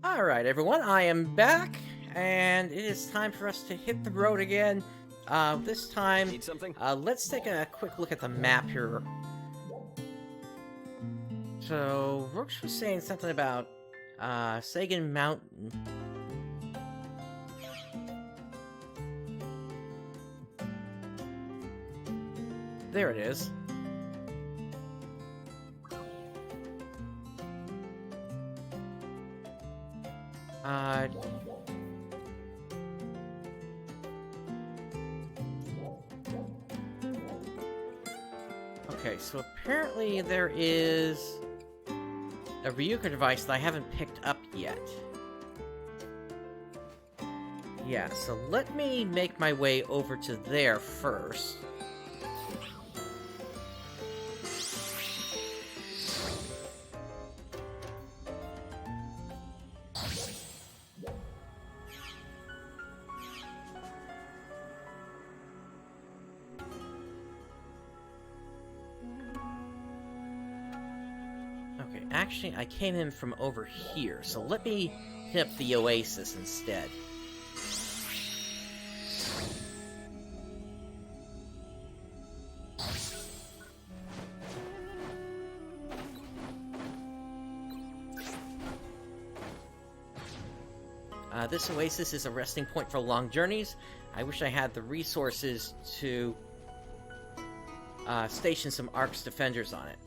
Alright, everyone, I am back, and it is time for us to hit the road again. This time, Need something? let's take a quick look at the map here. So, Rooks was saying something about, Sagan Mountain. There it is. Okay, so apparently there is a Ryuka device that I haven't picked up yet. Yeah, so let me make my way over to there first. Okay, actually, I came in from over here, so let me hit up the oasis instead. This oasis is a resting point for long journeys. I wish I had the resources to station some Ark's defenders on it.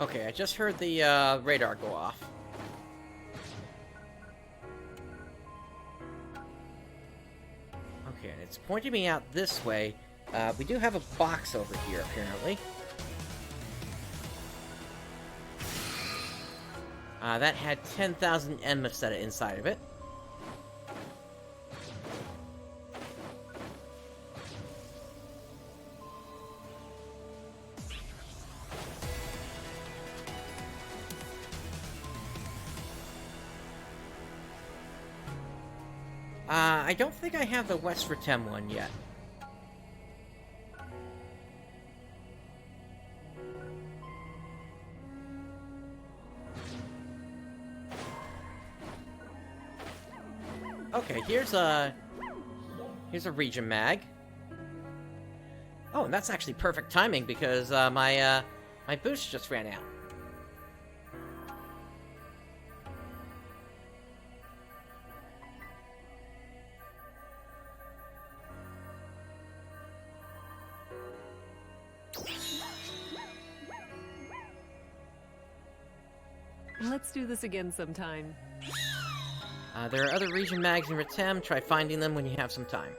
Okay, I just heard the radar go off. Okay, and it's pointing me out this way. We do have a box over here, apparently. That had 10,000 Enmaseta inside of it. I don't think I have the West Retem one yet. Okay, here's a region mag. Oh, and that's actually perfect timing because my boost just ran out. Let's do this again sometime. There are other region mags in Retem. Try finding them when you have some time.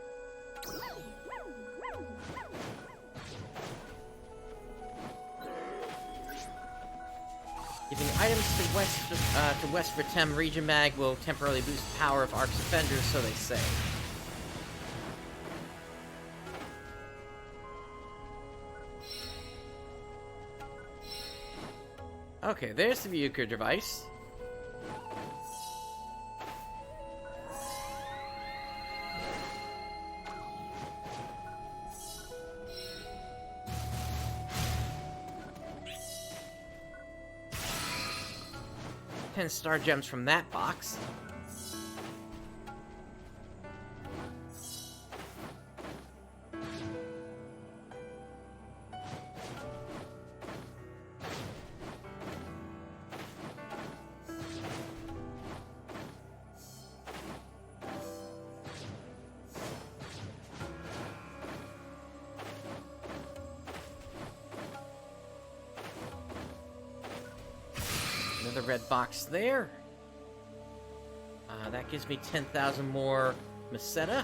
Giving items to West Retem region mag will temporarily boost the power of Ark's defenders, so they say. Okay, there's the Ryuka device. Ten star gems from that box. Another red box there. That gives me 10,000 more Meseta.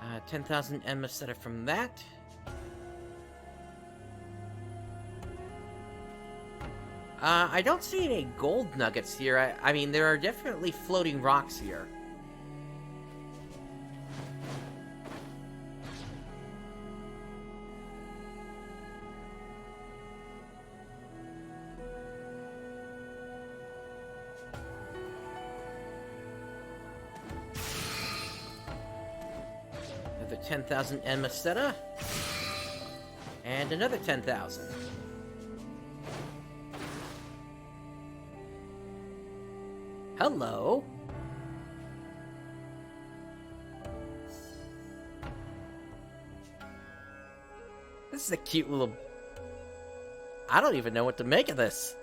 Uh, 10,000 Meseta from that. I don't see any gold nuggets here. I mean, there are definitely floating rocks here. Another 10,000 Meseta. And another 10,000. Hello. This is a cute little... I don't even know what to make of this.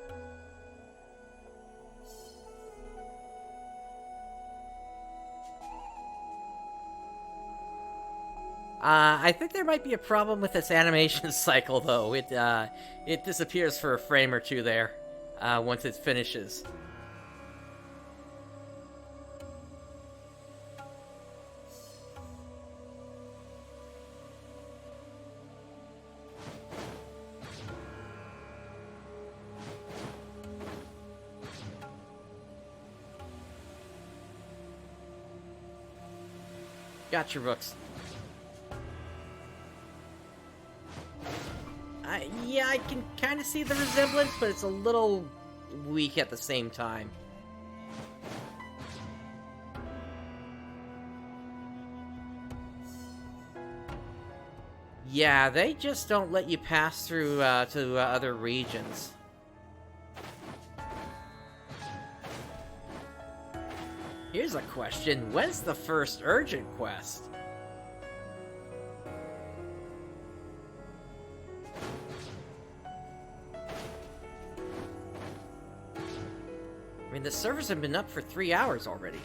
I think there might be a problem with this animation cycle, though. It disappears for a frame or two there, once it finishes. Gotcha, Rooks. Yeah, I can kind of see the resemblance, but it's a little weak at the same time. Yeah, they just don't let you pass through to other regions. Here's a question. When's the first urgent quest? I mean, the servers have been up for 3 hours already.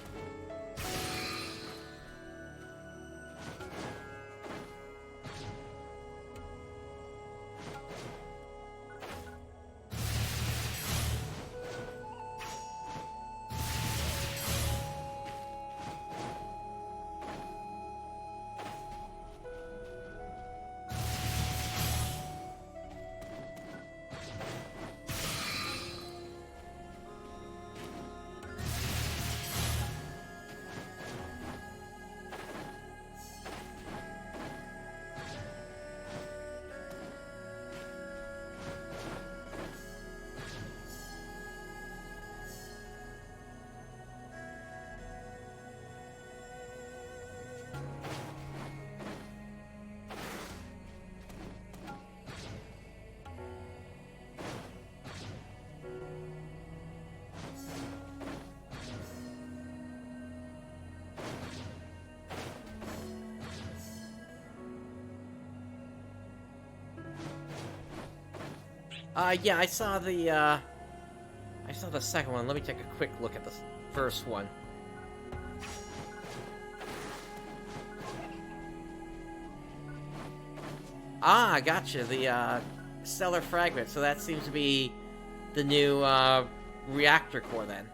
Yeah, I saw the second one. Let me take a quick look at the first one. Ah, gotcha, the, stellar fragment, so that seems to be the new, reactor core, then.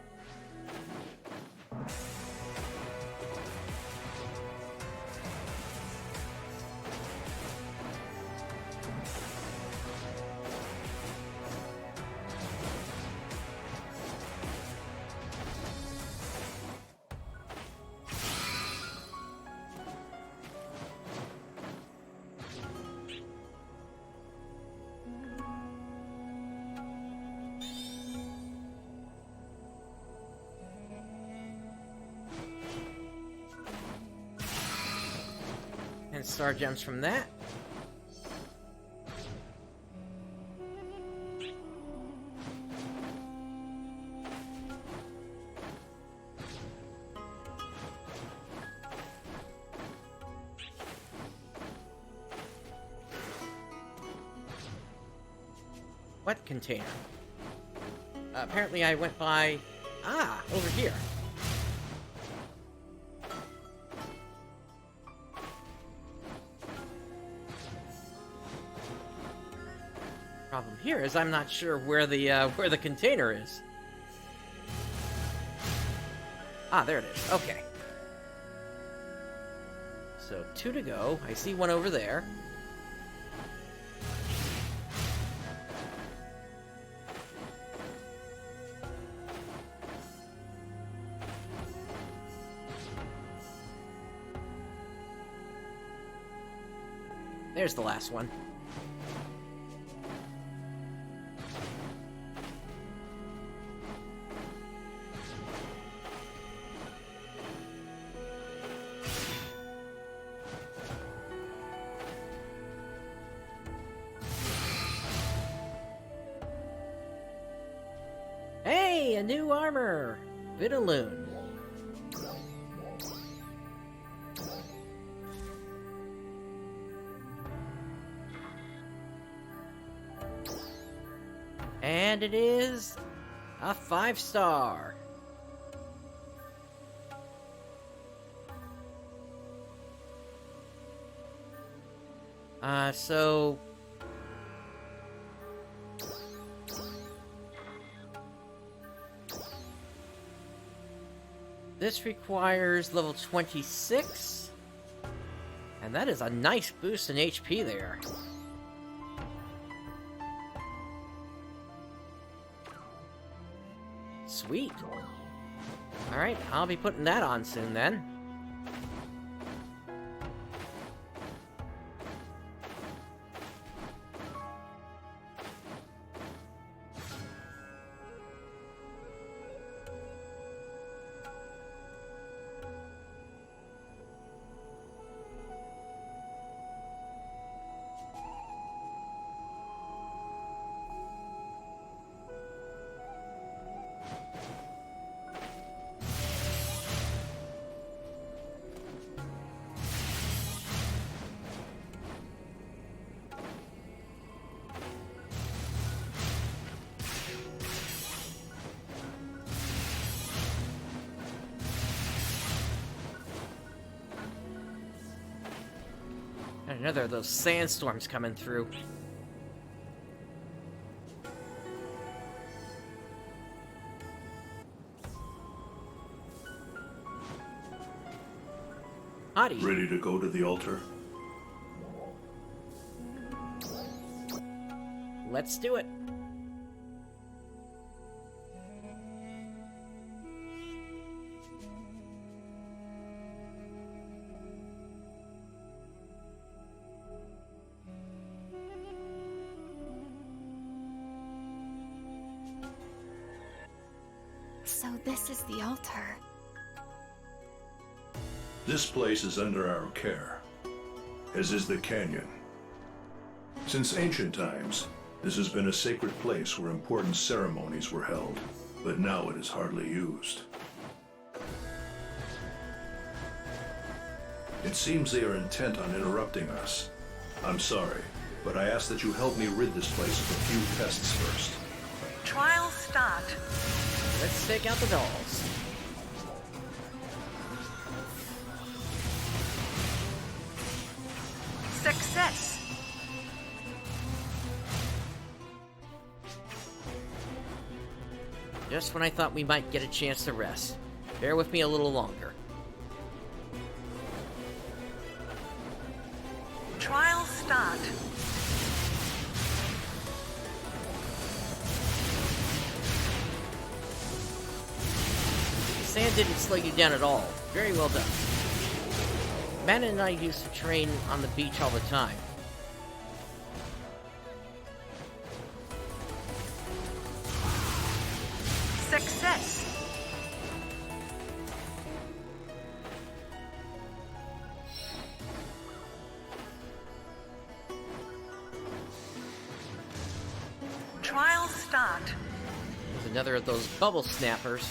And star gems from that. What container? Apparently I went by... Ah, over here. Problem here is I'm not sure where the container is. Ah, there it is. Okay. So 2 to go. I see one over there. There's the last one. Hey, a new armor! Vitaloon. And it is a 5-star. So this requires level 26, and that is a nice boost in HP there. Sweet. Alright, I'll be putting that on soon then. And another of those sandstorms coming through. Hadi. Ready to go to the altar? Let's do it. So this is the altar. This place is under our care, as is the canyon. Since ancient times, this has been a sacred place where important ceremonies were held, but now it is hardly used. It seems they are intent on interrupting us. I'm sorry, but I ask that you help me rid this place of a few tests first. Trial start. Let's take out the dolls. Success. Just when I thought we might get a chance to rest. Bear with me a little longer. Trial start. Sand didn't slow you down at all. Very well done. Manon and I used to train on the beach all the time. Success. Trial start. There's another of those bubble snappers.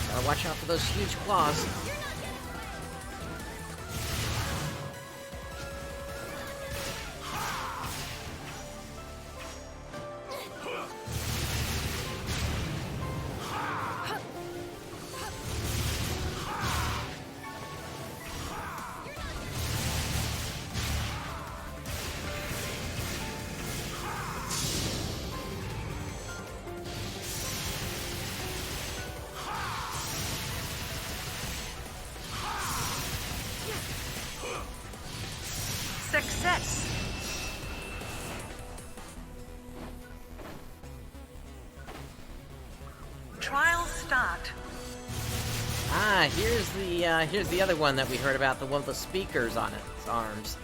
Gotta watch out for those huge claws. Success. Trial start. Ah, here's the other one that we heard about, the one with the speakers on its arms.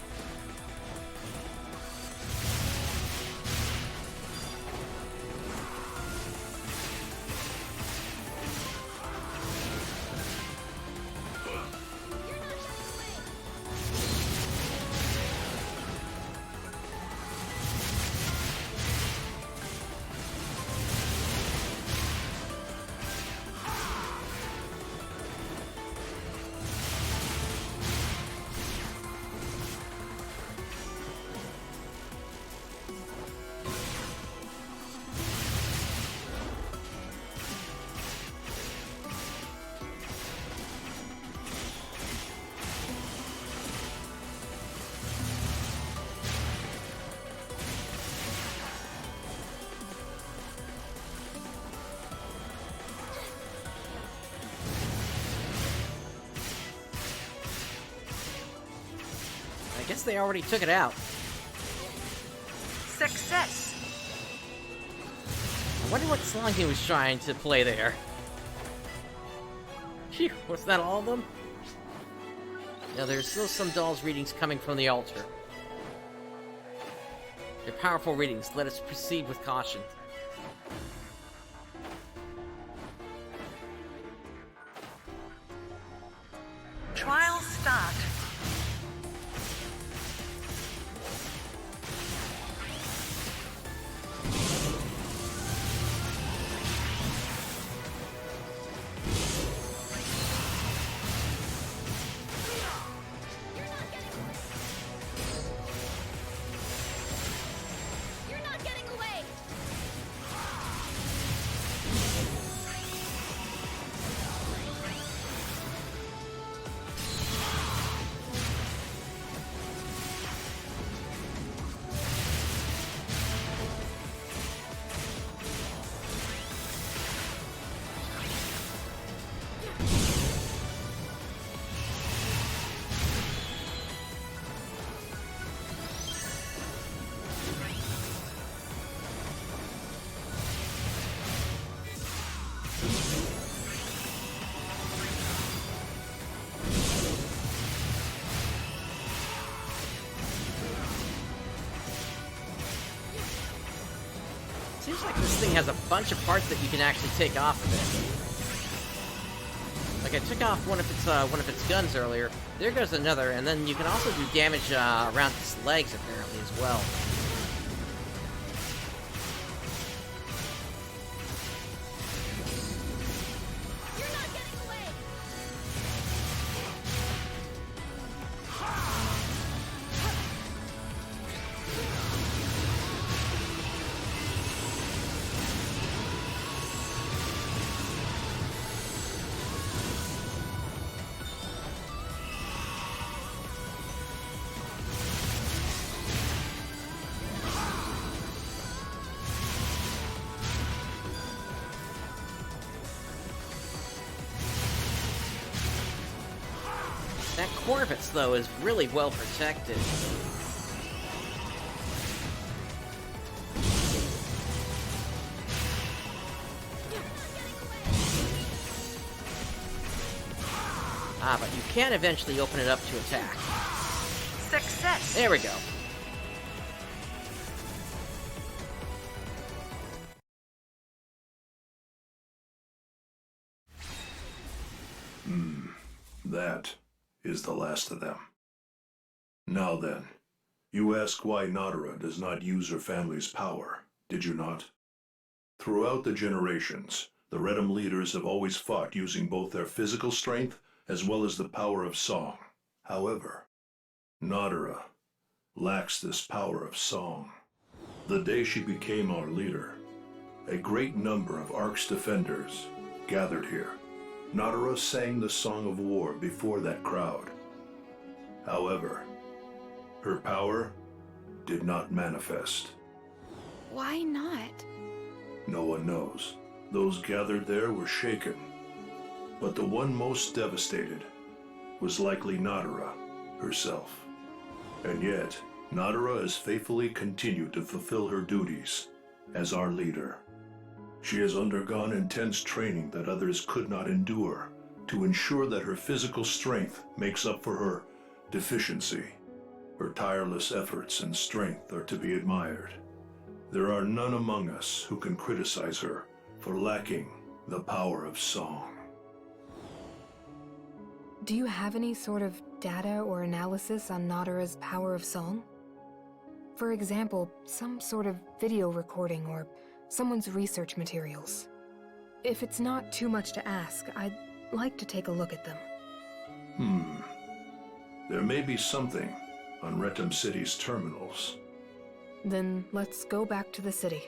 I guess they already took it out. Success. I wonder what song he was trying to play there. Phew, was that all of them? No, there's still some dolls' readings coming from the altar. They're powerful readings. Let us proceed with caution. Trial start. You're not getting away! Seems like this thing has a bunch of parts that you can actually take off of it. Like I took off one of its guns earlier. There goes another, and then you can also do damage around its legs apparently as well. You're not getting away! That Corvus, though, is really well protected. Ah, but you can eventually open it up to attack. Success. There we go. That is the last of them. Now then, you ask why Nadereh does not use her family's power, did you not? Throughout the generations, the Retem leaders have always fought using both their physical strength as well as the power of song. However, Nadereh lacks this power of song. The day she became our leader, a great number of Ark's defenders gathered here. Nadereh sang the Song of War before that crowd. However, her power did not manifest. Why not? No one knows. Those gathered there were shaken. But the one most devastated was likely Nadereh herself. And yet, Nadereh has faithfully continued to fulfill her duties as our leader. She has undergone intense training that others could not endure to ensure that her physical strength makes up for her deficiency. Her tireless efforts and strength are to be admired. There are none among us who can criticize her for lacking the power of song. Do you have any sort of data or analysis on Nadereh's power of song? For example, some sort of video recording or someone's research materials. If it's not too much to ask, I'd like to take a look at them. There may be something on Retem City's terminals. Then let's go back to the city.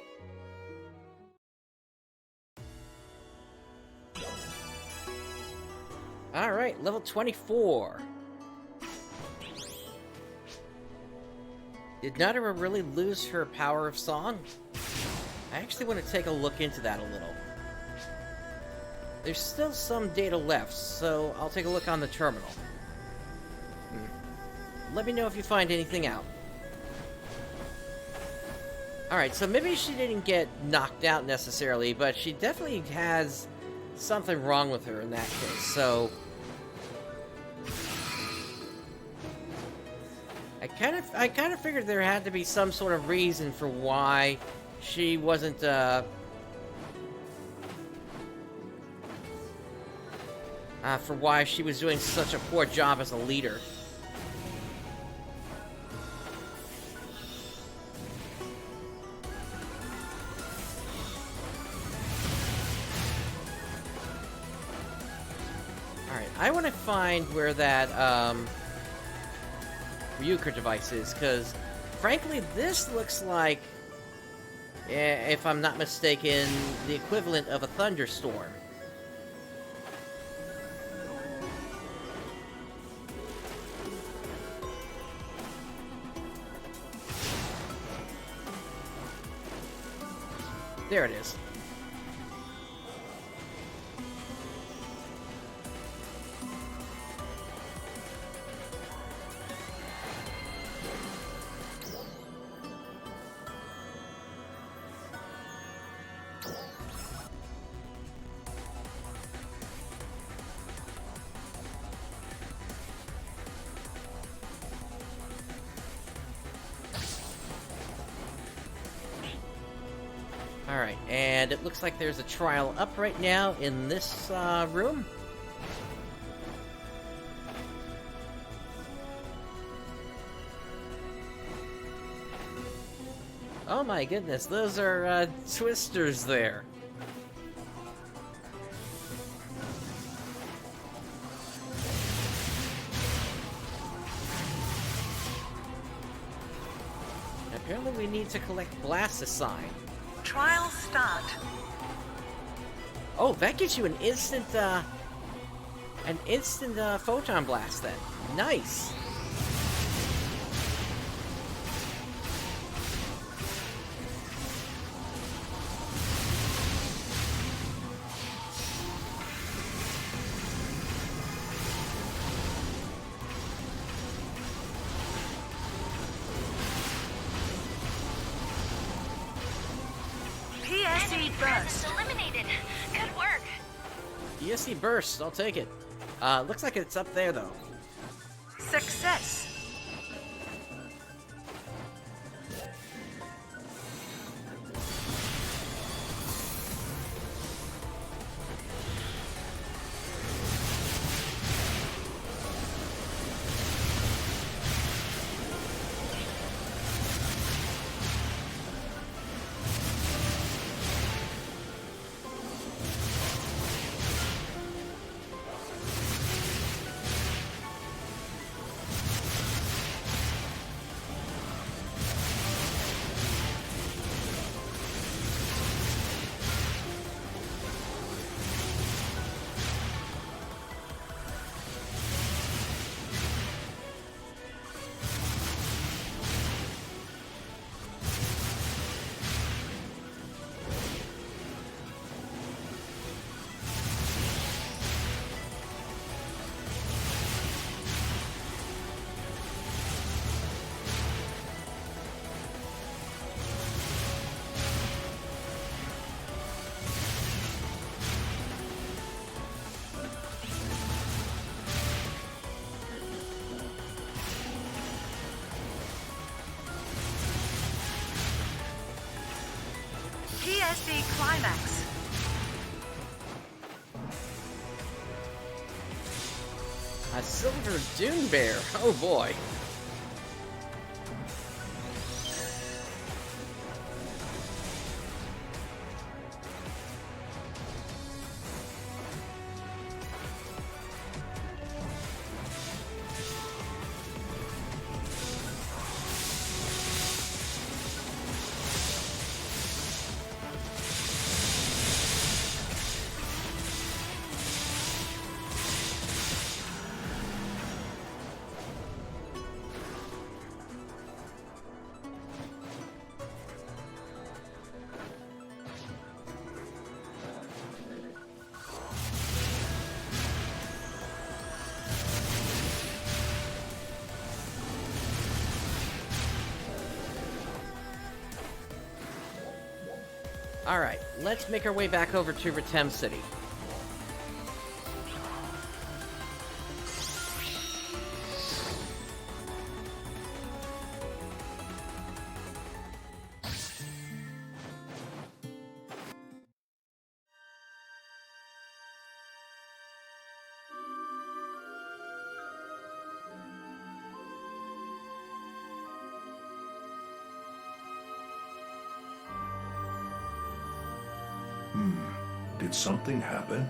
Alright, level 24. Did Nadereh really lose her power of song? I actually want to take a look into that a little. There's still some data left, so I'll take a look on the terminal. Let me know if you find anything out. Alright, so maybe she didn't get knocked out necessarily, but she definitely has something wrong with her in that case, so... I kind of figured there had to be some sort of reason for why she wasn't, for why she was doing such a poor job as a leader. Alright, I want to find where that, Ryuker device is, because, frankly, this looks like, if I'm not mistaken, the equivalent of a thunderstorm. There it is. Alright, and it looks like there's a trial up right now in this room. Oh my goodness, those are twisters there. Apparently we need to collect Blastocyne. Trial start. Oh, that gives you an instant photon blast then. Nice. PSE burst. Eliminated. Good work. PSE burst, I'll take it. Looks like it's up there though. Success. Where's the climax? A silver dune bear. Oh boy. Alright, let's make our way back over to Retem City. Did something happen?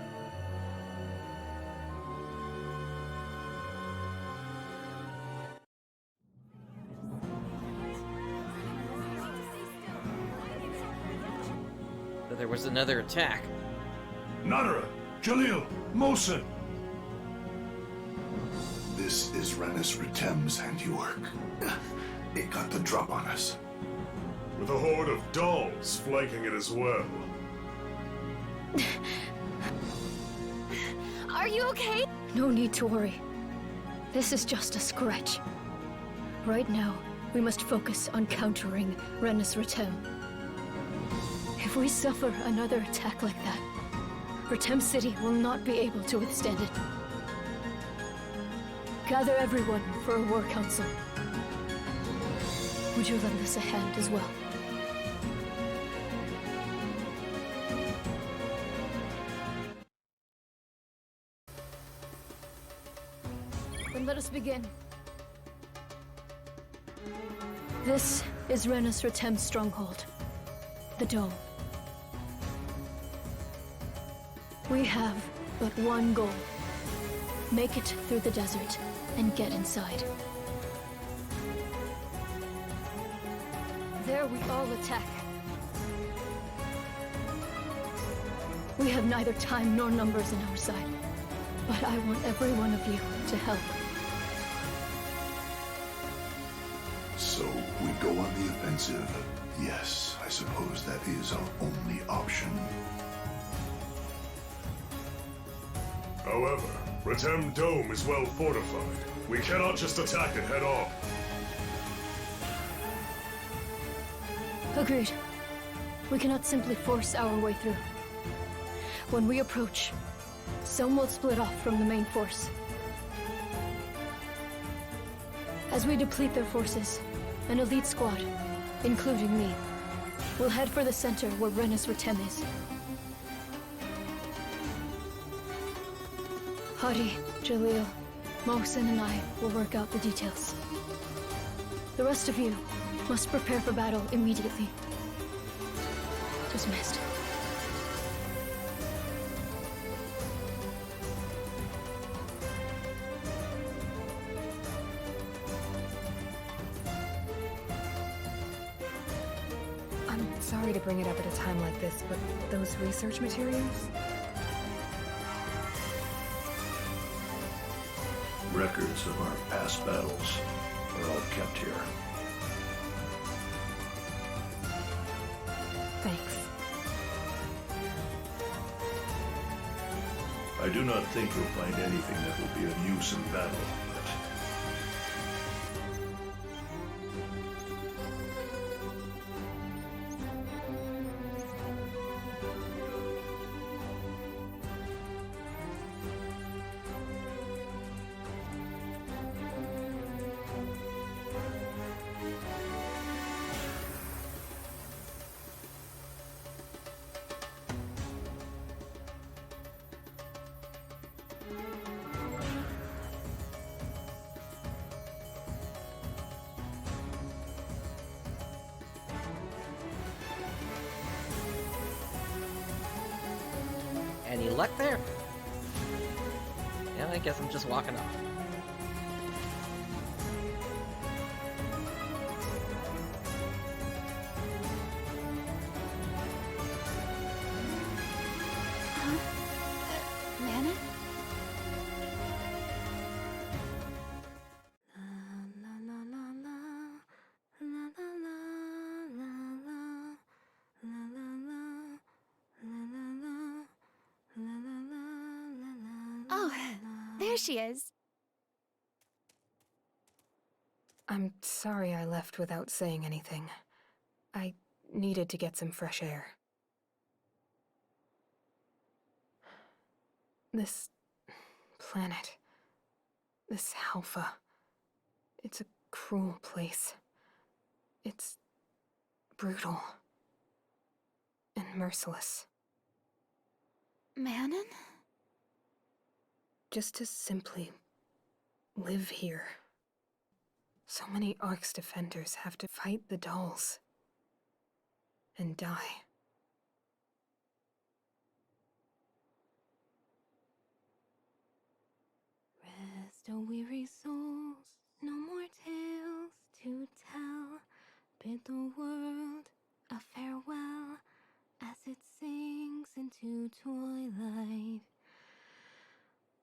There was another attack. Nadereh! Jalil! Mosin! This is Retem's handiwork. It got the drop on us. With a horde of dolls flanking it as well. Are you okay? No need to worry. This is just a scratch. Right now, we must focus on countering Retem. If we suffer another attack like that, Retem City will not be able to withstand it. Gather everyone for a war council. Would you lend us a hand as well? Then let us begin. This is Retem's stronghold, the Dome. We have but one goal. Make it through the desert and get inside. There we all attack. We have neither time nor numbers on our side, but I want every one of you to help. So we go on the offensive. Yes, I suppose that is our only option. However, Retem Dome is well fortified. We cannot just attack it head on. Agreed. We cannot simply force our way through. When we approach, some will split off from the main force. As we deplete their forces, an elite squad, including me, will head for the center where Retem is. Hadi, Jalil, Mosin and I will work out the details. The rest of you must prepare for battle immediately. Dismissed. I'm sorry to bring it up at a time like this, but those research materials? Records of our past battles are all kept here. Thanks. I do not think you'll find anything that will be of use in battle, but... luck there? Yeah, I guess I'm just walking off. Manon? Oh, there she is. I'm sorry I left without saying anything. I needed to get some fresh air. This planet, this Alpha, it's a cruel place. It's brutal and merciless. Manon? Just to simply live here. So many Ark's defenders have to fight the dolls and die. Rest, O weary souls, no more tales to tell. Bid the world a farewell as it sinks into twilight.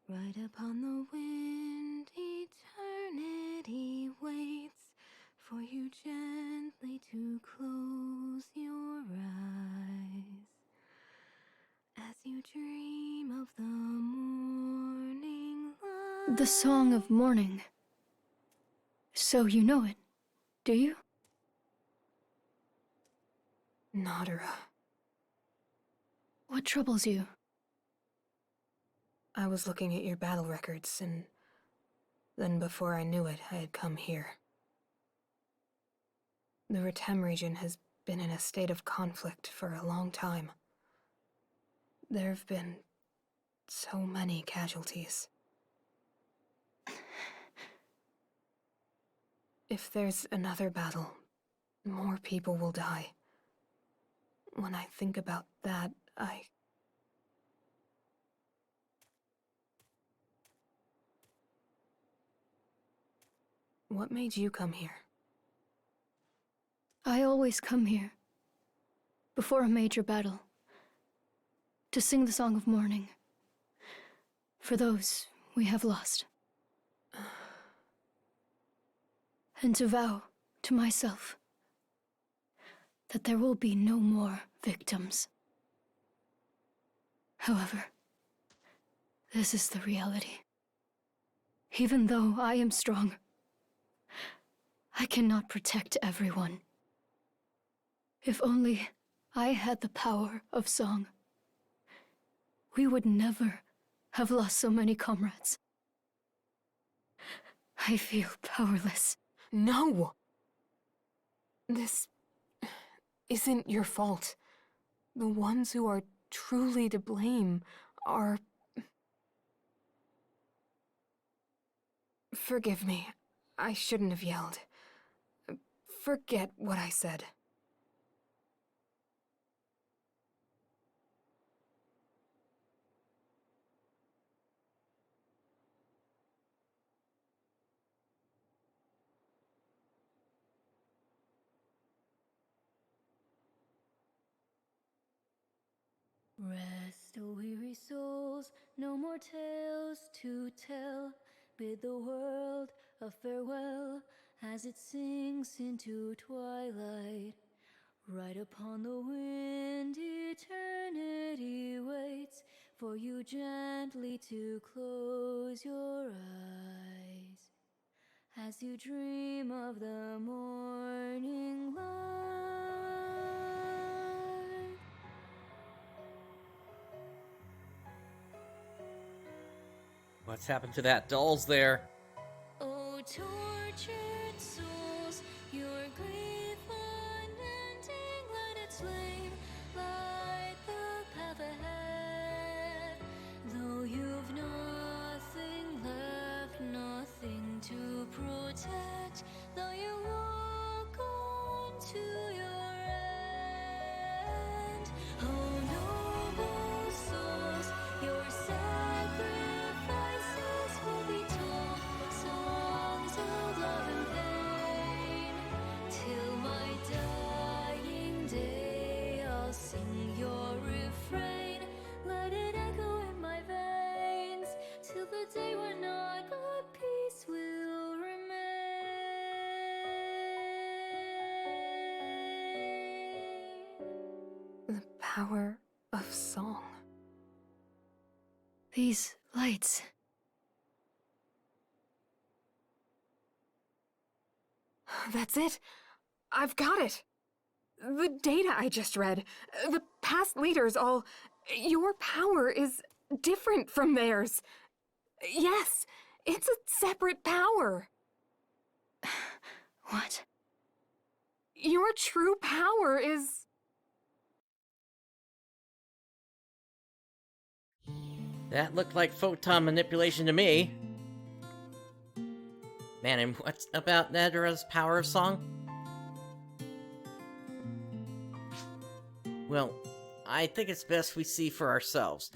Right upon the wind, eternity waits for you gently to close your eyes as you dream of the morning light. The Song of Morning. So you know it, do you? Nadereh. What troubles you? I was looking at your battle records, and then before I knew it, I had come here. The Retem region has been in a state of conflict for a long time. There have been so many casualties. If there's another battle, more people will die. When I think about that, What made you come here? I always come here, before a major battle, to sing the Song of Mourning, for those we have lost. And to vow to myself that there will be no more victims. However, this is the reality. Even though I am strong, I cannot protect everyone. If only I had the power of song, we would never have lost so many comrades. I feel powerless. No! This isn't your fault. The ones who are truly to blame are... Forgive me. I shouldn't have yelled. Forget what I said. Rest, O weary souls, no more tales to tell. Bid the world a farewell as it sinks into twilight. Right upon the wind, eternity waits for you gently to close your eyes as you dream of the morning light. What's happened to that dolls there? Oh, tortured souls, your grief unending, let its flame light the path ahead. Though you've nothing left, nothing to protect, though you walk on to your end. Oh, noble souls, power of song. These lights. That's it. I've got it. The data I just read, the past leaders all... Your power is different from theirs. Yes, it's a separate power. What? Your true power is... That looked like photon manipulation to me. Man, and what's about Nadereh's power of song? Well, I think it's best we see for ourselves.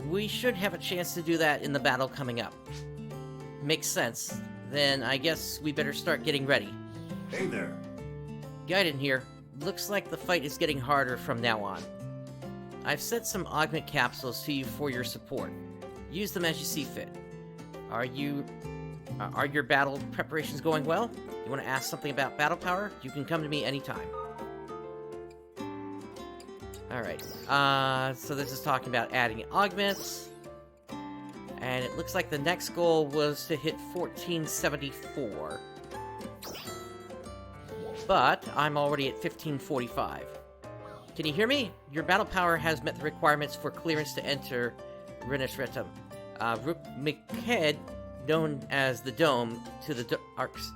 We should have a chance to do that in the battle coming up. Makes sense. Then I guess we better start getting ready. Hey there. Gaiden here. Looks like the fight is getting harder from now on. I've sent some augment capsules to you for your support. Use them as you see fit. Are your battle preparations going well? You want to ask something about battle power? You can come to me anytime. Alright, so this is talking about adding augments. And it looks like the next goal was to hit 1474. But I'm already at 1545. Can you hear me? Your battle power has met the requirements for clearance to enter Retem. Rook known as the Dome to the Arcs.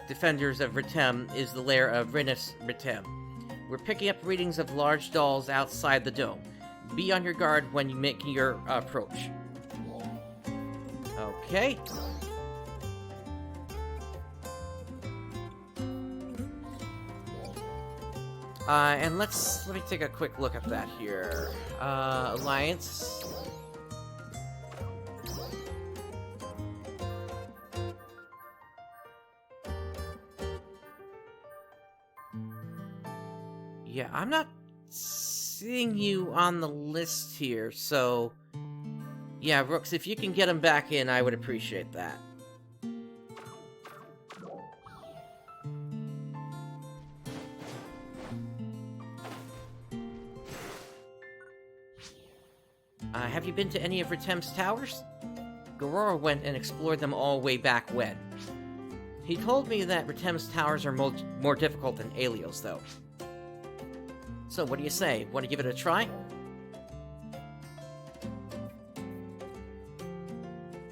Defenders of Retem is the lair of Retem. We're picking up readings of large dolls outside the dome. Be on your guard when you make your approach. Okay. And let me take a quick look at that here. Alliance. Yeah, I'm not seeing you on the list here, so... Yeah, Rooks, if you can get him back in, I would appreciate that. Have you been to any of Retem's towers? Garora went and explored them all way back when. He told me that Retem's towers are more difficult than Aelio's, though. So, what do you say? Want to give it a try?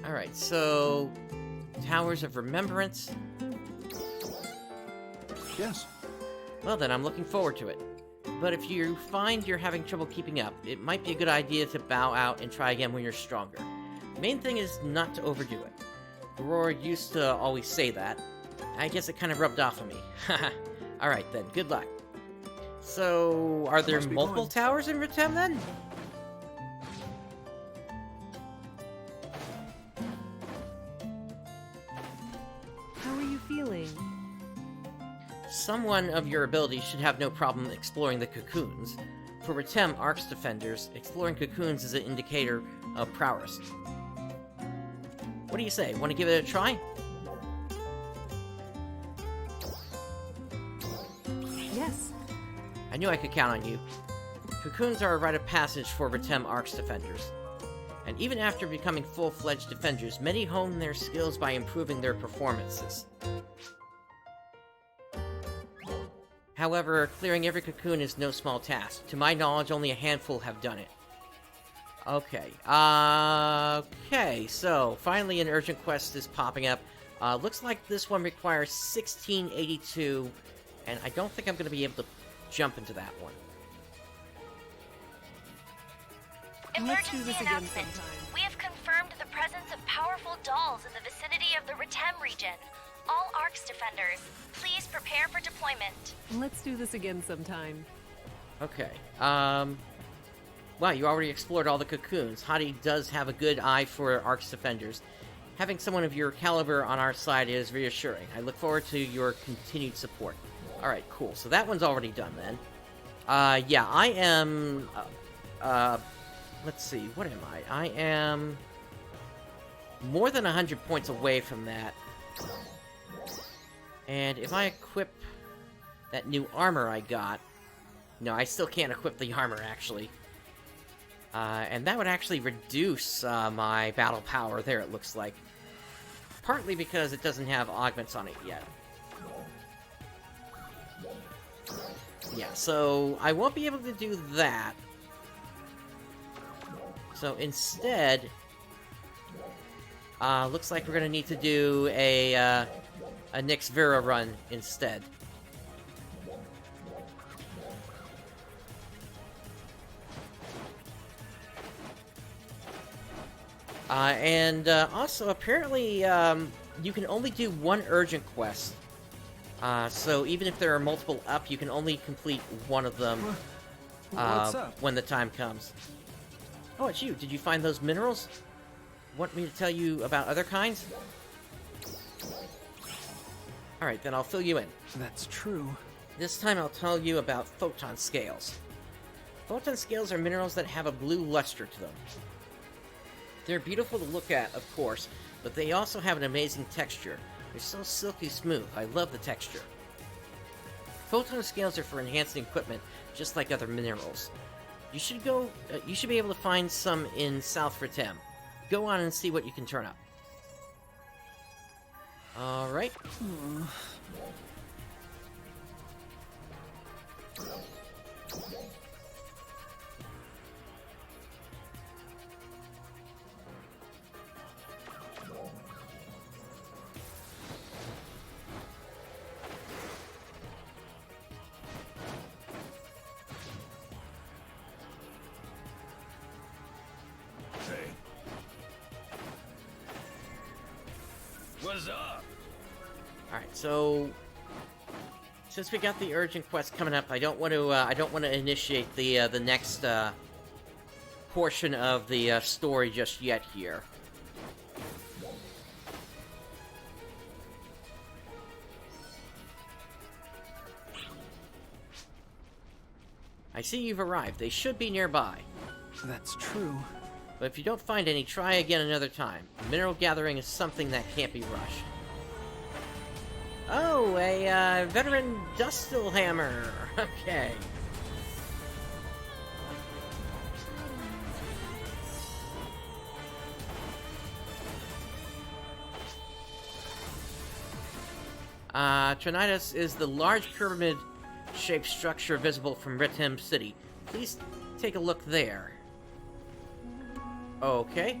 Alright, so... Towers of Remembrance? Yes. Well then, I'm looking forward to it. But if you find you're having trouble keeping up, it might be a good idea to bow out and try again when you're stronger. Main thing is not to overdo it. Garora used to always say that. I guess it kind of rubbed off on me. Haha. Alright then, good luck. So, are there multiple towers in Retem then? How are you feeling? Someone of your ability should have no problem exploring the cocoons. For Retem Arcs defenders, exploring cocoons is an indicator of prowess. What do you say? Want to give it a try? Yes. I knew I could count on you. Cocoons are a rite of passage for Retem Arcs defenders. And even after becoming full-fledged defenders, many hone their skills by improving their performances. However, clearing every cocoon is no small task. To my knowledge, only a handful have done it. Okay. Okay, so finally an urgent quest is popping up. Looks like this one requires 1682, and I don't think I'm going to be able to jump into that one. Let's do Emergency this again announcement. sometime. We have confirmed the presence of powerful dolls in the vicinity of the Retem region. All Arcs defenders, please prepare for deployment. Let's do this again sometime. Okay. Wow, you already explored all the cocoons. Hadi does have a good eye for Arcs defenders. Having someone of your caliber on our side is reassuring. I look forward to your continued support. Alright, cool. So that one's already done then. Yeah, I am... let's see, what am I? I am... more than 100 points away from that. And if I equip that new armor I got, No, I still can't equip the armor, actually. And that would actually reduce my battle power there, it looks like. Partly because it doesn't have augments on it yet. Yeah, so I won't be able to do that. So instead, looks like we're gonna need to do a Nyx Vera run instead. And also, apparently, you can only do one urgent quest. So even if there are multiple up, you can only complete one of them What's up? when the time comes. Oh, it's you. Did you find those minerals? Want me to tell you about other kinds? Alright, then I'll fill you in. That's true. This time I'll tell you about photon scales. Photon scales are minerals that have a blue luster to them. They're beautiful to look at, of course, but they also have an amazing texture. They're so silky smooth. I love the texture. Photon scales are for enhancing equipment, just like other minerals. You should be able to find some in South Retem. Go on and see what you can turn up. Alright. What's up? Alright, so since we got the urgent quest coming up, I don't want to initiate the next portion of the story just yet here. I see you've arrived. They should be nearby. That's true. But if you don't find any, try again another time. Mineral gathering is something that can't be rushed. Oh, a veteran Dustil Hammer. Okay. Trinitas is the large pyramid-shaped structure visible from Retem City. Please take a look there. Okay.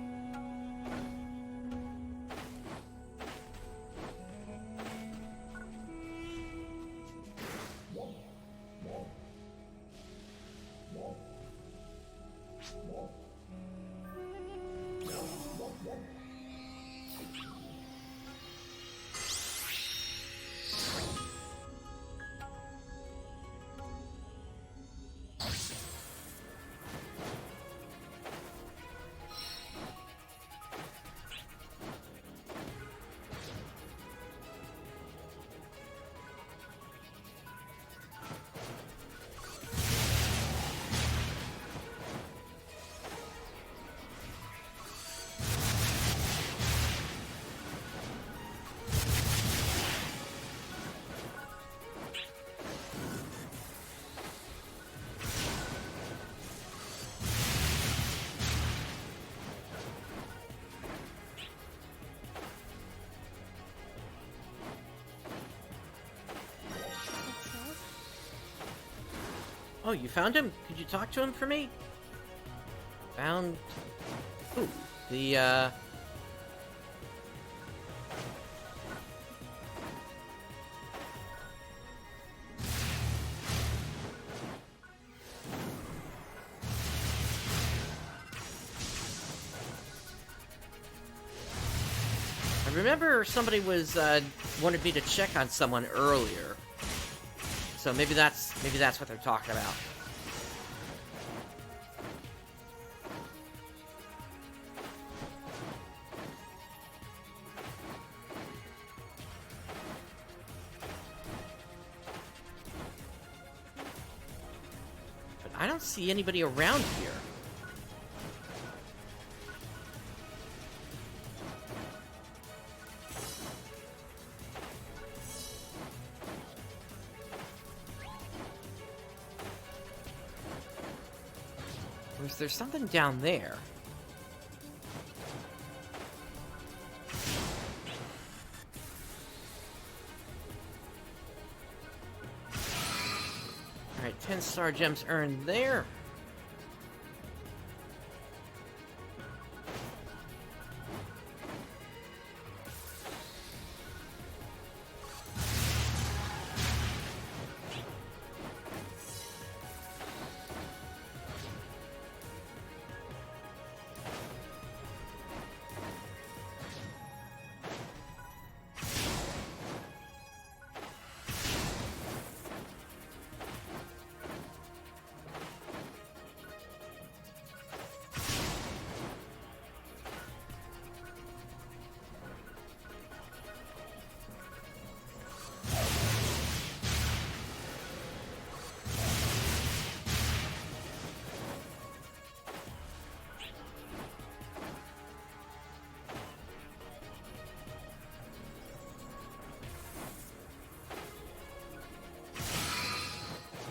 Oh, you found him? Could you talk to him for me? Found... Ooh, the, I remember somebody was, wanted me to check on someone earlier. So maybe that's what they're talking about. But I don't see anybody around here. Was there something down there? Alright, 10 star gems earned there.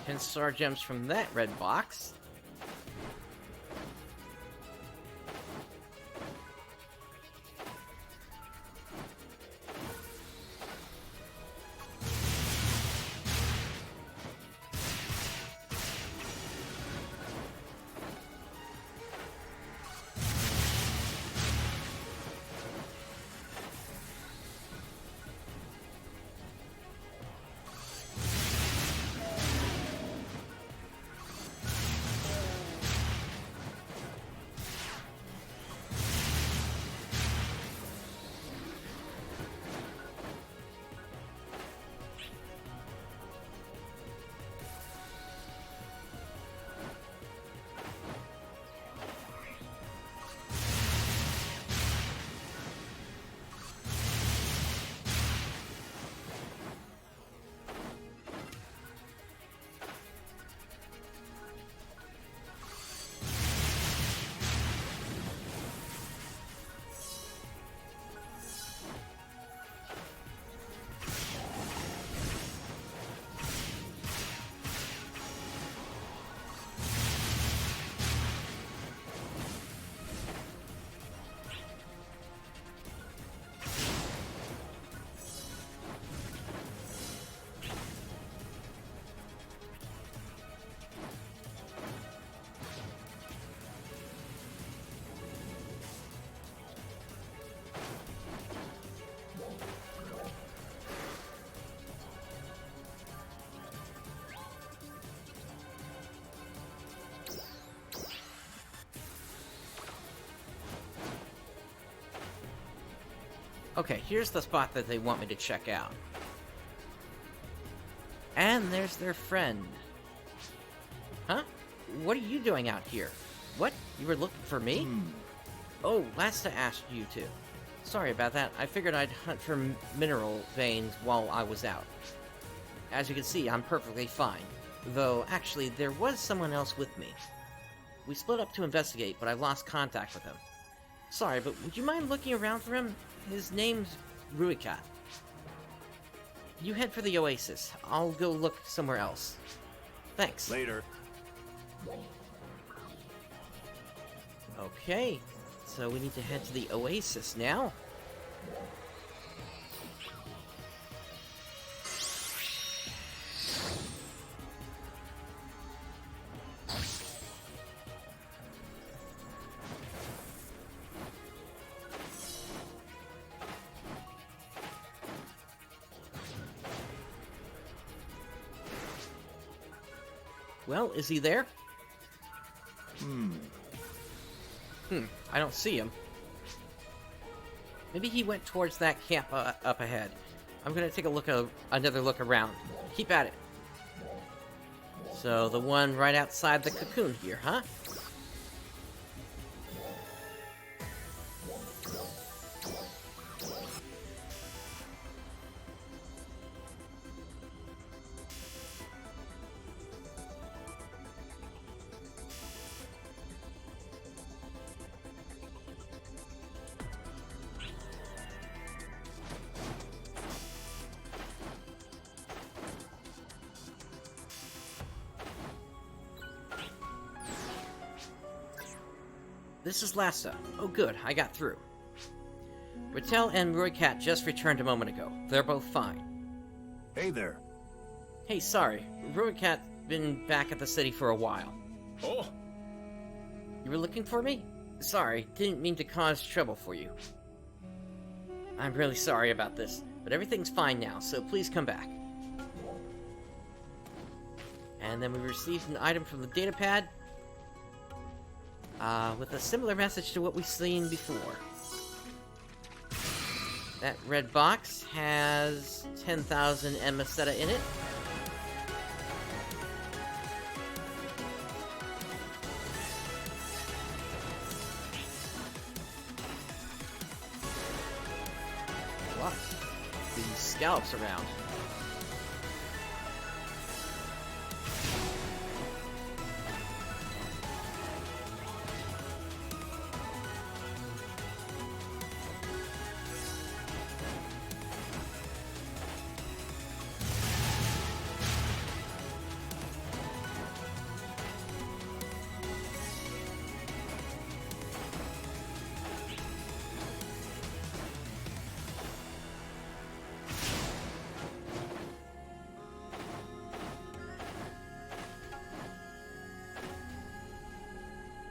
Ten star gems from that red box. Okay, here's the spot that they want me to check out. And there's their friend. Huh? What are you doing out here? What? You were looking for me? Oh, Lasta asked you to. Sorry about that. I figured I'd hunt for mineral veins while I was out. As you can see, I'm perfectly fine. Though, actually, there was someone else with me. We split up to investigate, but I lost contact with him. Sorry, but would you mind looking around for him? His name's Ruikat. You head for the oasis. I'll go look somewhere else. Thanks. Later. Okay, so we need to head to the oasis now. Well, is he there? I don't see him. Maybe he went towards that camp up ahead. I'm gonna take another look around. Keep at it. So, the one right outside the cocoon here, huh? this is Lassa. Oh good, I got through. Retel and Roycat just returned a moment ago. They're both fine. Hey there. Hey, sorry. Roycat's been back at the city for a while. Oh, You were looking for me? Sorry, didn't mean to cause trouble for you. I'm really sorry about this, but everything's fine now, so please come back. And then we received an item from the datapad, with a similar message to what we've seen before. That red box has 10,000 Emaseta in it. Wow. These scallops around.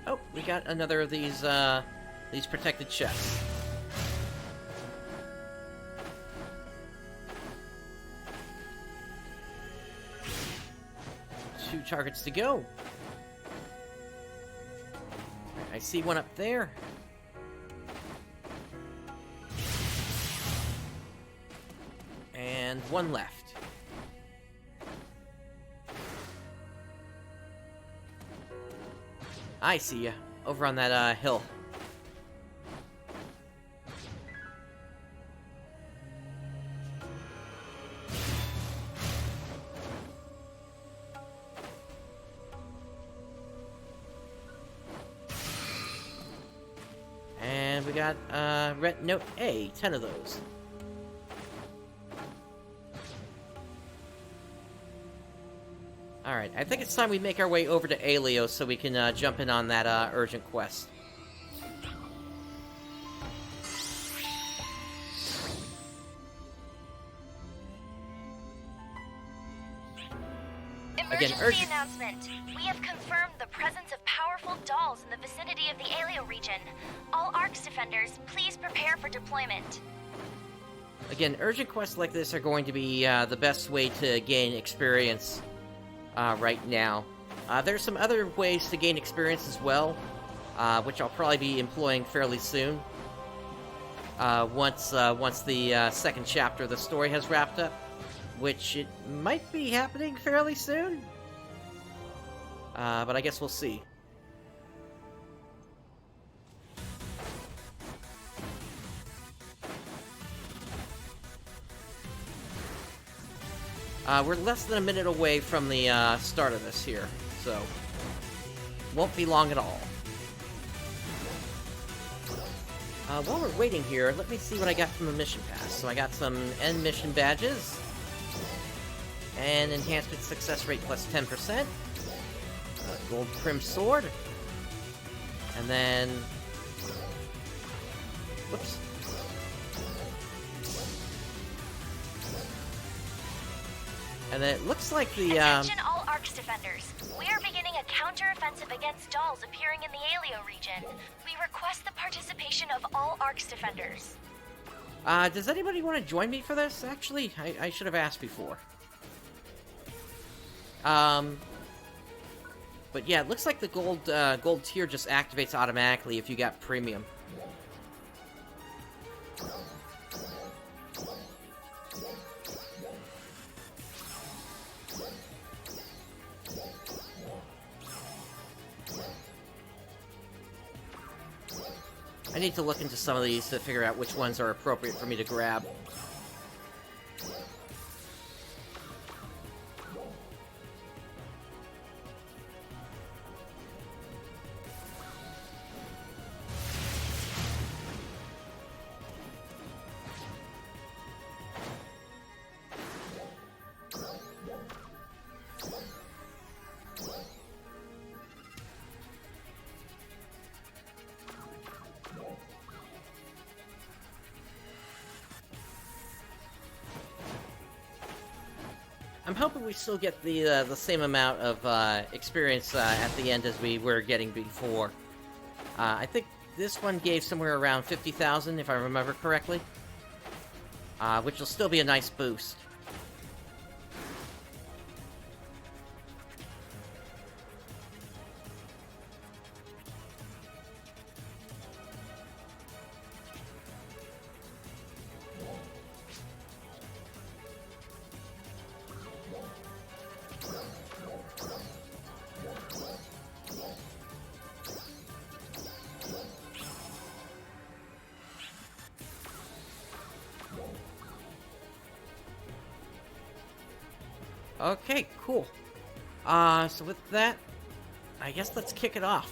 Oh, we got another of these protected chests. Two targets to go. I see one up there. And one left. I see ya. Over on that, hill. And we got, Retem Alnothe, 10 of those. Alright, I think it's time we make our way over to Aleo so we can jump in on that urgent quest. Emergency announcement. We have confirmed the presence of powerful dolls in the vicinity of the Aleo region. All ARX defenders, please prepare for deployment. Again, urgent quests like this are going to be the best way to gain experience right now. There's some other ways to gain experience as well, which I'll probably be employing fairly soon. Once the second chapter of the story has wrapped up, which it might be happening fairly soon. But I guess we'll see. We're less than a minute away from the start of this here, so won't be long at all. While we're waiting here, let me see what I got from the mission pass. So I got some end mission badges, and enhancement success rate plus 10%, gold prim sword, and then, whoops. And then it looks like the, Attention all ARX defenders. We are beginning a counter-offensive against dolls appearing in the Aleo region. We request the participation of all ARX defenders. Does anybody want to join me for this? Actually, I should have asked before. But yeah, it looks like the gold tier just activates automatically if you got premium. I need to look into some of these to figure out which ones are appropriate for me to grab. I'm hoping we still get the same amount of experience at the end as we were getting before. I think this one gave somewhere around 50,000, if I remember correctly. Which will still be a nice boost. Okay, cool. So with that, I guess let's kick it off.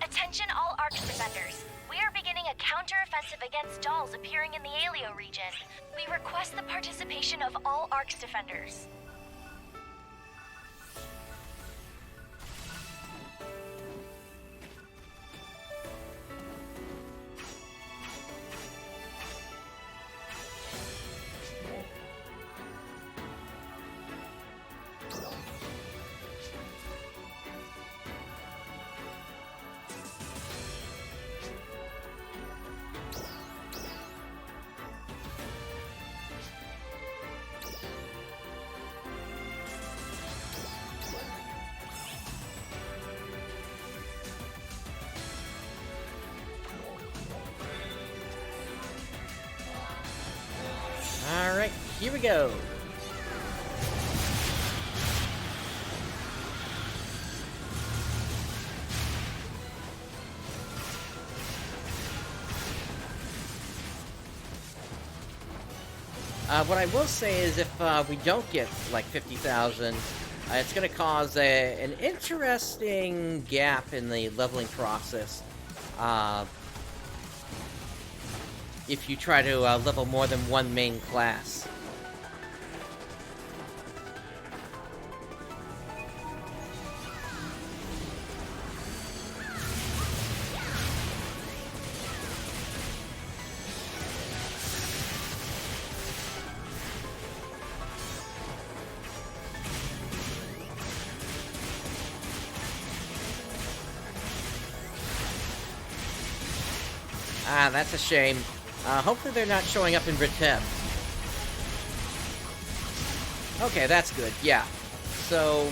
Attention all Ark defenders. We are beginning a counter-offensive against dolls appearing in the Aleo region. We request the participation of all Ark's defenders. Alright, here we go. What I will say is if we don't get like 50,000, it's going to cause an interesting gap in the leveling process. If you try to level more than one main class. Ah, that's a shame. Hopefully they're not showing up in Retem. Okay, that's good, yeah. So...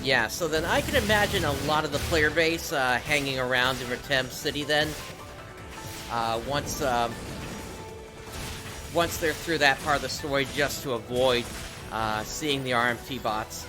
yeah, so then I can imagine a lot of the player base hanging around in Retem City then. Once they're through that part of the story, just to avoid seeing the RMT bots.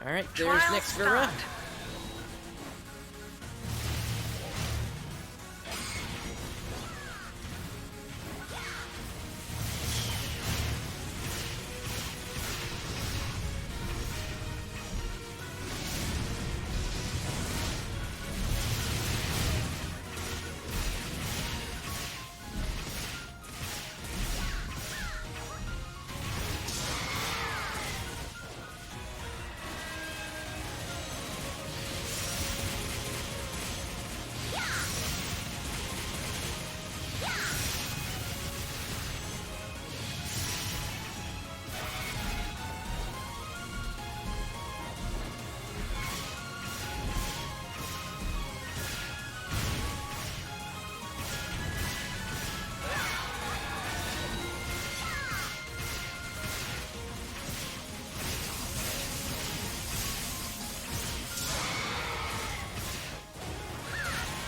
Alright, there's next Vera.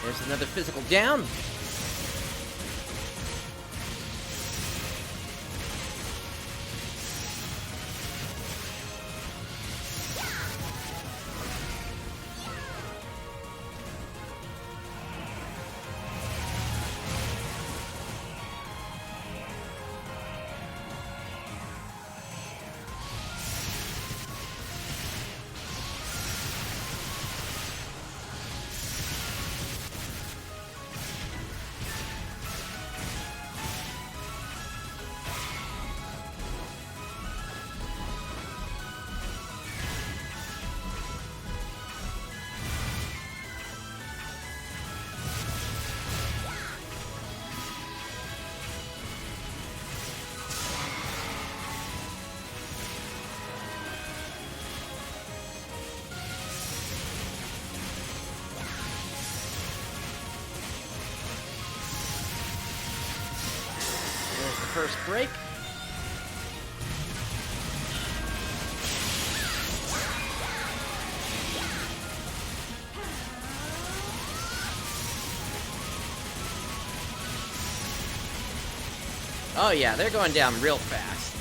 There's another physical down. First break. Oh yeah, they're going down real fast.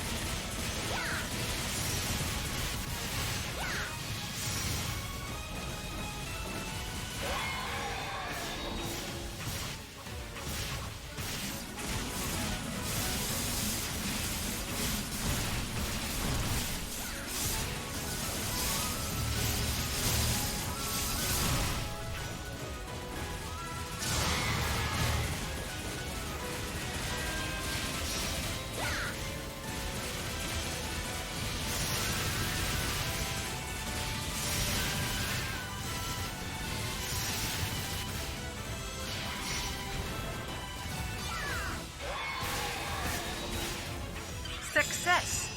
Success.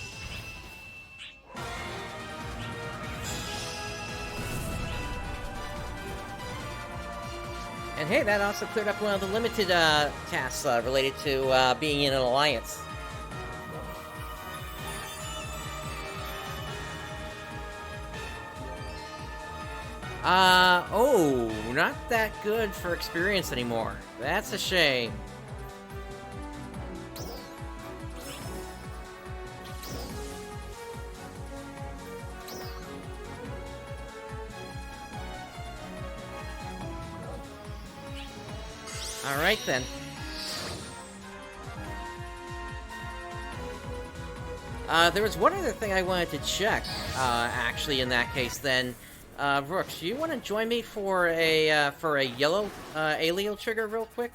And hey, that also cleared up one of the limited tasks related to being in an alliance. Oh, not that good for experience anymore. That's a shame. Alright then. There was one other thing I wanted to check, actually, in that case then. Brooks, do you want to join me for a yellow alien trigger real quick?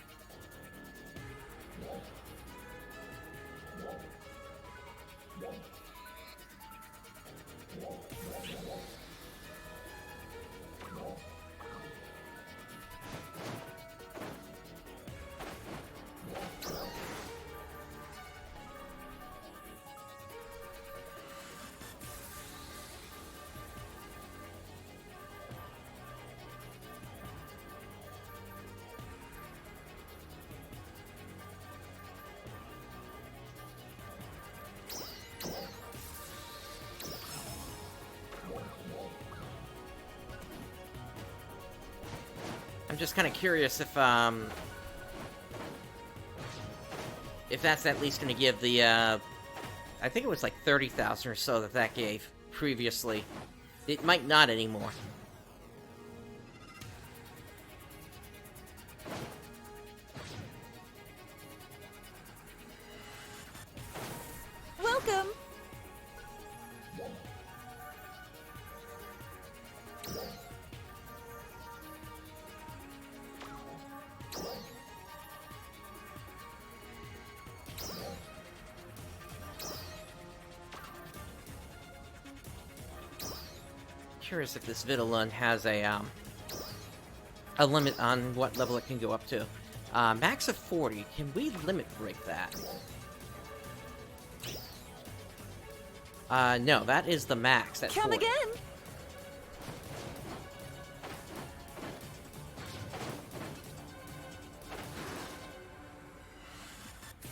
I'm just kind of curious if that's at least going to give the, I think it was like 30,000 or so that gave previously. It might not anymore. Welcome! Curious if this Vidalund has a limit on what level it can go up to. Max of 40. Can we limit break that? No, that is the max. At Come 40. again!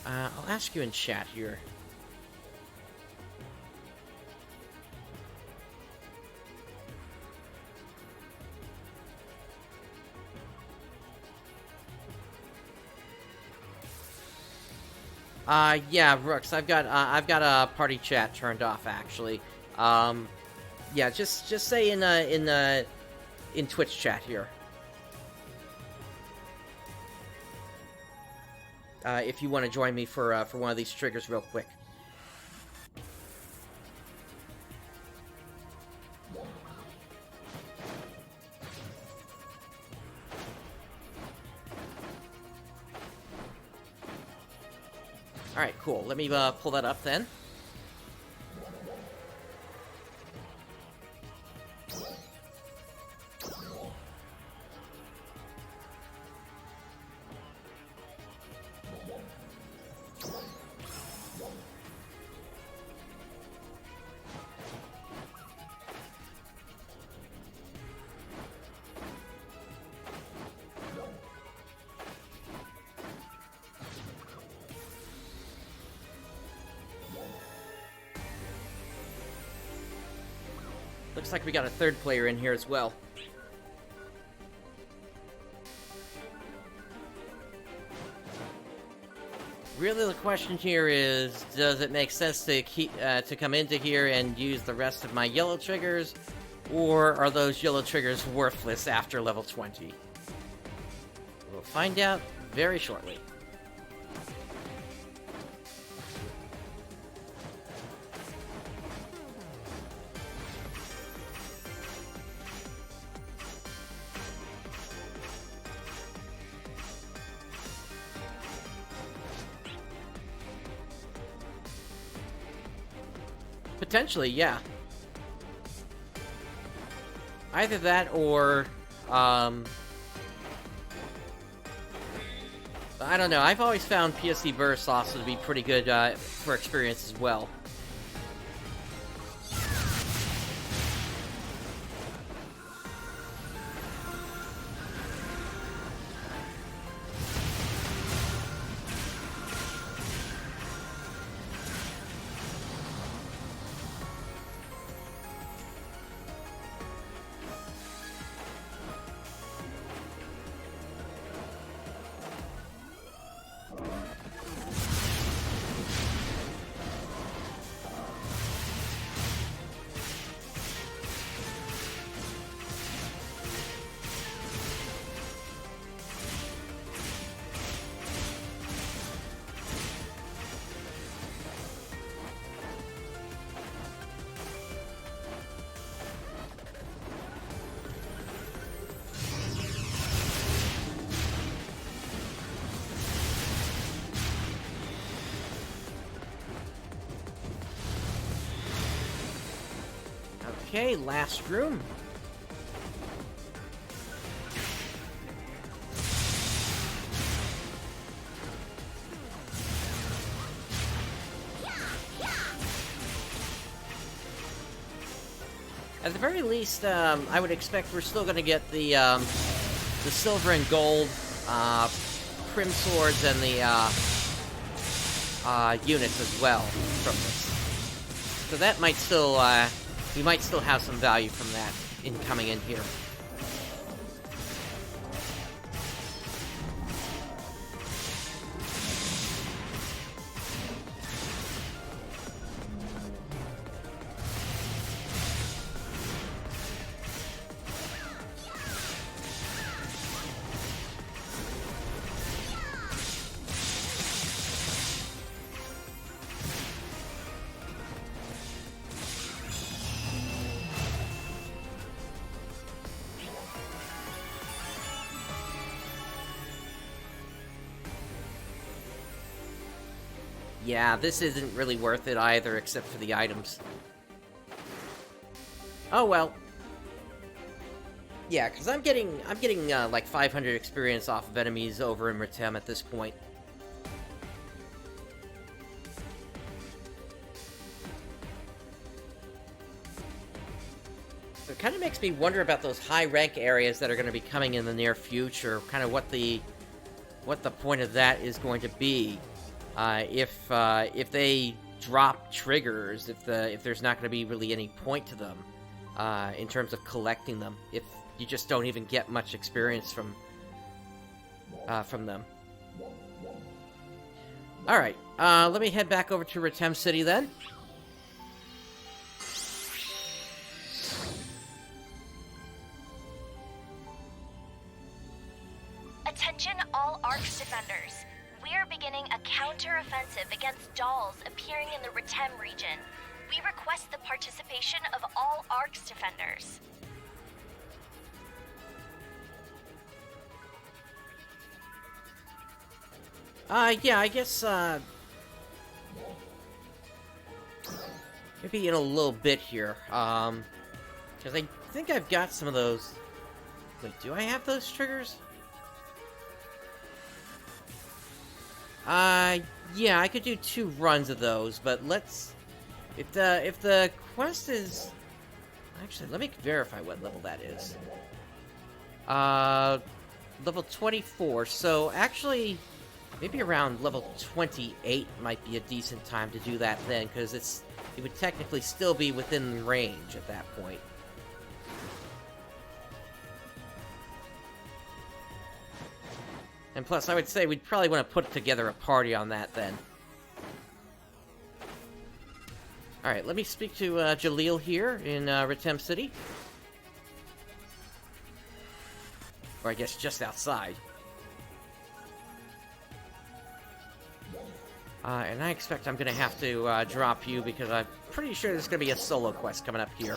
I'll ask you in chat here. Yeah, Brooks, I've got a party chat turned off, actually. Yeah, just say in Twitch chat here. If you want to join me for one of these triggers real quick. Alright, cool. Let me pull that up then. Looks like we got a third player in here as well. Really, the question here is, does it make sense to come into here and use the rest of my yellow triggers, or are those yellow triggers worthless after level 20? We'll find out very shortly. Potentially, yeah. Either that or, I don't know. I've always found PSD bursts also to be pretty good for experience as well. Okay, last room. At the very least, I would expect we're still going to get the silver and gold prim swords and the units as well from this. So that might still, we might still have some value from that in coming in here. Yeah, this isn't really worth it either, except for the items. Oh well. Yeah, because I'm getting like 500 experience off of enemies over in Retem at this point. So it kind of makes me wonder about those high rank areas that are going to be coming in the near future. Kind of what the point of that is going to be. If they drop triggers, if there's not going to be really any point to them, in terms of collecting them, if you just don't even get much experience from them. Alright, let me head back over to Retem City then. Attention all Arcs defenders. We are beginning a counter-offensive against dolls appearing in the Retem region. We request the participation of all Arcs defenders. Yeah, I guess, maybe in a little bit here, because I think I've got some of those. Wait, do I have those triggers? Yeah, I could do 2 runs of those, but let's... If the quest is... Actually, let me verify what level that is. Level 24, so actually... Maybe around level 28 might be a decent time to do that then, because it would technically still be within range at that point. And plus, I would say we'd probably want to put together a party on that then. Alright, let me speak to Jalil here in Retem City. Or I guess just outside. And I expect I'm gonna have to drop you because I'm pretty sure there's gonna be a solo quest coming up here.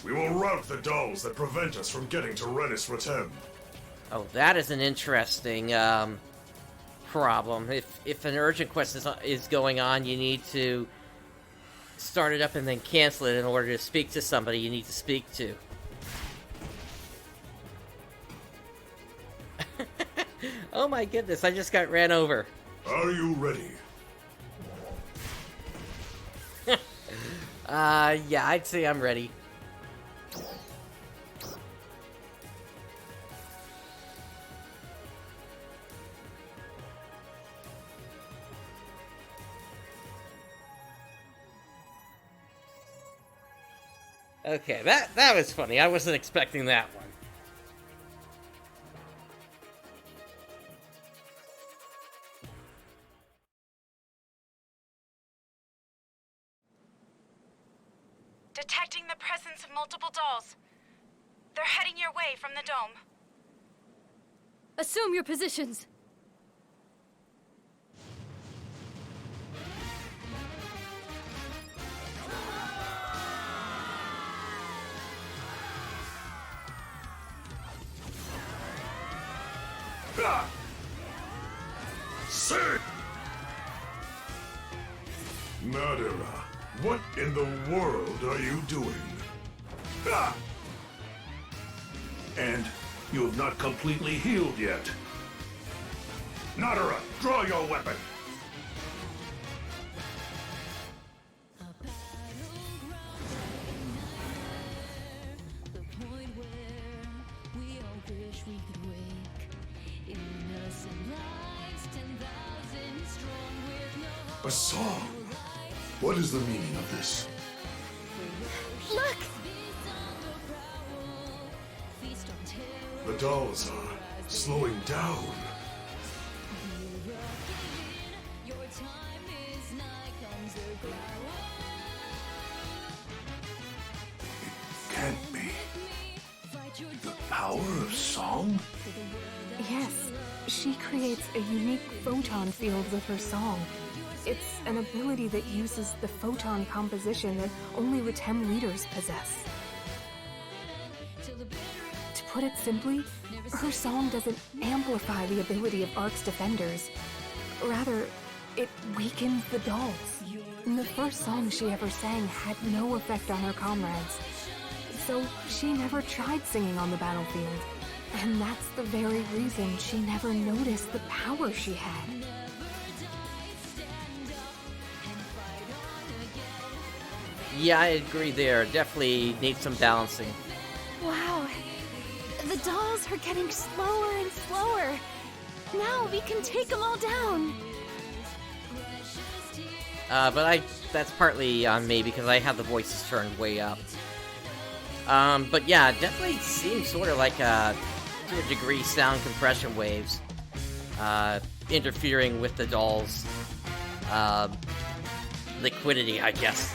We will rout the dolls that prevent us from getting to Retem. Oh, that is an interesting problem. If an urgent quest is going on, you need to start it up and then cancel it in order to speak to somebody you need to speak to. Oh my goodness, I just got ran over. Are you ready? Yeah, I'd say I'm ready. Okay, that was funny. I wasn't expecting that one. Detecting the presence of multiple dolls. They're heading your way from the dome. Assume your positions. Say! Nadereh, what in the world are you doing? And you have not completely healed yet. Nadereh, draw your weapon! A song? What is the meaning of this? Look! The dolls are slowing down. It can't be. The power of song? Yes, she creates a unique photon field with her song. It's an ability that uses the photon composition that only Retem leaders possess. To put it simply, her song doesn't amplify the ability of Ark's defenders. Rather, it weakens the dolls. And the first song she ever sang had no effect on her comrades. So she never tried singing on the battlefield. And that's the very reason she never noticed the power she had. Yeah, I agree there. Definitely needs some balancing. Wow. The dolls are getting slower and slower. Now we can take them all down. But that's partly on me because I have the voices turned way up. But yeah, it definitely seems sort of like, to a degree, sound compression waves, interfering with the doll's, liquidity, I guess.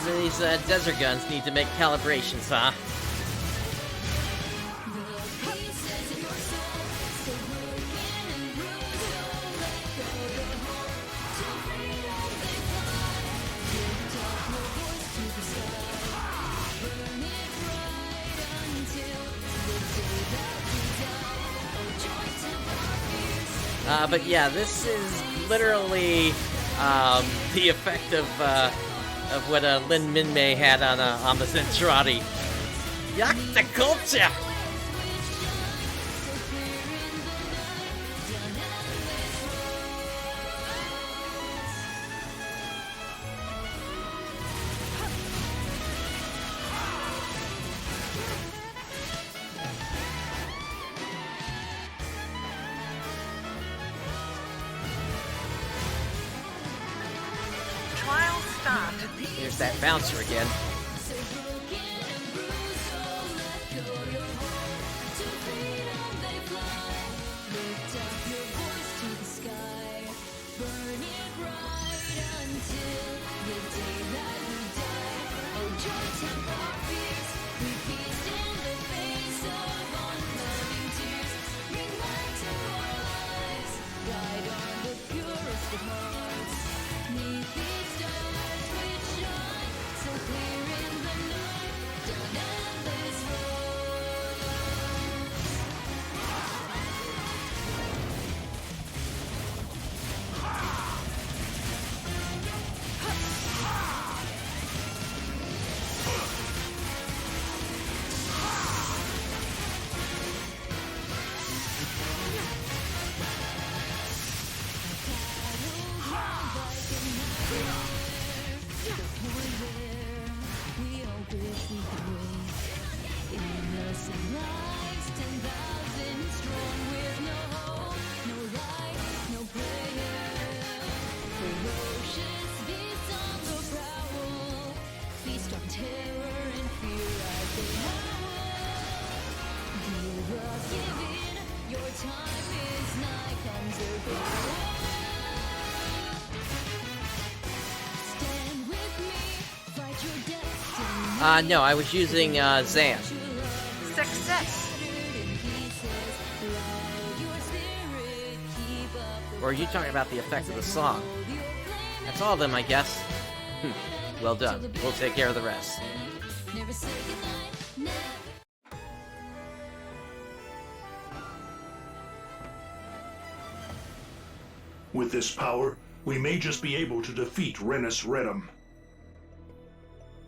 These desert guns need to make calibrations, huh? But yeah, this is literally the effect of what Lin Minmay had on the Zentradi. Yak the culture! There's that bouncer again. No, I was using, Zan. Success! Or are you talking about the effect of the song? That's all of them, I guess. Well done. We'll take care of the rest. With this power, we may just be able to defeat Retem.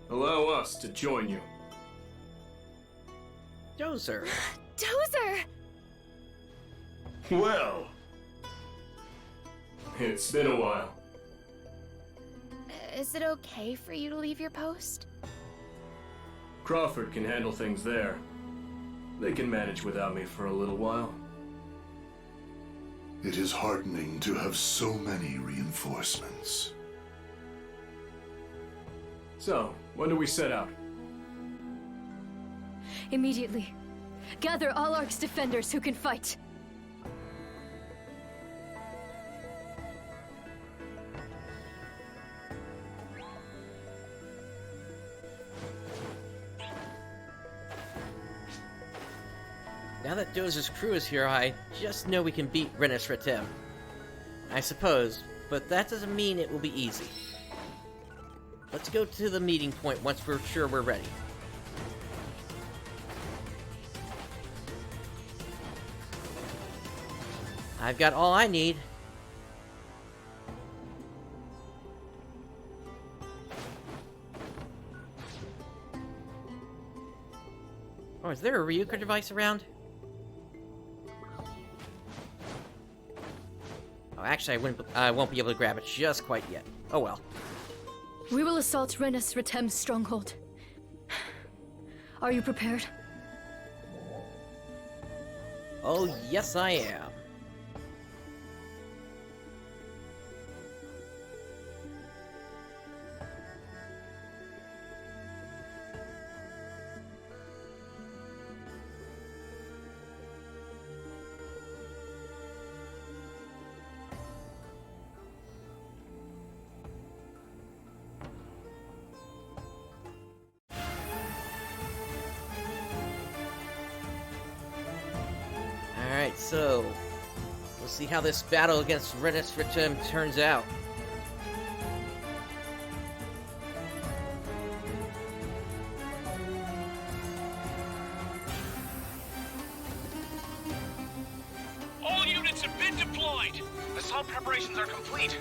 Allow us to join you. Dozer. Dozer! Well, it's been a while. Is it okay for you to leave your post? Crawford can handle things there. They can manage without me for a little while. It is heartening to have so many reinforcements. So, when do we set out? Immediately. Gather all Ark's defenders who can fight. Now that Dozer's crew is here, I just know we can beat Retem. I suppose, but that doesn't mean it will be easy. Let's go to the meeting point once we're sure we're ready. I've got all I need. Oh, is there a Ryuka device around? Oh, actually, I won't be able to grab it just quite yet. Oh well. We will assault Retem's stronghold. Are you prepared? Oh, yes I am. Alright, so we'll see how this battle against Retem turns out. All units have been deployed! Assault preparations are complete.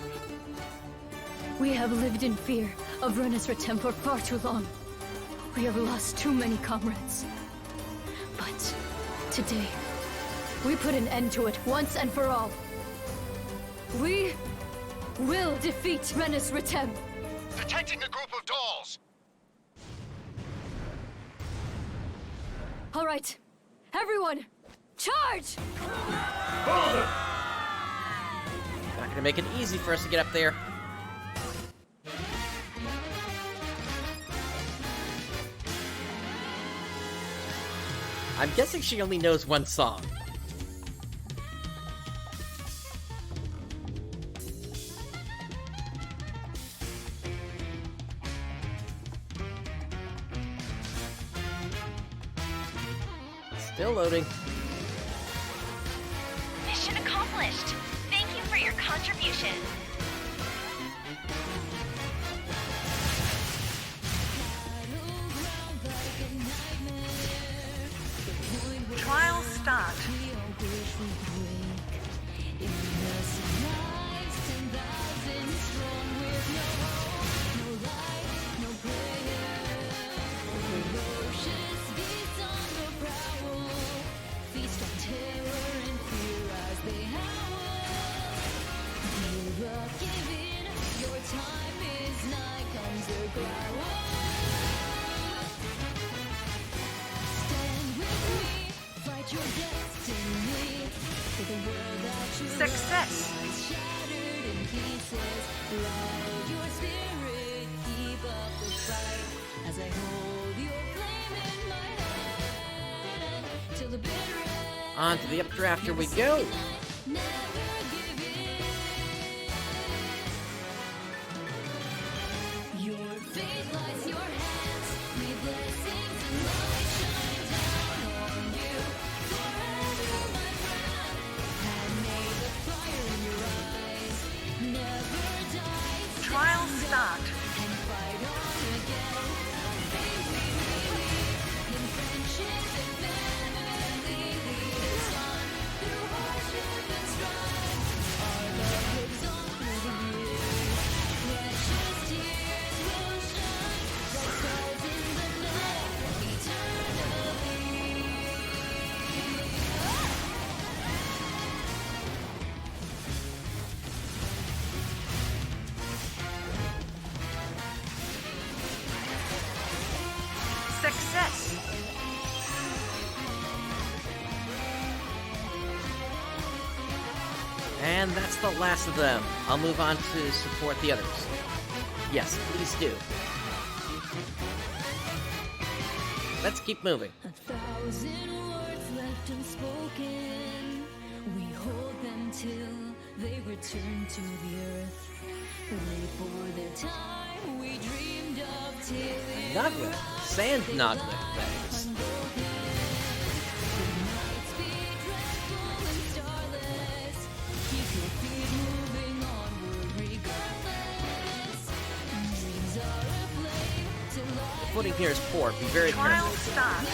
We have lived in fear of Retem for far too long. We have lost too many comrades. But today, we put an end to it once and for all. We will defeat Retem. Detecting a group of dolls! All right, everyone, charge! Hold it! Not gonna make it easy for us to get up there. I'm guessing she only knows one song. Still loading. Mission accomplished. Thank you for your contribution. Trial start. Success. On to the updrafter we go. Trial start. And that's the last of them. I'll move on to support the others. Yes, please do. Let's keep moving. 1,000 words left unspoken. We hold them till they return to the earth. Wait for their time we dreamed of till it Noglet. Sand Noglet, that is. The footing here is poor. Be very careful. Trial start.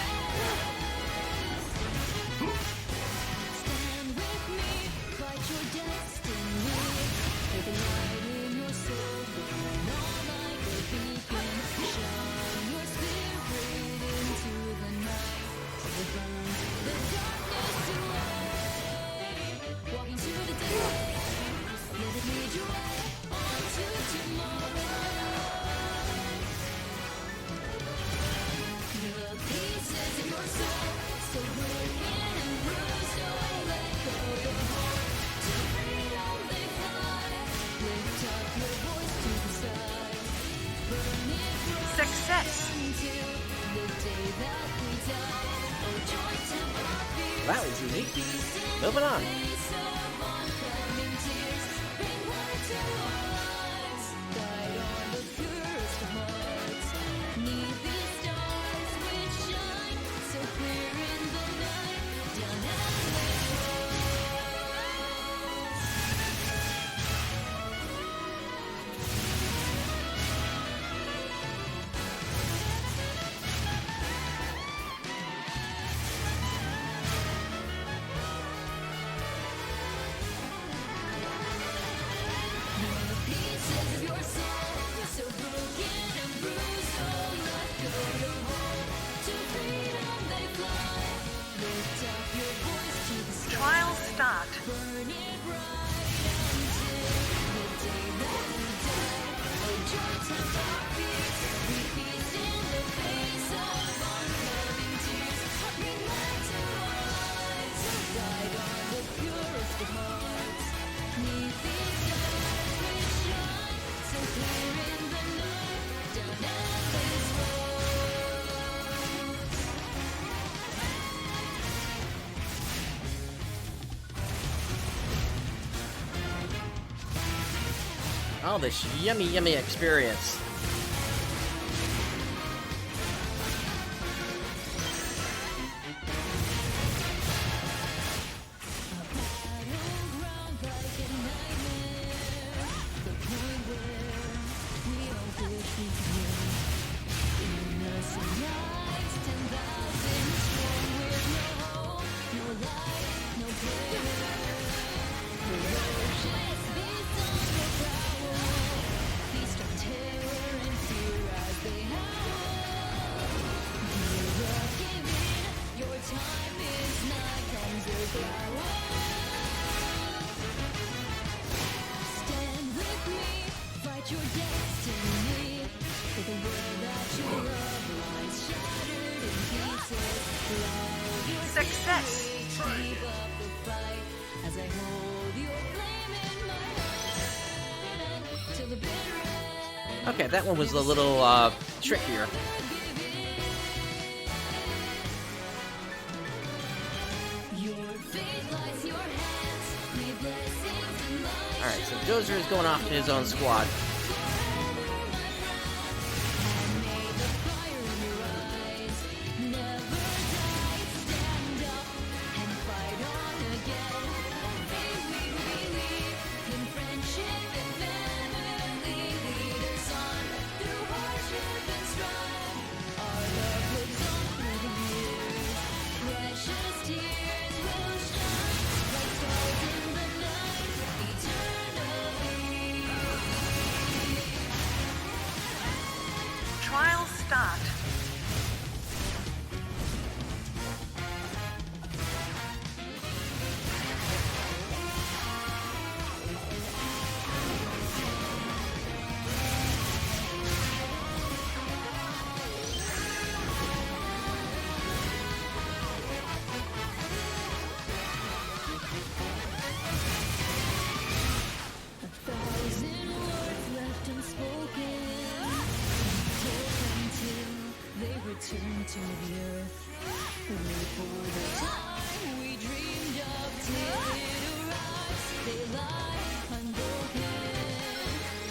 Success. That was easy. Moving on. Trial start. Oh, this yummy, yummy experience. Success. Okay, that one was a little trickier. Alright, so Dozer is going off to his own squad. to the earth. Wait for the time we dreamed of till it arrives. They lie unbroken.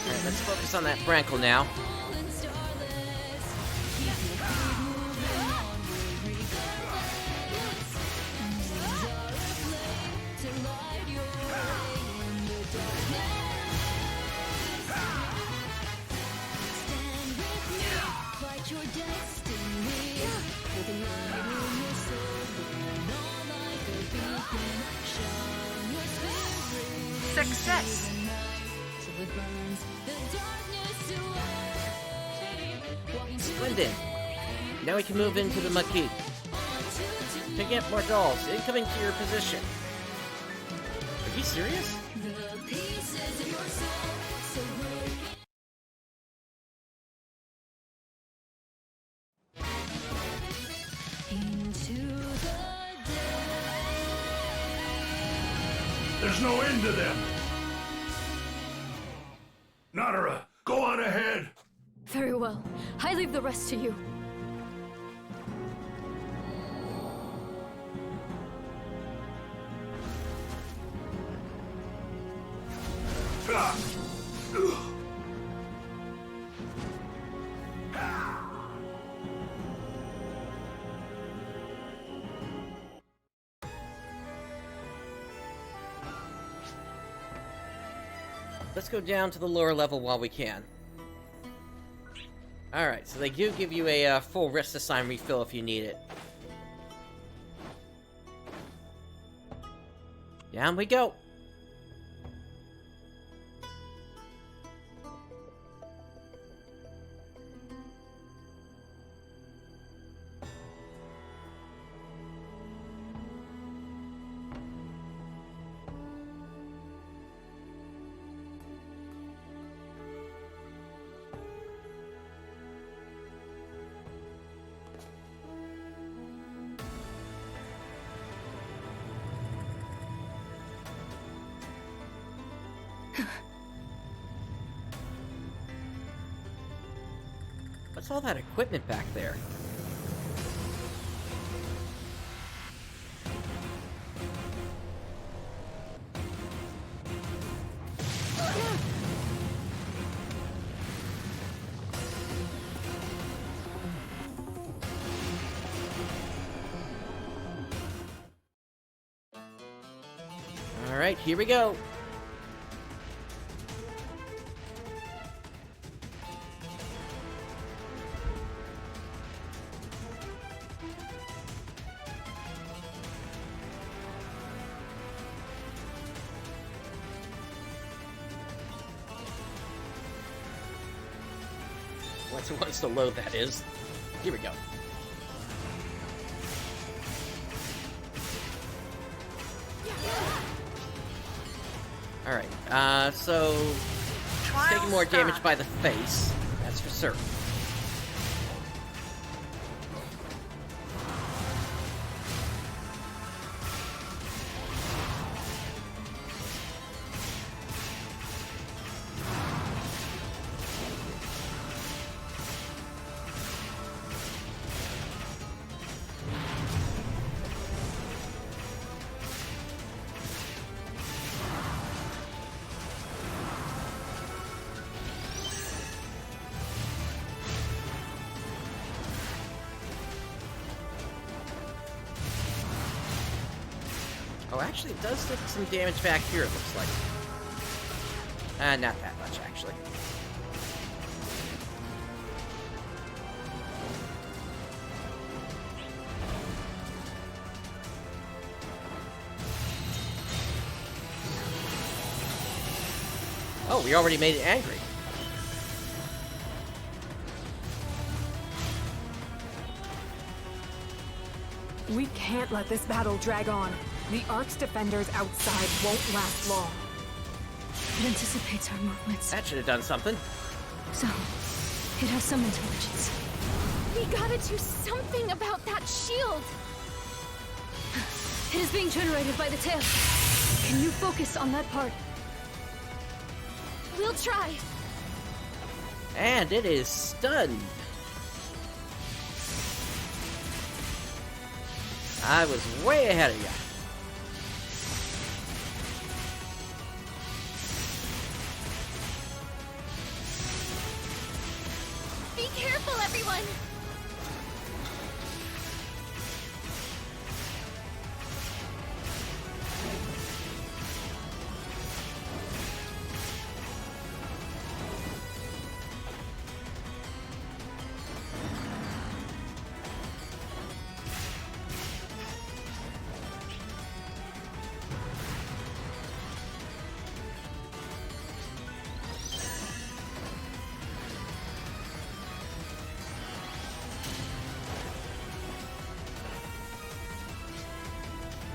Alright, let's focus on that Brankle now. Success! Splendid. Now we can move into the Maquis. Picking up more dolls. Incoming to your position. Are you serious? There's no end to them! Nadereh, go on ahead! Very well. I leave the rest to you. Let's go down to the lower level while we can. Alright, so they do give you a full rest assign refill if you need it. Down we go! What's all that equipment back there? All right, here we go. Once it wants to load, that is. Here we go. Alright, so... taking more damage by the face, that's for certain. Oh, actually, it does take some damage back here, it looks like. Not that much, actually. Oh, we already made it angry. We can't let this battle drag on. The Ark's defenders outside won't last long. It anticipates our movements. That should have done something. So, it has some intelligence. We gotta do something about that shield! It is being generated by the tail. Can you focus on that part? We'll try. And it is stunned. I was way ahead of you. Be careful, everyone!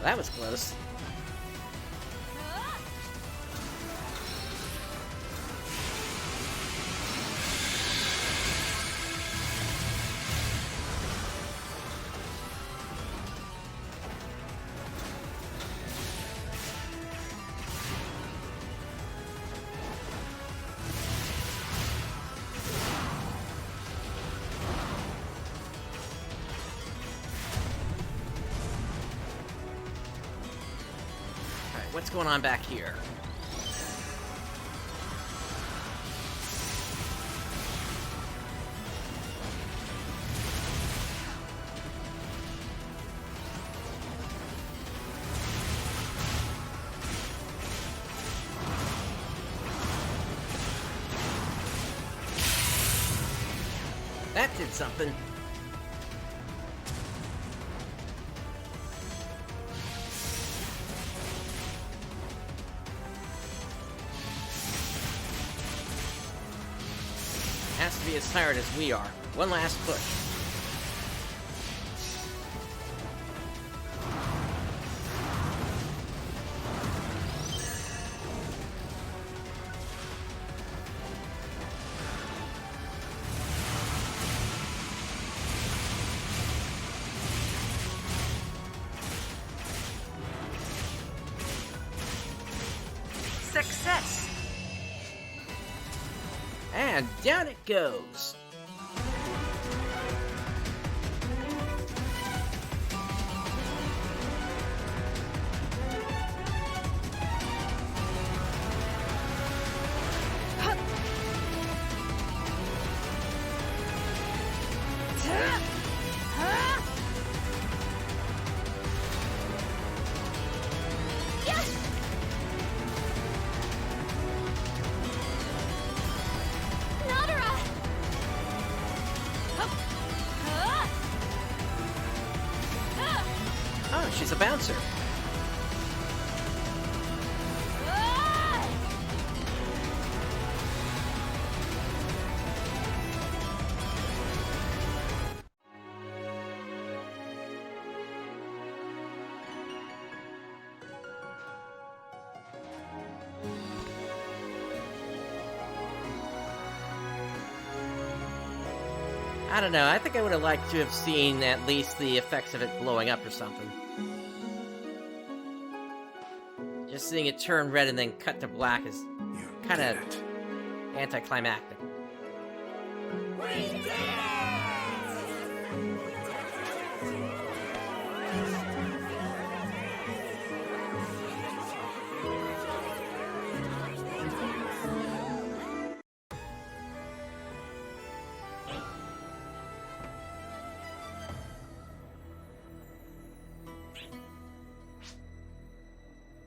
That was close. What's going on back here? That did something. Has to be as tired as we are. One last push. Success! And down it goes. She's a bouncer. I don't know, I think I would have liked to have seen at least the effects of it blowing up or something. Just seeing it turn red and then cut to black is kind of anticlimactic. We did it!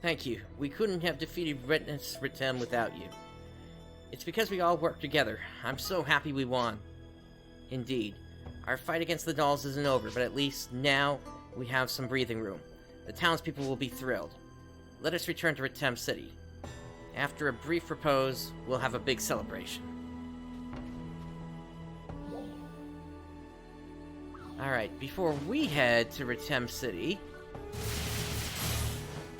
Thank you. We couldn't have defeated Retem without you. It's because we all worked together. I'm so happy we won. Indeed. Our fight against the dolls isn't over, but at least now we have some breathing room. The townspeople will be thrilled. Let us return to Retem City. After a brief repose, we'll have a big celebration. Alright, before we head to Retem City...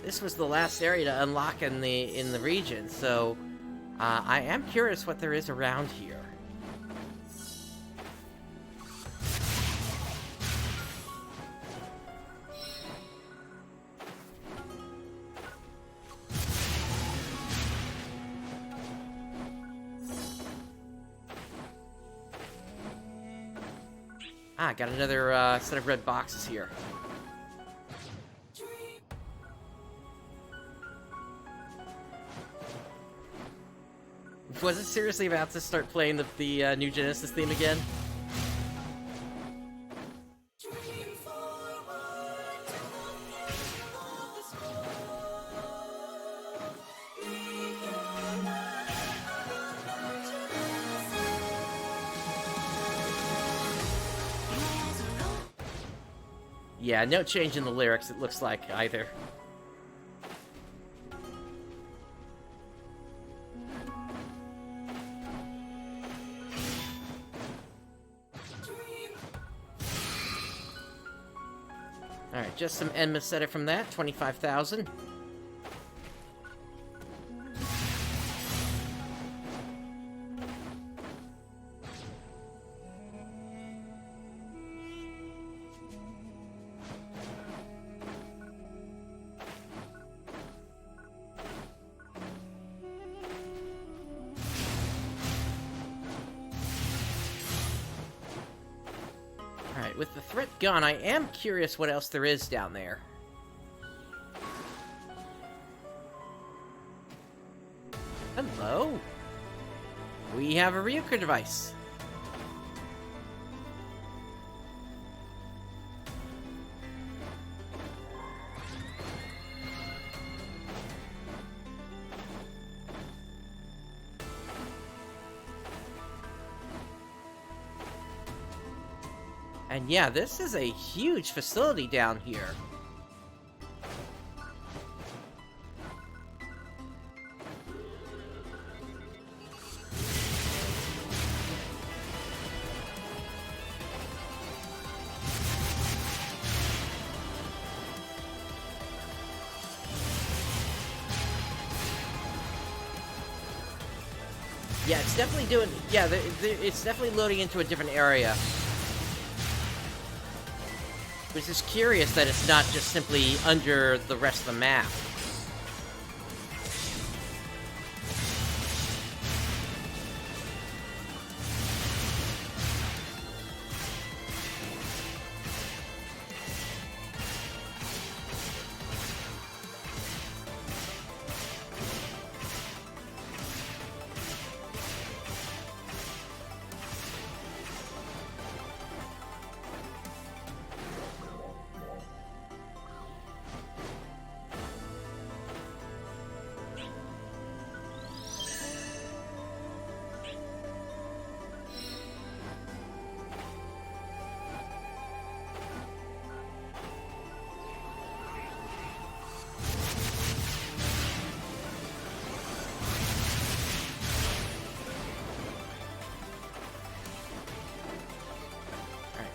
This was the last area to unlock in the region, so I am curious what there is around here. Got another set of red boxes here. Was it seriously about to start playing the New Genesis theme again? Yeah, no change in the lyrics, it looks like, either. Alright, just some end Meseta from that, 25,000. With the threat gone, I am curious what else there is down there. Hello. We have a Ryuker device. And yeah, this is a huge facility down here. Yeah, it's definitely doing... Yeah, it's definitely loading into a different area. Which is curious that it's not just simply under the rest of the map.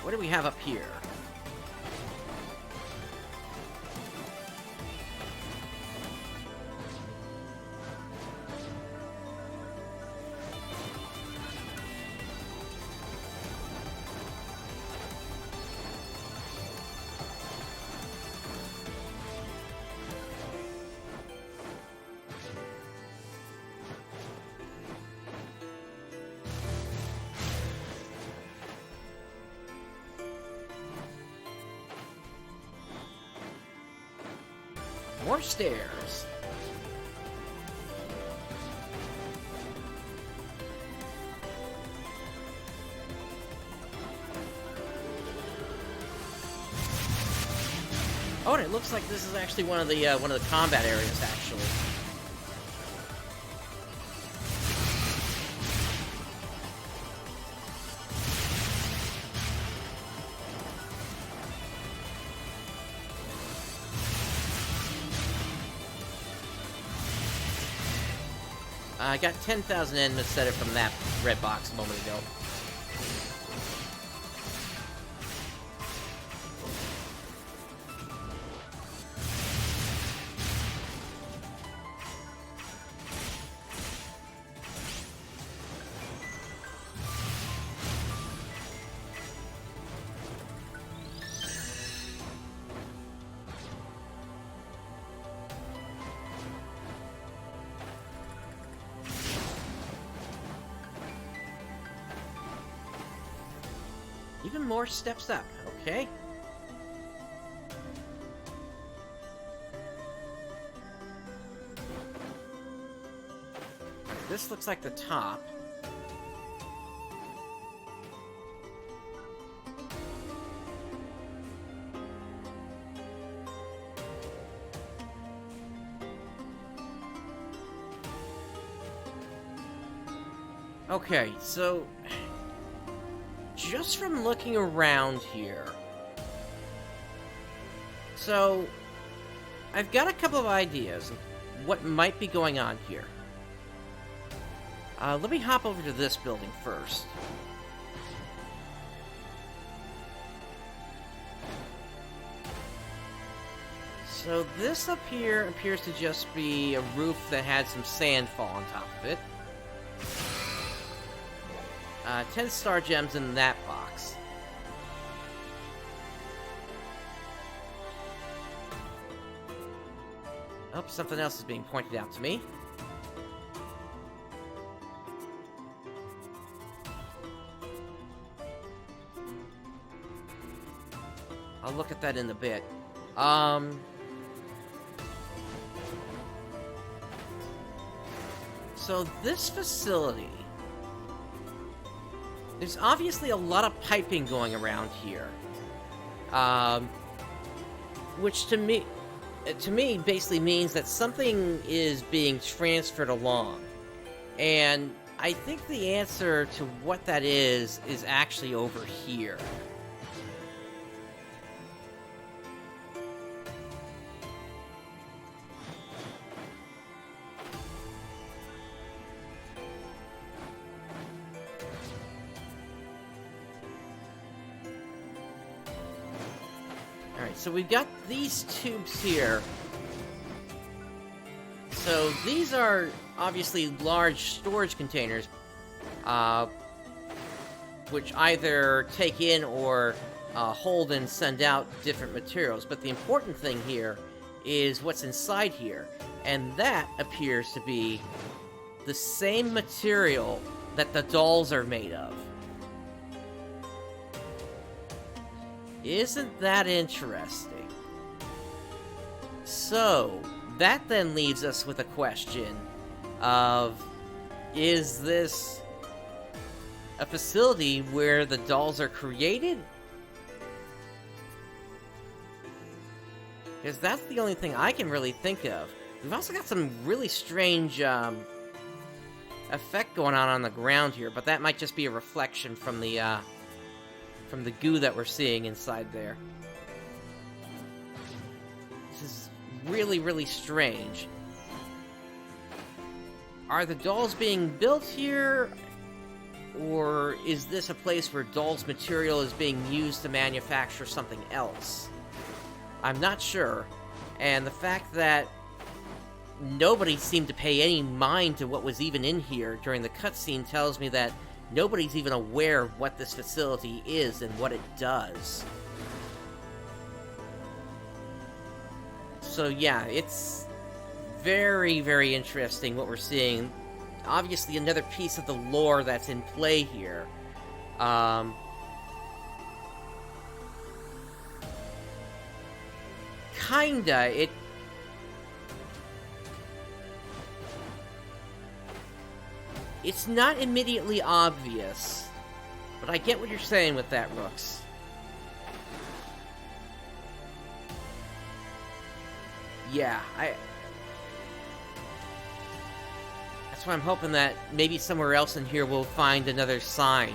What do we have up here? More stairs. Oh, and it looks like this is actually one of the combat areas, actually. I got 10,000 end Meseta from that red box a moment ago. Even more steps up, okay? this looks like the top. Okay, so just from looking around here, so I've got a couple of ideas of what might be going on here. Let me hop over to this building first. So this up here appears to just be a roof that had some sand fall on top of it. 10 star gems in that box. Oh, something else is being pointed out to me. I'll look at that in a bit. So this facility, there's obviously a lot of piping going around here, which to me basically means that something is being transferred along, and I think the answer to what that is actually over here. So we've got these tubes here. So these are obviously large storage containers, which either take in or hold and send out different materials. But the important thing here is what's inside here, and that appears to be the same material that the dolls are made of. Isn't that interesting? So, that then leaves us with a question of, is this a facility where the dolls are created? Because that's the only thing I can really think of. We've also got some really strange effect going on the ground here, but that might just be a reflection from the goo that we're seeing inside there. This is really, really strange. Are the dolls being built here? Or is this a place where dolls material is being used to manufacture something else? I'm not sure. And the fact that nobody seemed to pay any mind to what was even in here during the cutscene tells me that nobody's even aware of what this facility is and what it does. So yeah, it's very, very interesting what we're seeing. Obviously another piece of the lore that's in play here. Kinda, It's not immediately obvious, but I get what you're saying with that, Rooks. Yeah, that's why I'm hoping that maybe somewhere else in here we'll find another sign.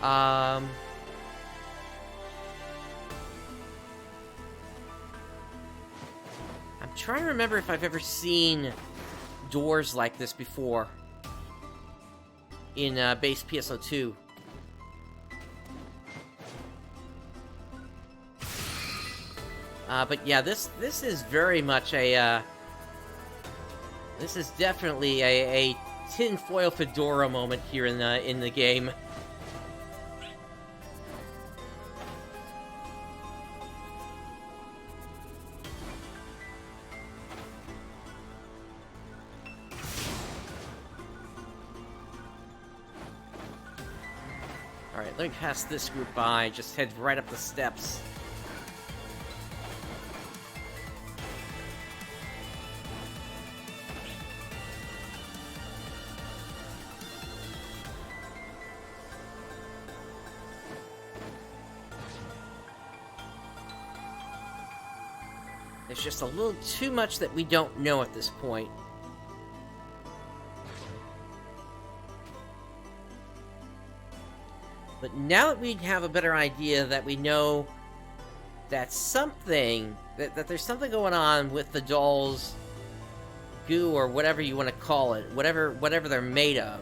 I'm trying to remember if I've ever seen doors like this before in base PSO2. But yeah, this is very much a this is definitely a tinfoil fedora moment here in the game. Alright, let me pass this group by, just head right up the steps. There's just a little too much that we don't know at this point. But now that we have a better idea, that we know that something, that there's something going on with the dolls' goo, or whatever you want to call it, whatever they're made of,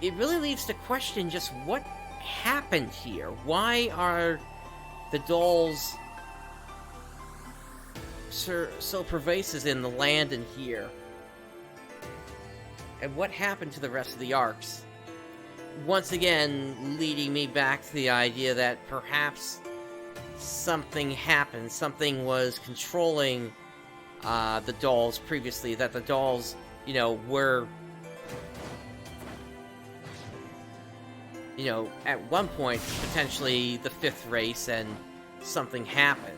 it really leaves to question just what happened here. Why are the dolls so pervasive in the land and here? And what happened to the rest of the arcs? Once again, leading me back to the idea that perhaps something happened, something was controlling the dolls previously, that the dolls, you know, were, you know, at one point, potentially the fifth race, and something happened.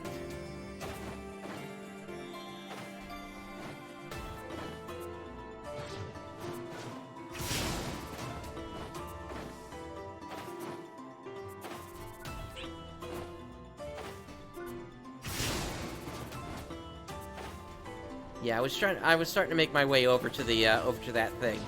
Yeah, I was starting to make my way over to the over to that thing.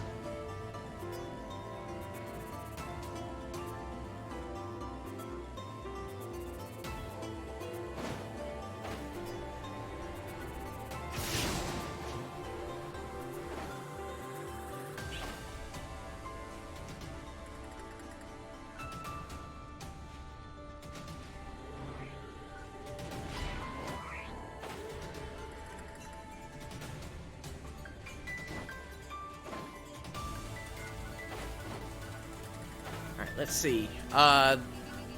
Let's see. The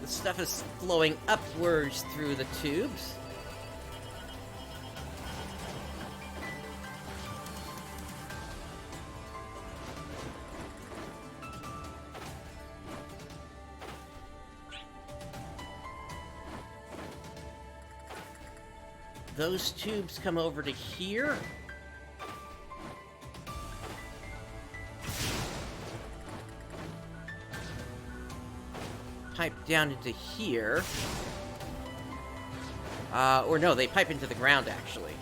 stuff is flowing upwards through the tubes. Those tubes come over to here. Pipe down into here. Or no, they pipe into the ground, actually.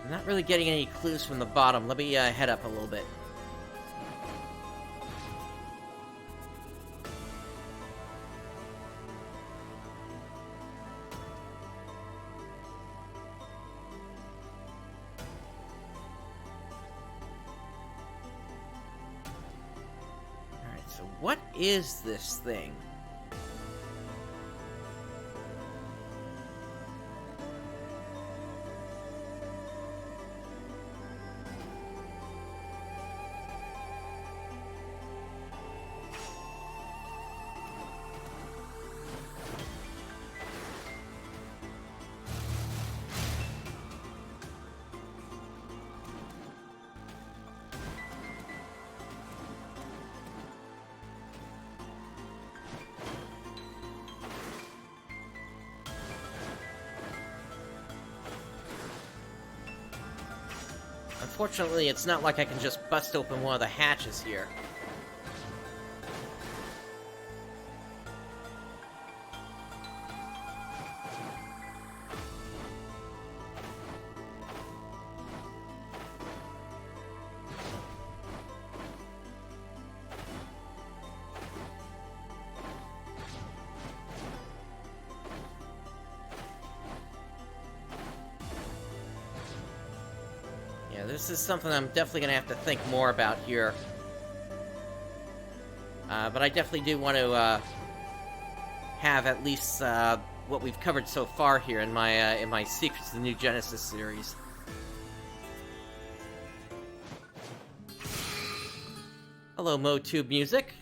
I'm not really getting any clues from the bottom. Let me head up a little bit. Alright, so what is this thing? Unfortunately, it's not like I can just bust open one of the hatches here. This is something I'm definitely going to have to think more about here. But I definitely do want to have at least what we've covered so far here in my Secrets of the New Genesis series. Hello, MoTube Music.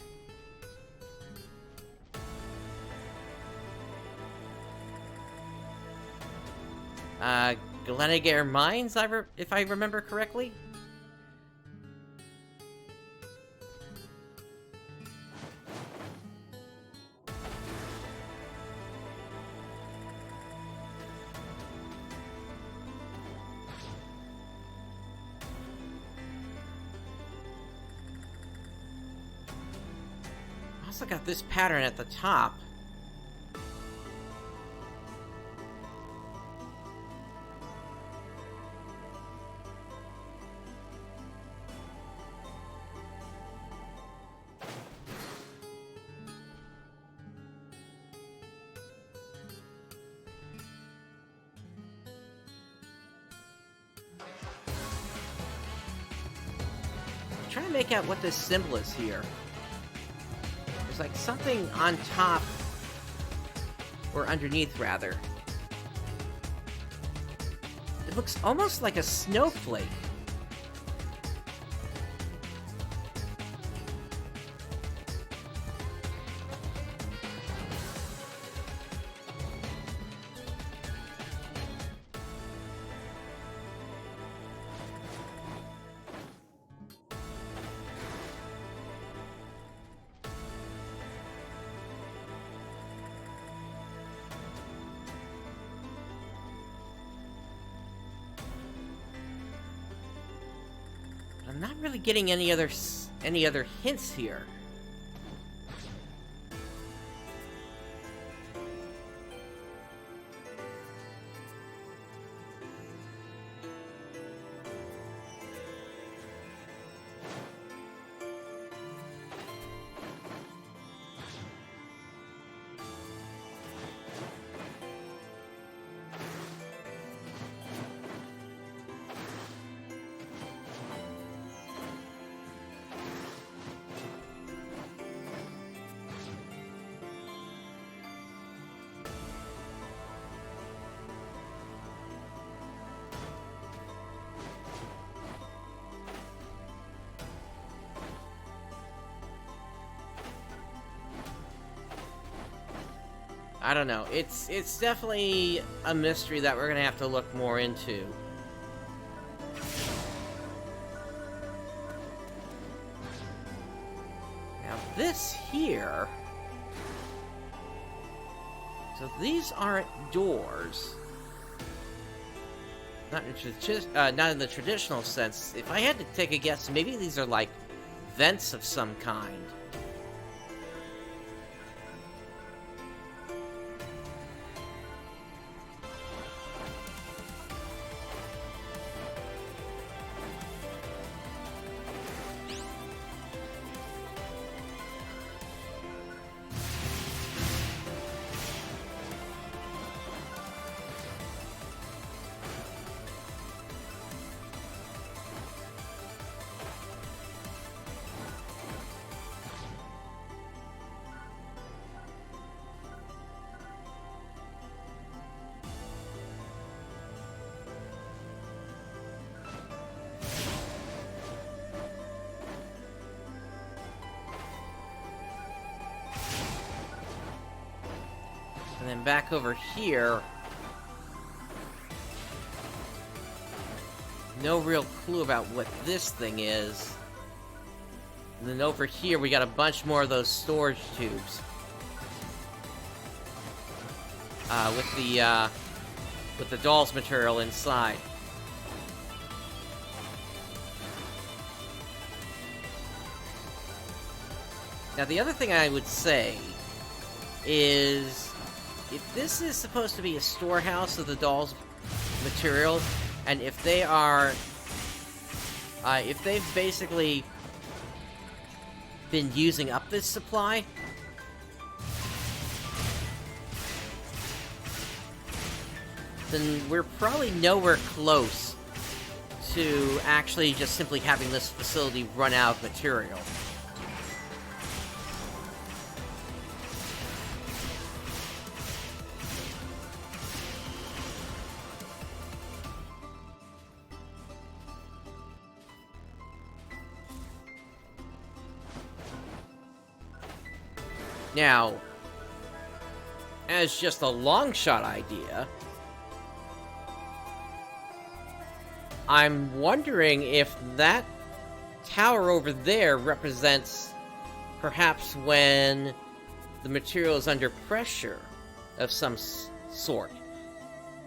Glenager Mines, if I remember correctly? Also got this pattern at the top. I'm trying to make out what this symbol is here. There's like something on top, or underneath rather. It looks almost like a snowflake. I'm not really getting any other hints here. I don't know. It's definitely a mystery that we're gonna have to look more into. Now this here... So these aren't doors. Not in the traditional sense. If I had to take a guess, maybe these are like vents of some kind. And then back over here, no real clue about what this thing is. And then over here, we got a bunch more of those storage tubes. With the doll's material inside. Now, the other thing I would say is, if this is supposed to be a storehouse of the doll's material, and if they are, if they've basically been using up this supply, then we're probably nowhere close to actually just simply having this facility run out of material. Now, as just a long shot idea, I'm wondering if that tower over there represents perhaps when the material is under pressure of some sort.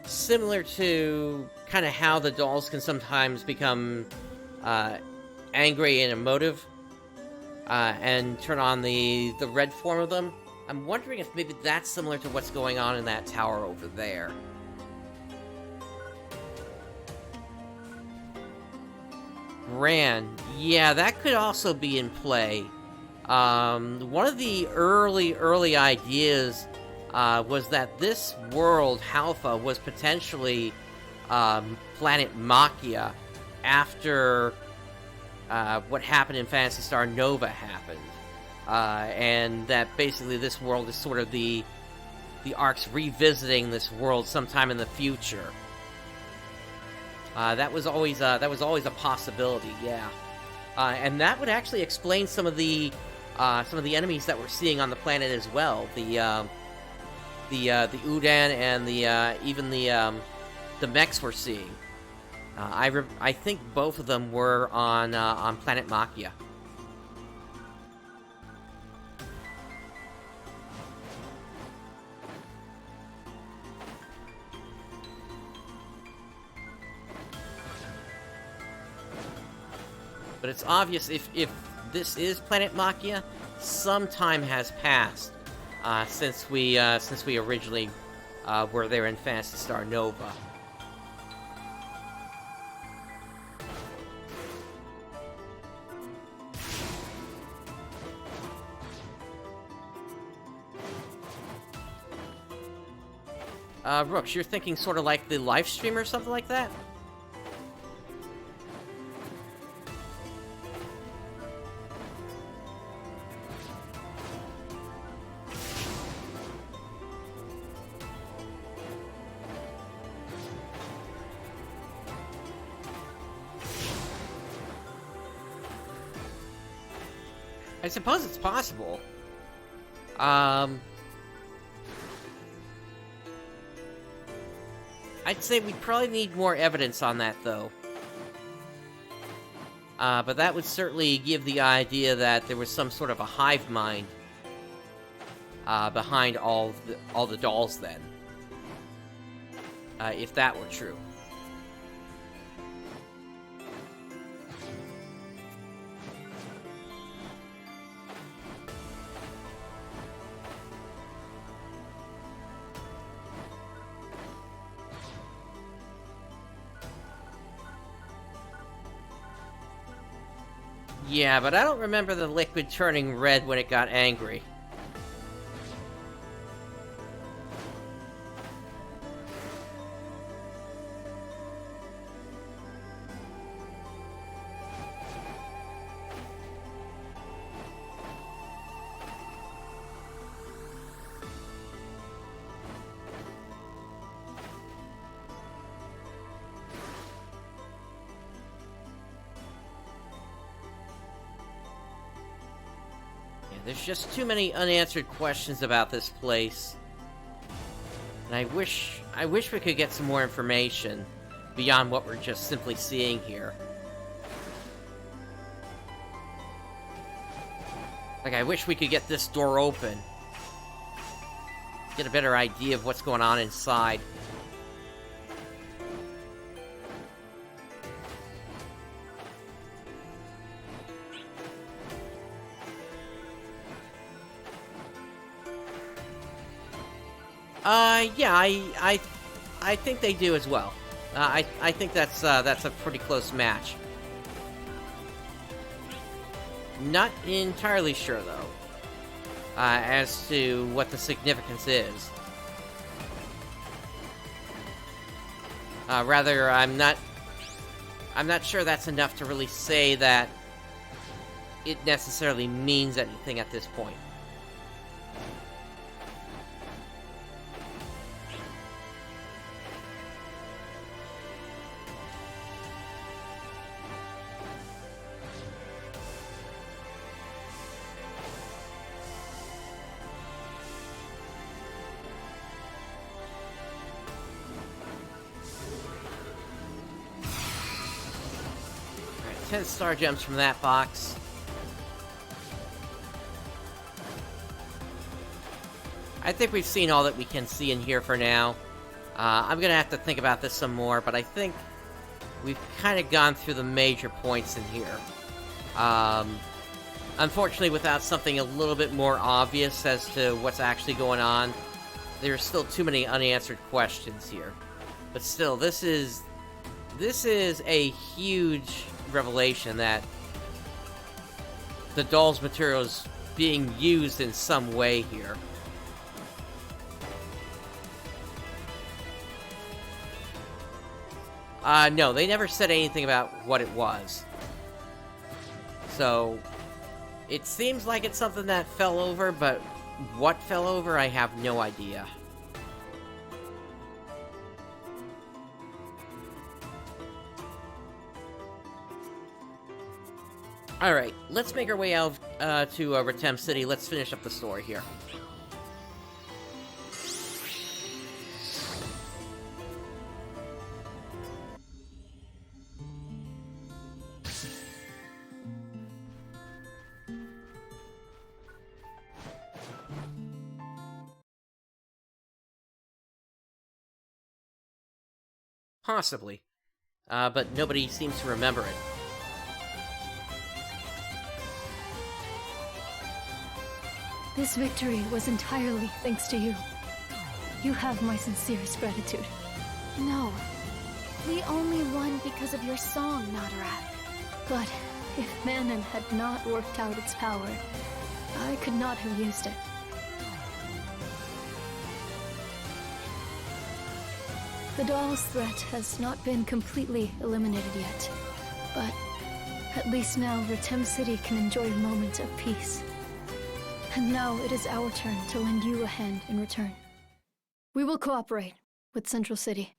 Similar to kind of how the dolls can sometimes become angry and emotive and turn on the red form of them. I'm wondering if maybe that's similar to what's going on in that tower over there. Gran, yeah, that could also be in play. One of the early ideas was that this world, Halpha, was potentially planet Machia after what happened in Phantasy Star Nova happened. And that basically this world is sort of the Arcs revisiting this world sometime in the future. That was always a possibility, yeah. And that would actually explain some of the enemies that we're seeing on the planet as well. The Udan and even the mechs we're seeing. I think both of them were on planet Machia. But it's obvious if this is planet Machia, some time has passed since we originally were there in Phantasy Star Nova. Rooks, you're thinking sort of like the live stream or something like that? I suppose it's possible. I'd say we'd probably need more evidence on that, though. But that would certainly give the idea that there was some sort of a hive mind behind all the dolls, then. If that were true. Yeah, but I don't remember the liquid turning red when it got angry. There's just too many unanswered questions about this place. And I wish we could get some more information beyond what we're just simply seeing here. Like, I wish we could get this door open. Get a better idea of what's going on inside. Yeah, I think they do as well. I think that's a pretty close match. Not entirely sure, though, as to what the significance is. Rather, I'm not sure that's enough to really say that it necessarily means anything at this point. 10 star gems from that box. I think we've seen all that we can see in here for now. I'm gonna have to think about this some more, but I think we've kind of gone through the major points in here. Unfortunately, without something a little bit more obvious as to what's actually going on, there's still too many unanswered questions here. But still, this is a huge revelation that the doll's material is being used in some way here. No, they never said anything about what it was. So, it seems like it's something that fell over, but what fell over, I have no idea. Alright, let's make our way out to Retem City. Let's finish up the story here. Possibly. But nobody seems to remember it. This victory was entirely thanks to you. You have my sincerest gratitude. No. We only won because of your song, Nadereh. But if Manon had not worked out its power, I could not have used it. The doll's threat has not been completely eliminated yet, but at least now Retem City can enjoy a moment of peace. And now it is our turn to lend you a hand in return. We will cooperate with Central City.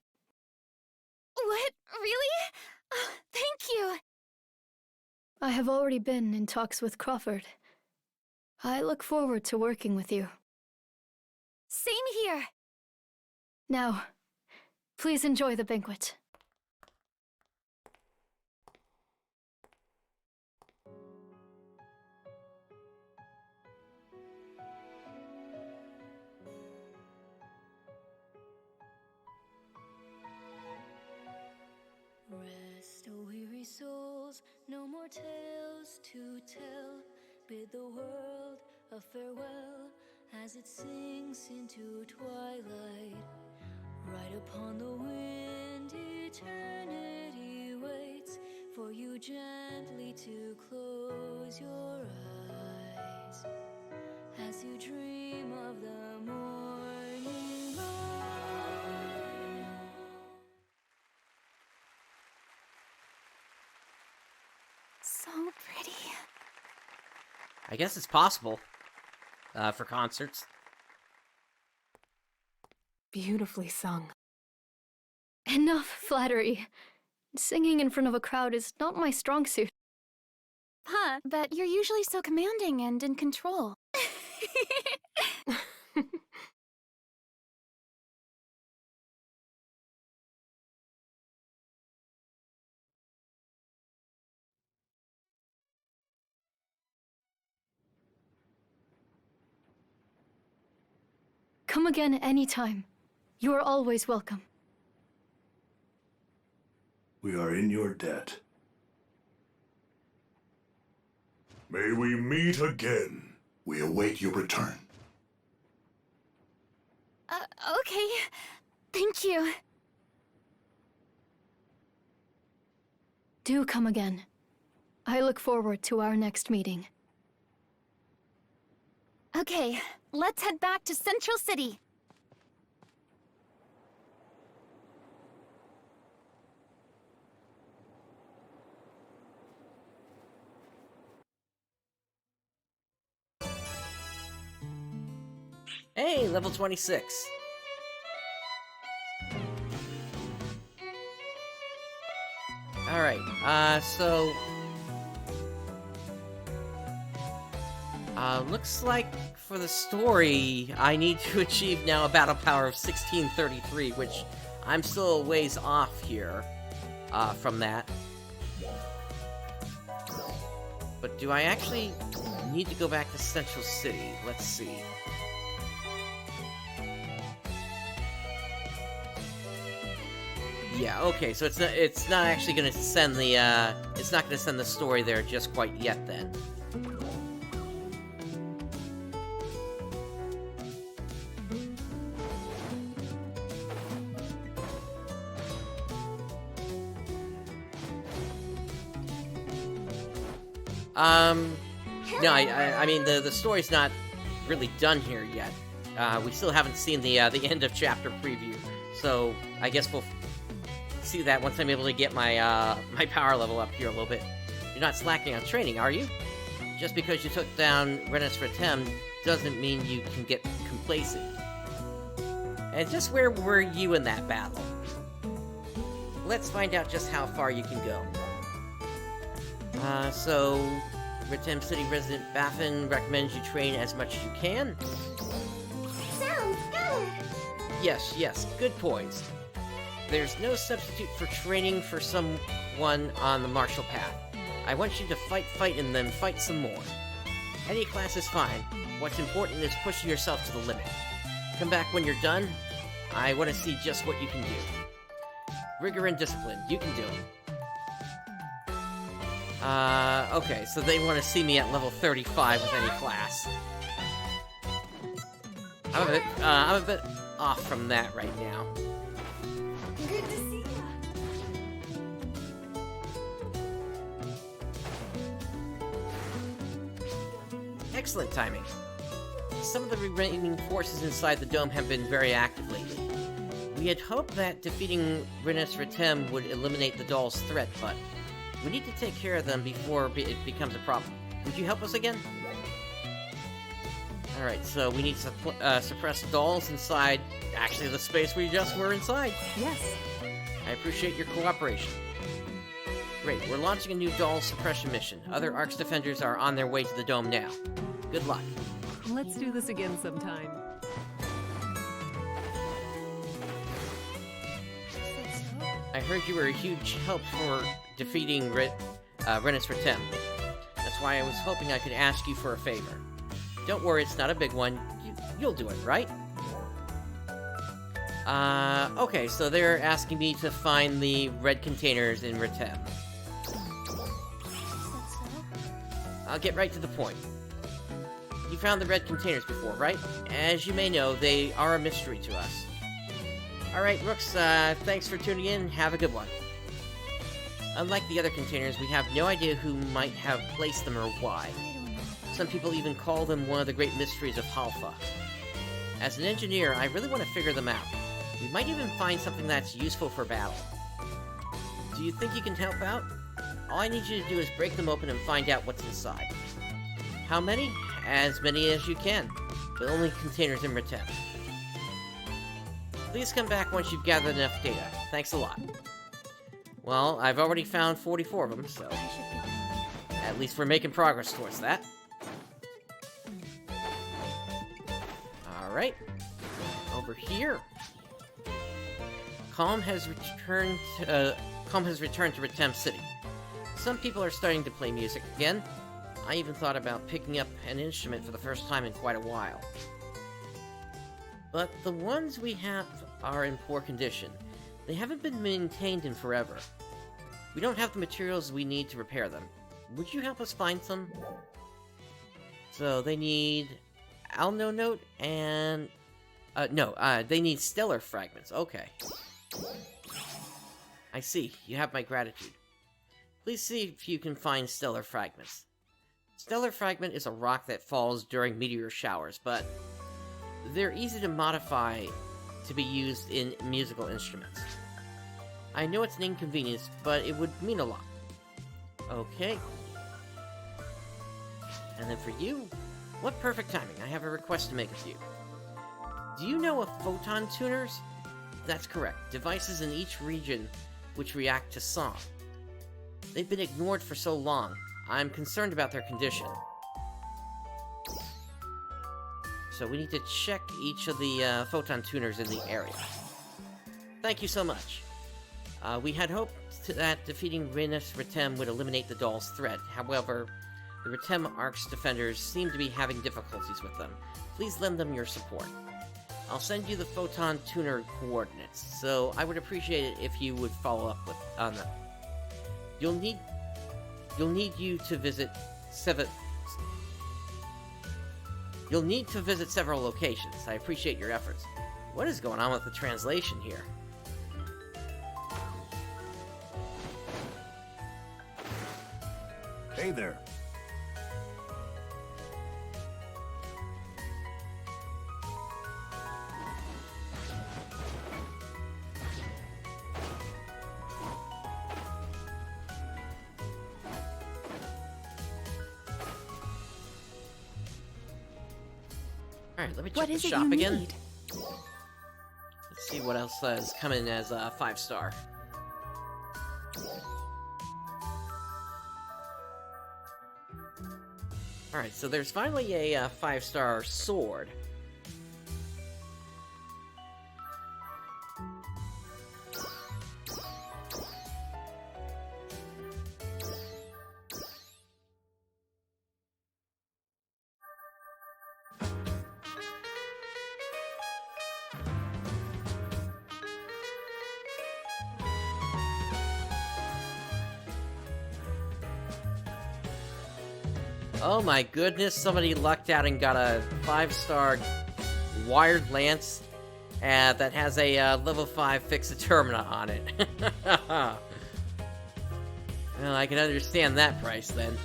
What? Really? Oh, thank you! I have already been in talks with Crawford. I look forward to working with you. Same here! Now, please enjoy the banquet. Rest, O weary souls, no more tales to tell. Bid the world a farewell as it sinks into twilight. Right upon the wind, eternity waits for you gently to close your eyes as you dream of the morning light. So pretty. I guess it's possible for concerts. Beautifully sung. Enough flattery. Singing in front of a crowd is not my strong suit. Huh, but you're usually so commanding and in control. Come again anytime. You are always welcome. We are in your debt. May we meet again. We await your return. Okay. Thank you. Do come again. I look forward to our next meeting. Okay, let's head back to Central City. Hey, level 26. Alright, so... looks like for the story, I need to achieve now a battle power of 1633, which I'm still a ways off here, from that. but do I actually need to go back to Central City? Let's see. Yeah, okay, so it's not actually gonna send the, it's not gonna send the story there just quite yet, then. No, I mean, the story's not really done here yet. We still haven't seen the end of chapter preview, so I guess we'll see that once I'm able to get my, my power level up here a little bit. You're not slacking on training, are you? Just because you took down Retem doesn't mean you can get complacent. And just where were you in that battle? Let's find out just how far you can go. So Retem City resident Baffin recommends you train as much as you can. Sounds good! Yes, good points. There's no substitute for training for someone on the martial path. I want you to fight, and then fight some more. Any class is fine. What's important is pushing yourself to the limit. Come back when you're done. I want to see just what you can do. Rigor and discipline, you can do it. Okay, so they want to see me at level 35 with any class. I'm a bit off from that right now. Good to see ya. Excellent timing. Some of the remaining forces inside the dome have been very active lately. We had hoped that defeating Retem would eliminate the doll's threat, but we need to take care of them before it becomes a problem. Would you help us again? Alright, so we need to suppress dolls inside, actually the space we just were inside. Yes. I appreciate your cooperation. Great, we're launching a new doll suppression mission. Other Arcs defenders are on their way to the dome now. Good luck. Let's do this again sometime. I heard you were a huge help for defeating Retem. That's why I was hoping I could ask you for a favor. Don't worry, it's not a big one. You'll do it, right? Okay, so they're asking me to find the red containers in Retem. I'll get right to the point. You found the red containers before, right? As you may know, they are a mystery to us. Alright, Rooks, thanks for tuning in. Have a good one. Unlike the other containers, we have no idea who might have placed them or why. Some people even call them one of the great mysteries of Halfa. As an engineer, I really want to figure them out. We might even find something that's useful for battle. Do you think you can help out? All I need you to do is break them open and find out what's inside. How many? As many as you can, but only containers in Retem. Please come back once you've gathered enough data. Thanks a lot. Well, I've already found 44 of them, so at least we're making progress towards that. Alright. Over here. Calm has returned to Retem City. Some people are starting to play music again. I even thought about picking up an instrument for the first time in quite a while. But the ones we have are in poor condition. They haven't been maintained in forever. We don't have the materials we need to repair them. Would you help us find some? So they need Alnothe and... they need stellar fragments. Okay. I see. You have my gratitude. Please see if you can find stellar fragments. Stellar fragment is a rock that falls during meteor showers, but they're easy to modify to be used in musical instruments. I know it's an inconvenience, but it would mean a lot. Okay. And then for you, what perfect timing. I have a request to make of you. Do you know of photon tuners? That's correct. Devices in each region which react to song. They've been ignored for so long. I'm concerned about their condition. So we need to check each of the photon tuners in the area. Thank you so much. We had hoped that defeating Retem would eliminate the doll's threat. However, The Retem Ark's defenders seem to be having difficulties with them. Please lend them your support. I'll send you the photon tuner coordinates, so I would appreciate it if you would follow up on them. You'll need to visit several locations. I appreciate your efforts. What is going on with the translation here? Hey there. Alright, let me check the shop again. Let's see what else is coming as a 5-star. Alright, so there's finally a 5-star sword. Oh my goodness, somebody lucked out and got a 5-star wired lance that has a level 5 Fixatermina on it. Well, I can understand that price then.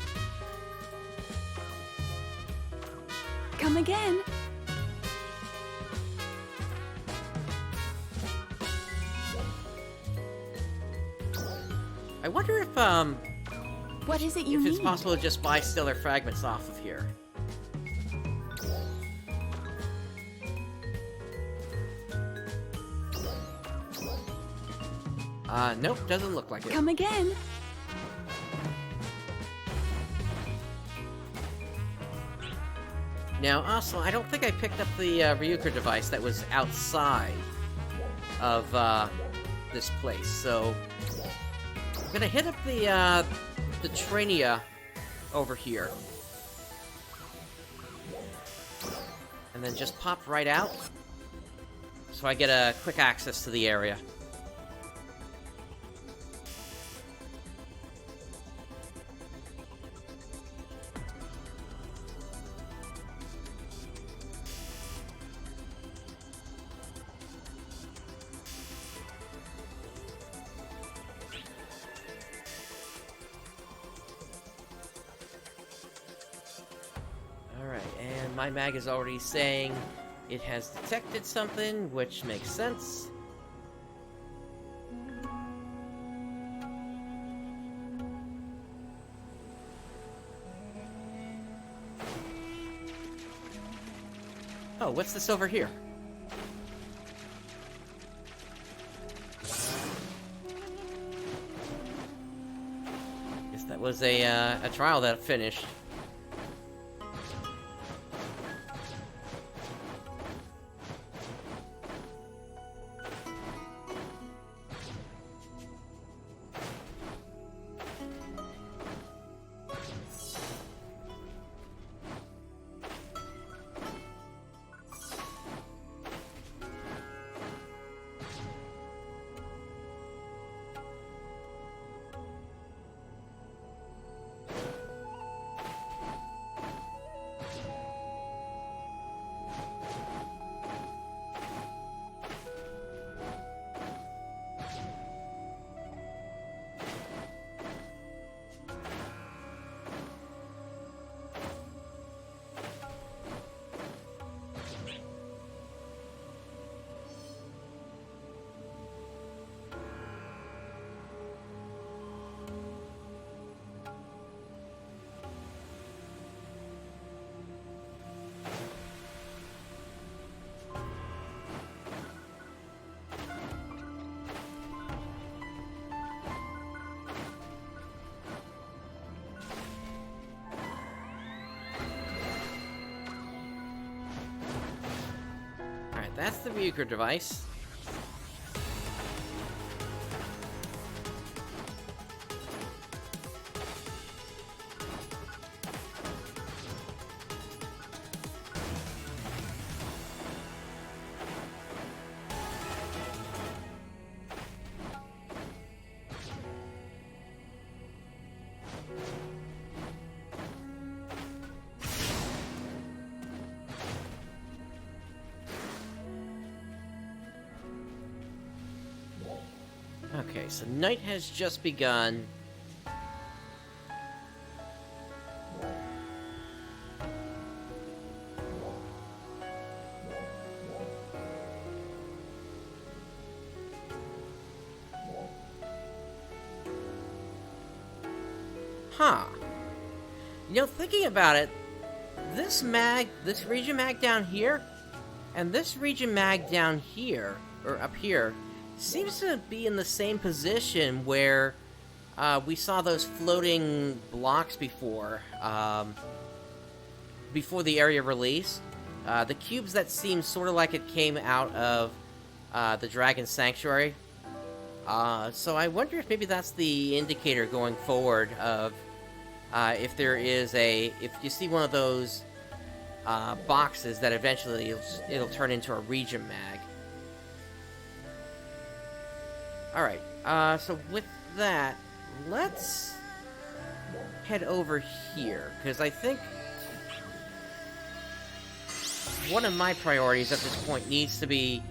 Come again. I wonder if, what is it you if need? it's possible to just buy stellar fragments off of here. Nope, doesn't look like it. Come again. Now, also, I don't think I picked up the Ryuker device that was outside of this place, so I'm gonna hit up the Trainia over here. And then just pop right out, so I get a quick access to the area. My mag is already saying it has detected something, which makes sense. Oh, what's this over here? Guess that was a trial that finished. That's the Ryuker device. Okay, so night has just begun. Huh. You know, thinking about it, this region mag down here, and this region mag down here, or up here, seems to be in the same position where we saw those floating blocks before the area release. The cubes that seem sort of like it came out of the Dragon Sanctuary. So I wonder if maybe that's the indicator going forward of if you see one of those boxes that eventually it'll turn into a region mag. Alright, so with that, let's head over here, because I think one of my priorities at this point needs to be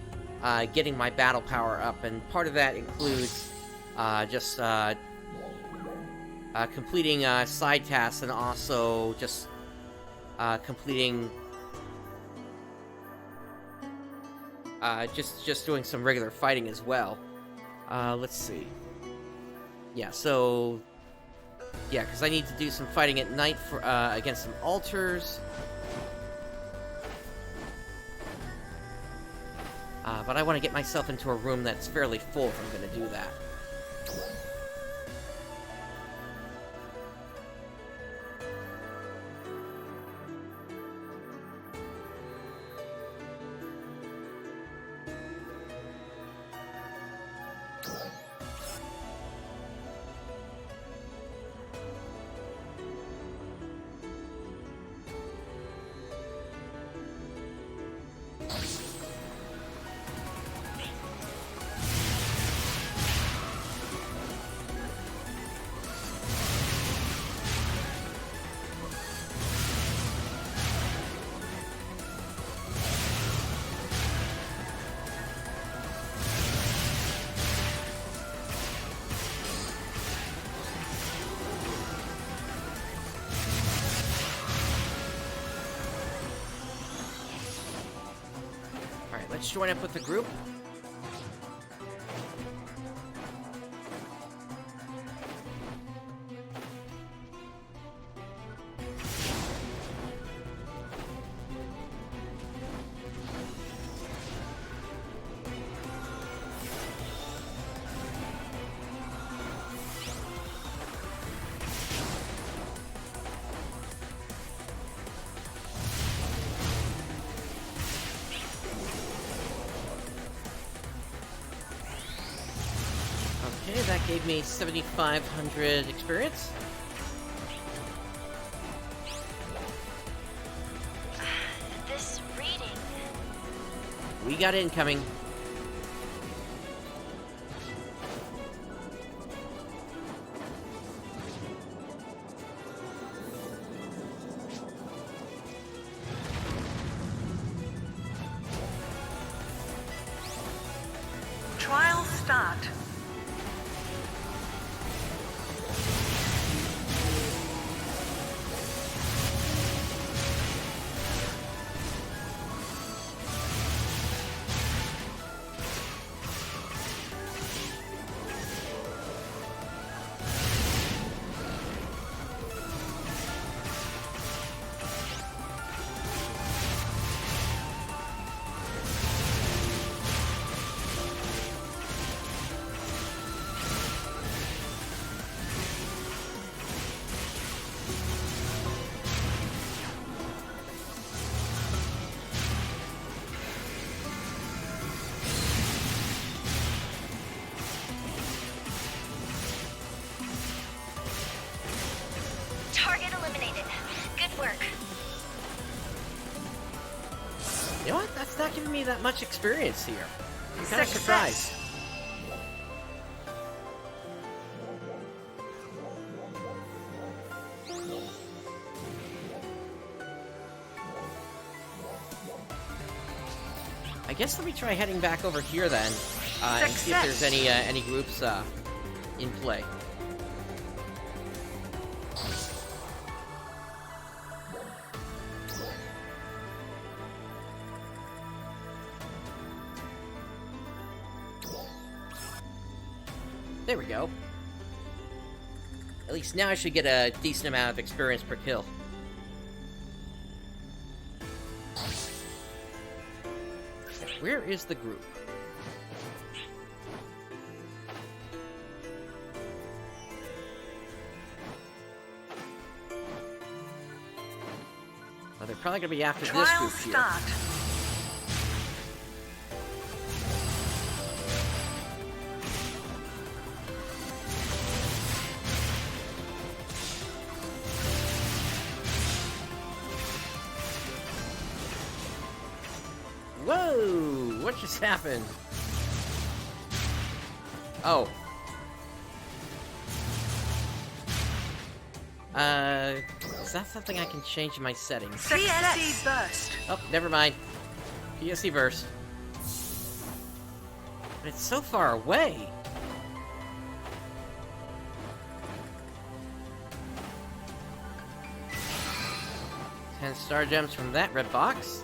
getting my battle power up, and part of that includes just completing side tasks and also just completing just doing some regular fighting as well. Let's see. Yeah, so yeah, because I need to do some fighting at night for against some altars. But I want to get myself into a room that's fairly full if I'm going to do that. Let's join up with the group. Okay, that gave me 7,500 experience. This reading... We got incoming. Trial start. Target eliminated. Good work. You know what? That's not giving me that much experience here. I'm kind of surprised. I guess let me try heading back over here then. and see if there's any groups in play. There we go. At least now I should get a decent amount of experience per kill. Where is the group? Well, they're probably gonna be after this group here. Start. Whoa! What just happened? Oh. Is that something I can change in my settings? PSC burst. Oh, never mind. PSC burst. But it's so far away. Ten star gems from that red box.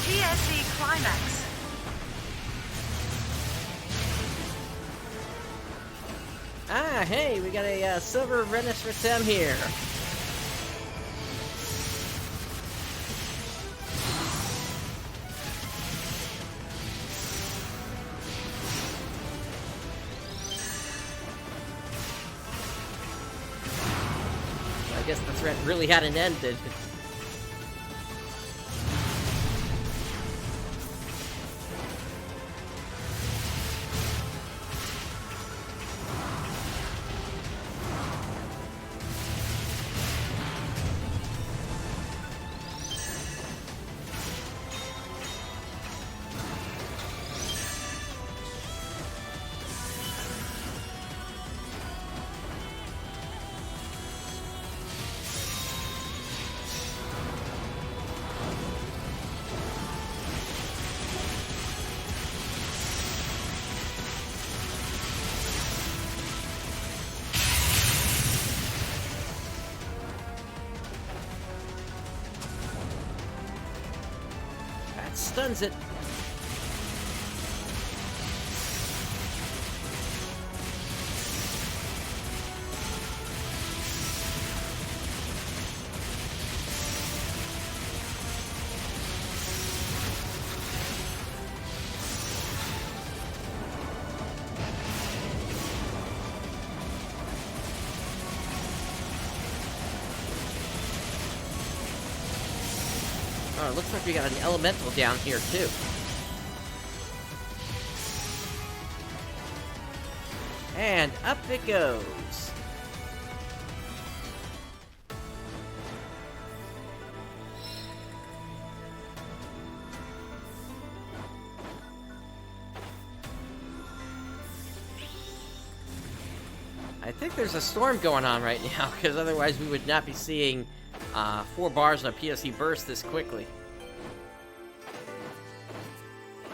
PSC climax. Ah, hey, we got a silver Renis Retem here. I guess the threat really hadn't ended. Stuns it. Oh, it looks like we got an elemental down here, too. And up it goes. I think there's a storm going on right now, because otherwise we would not be seeing 4 bars on a PSC burst this quickly.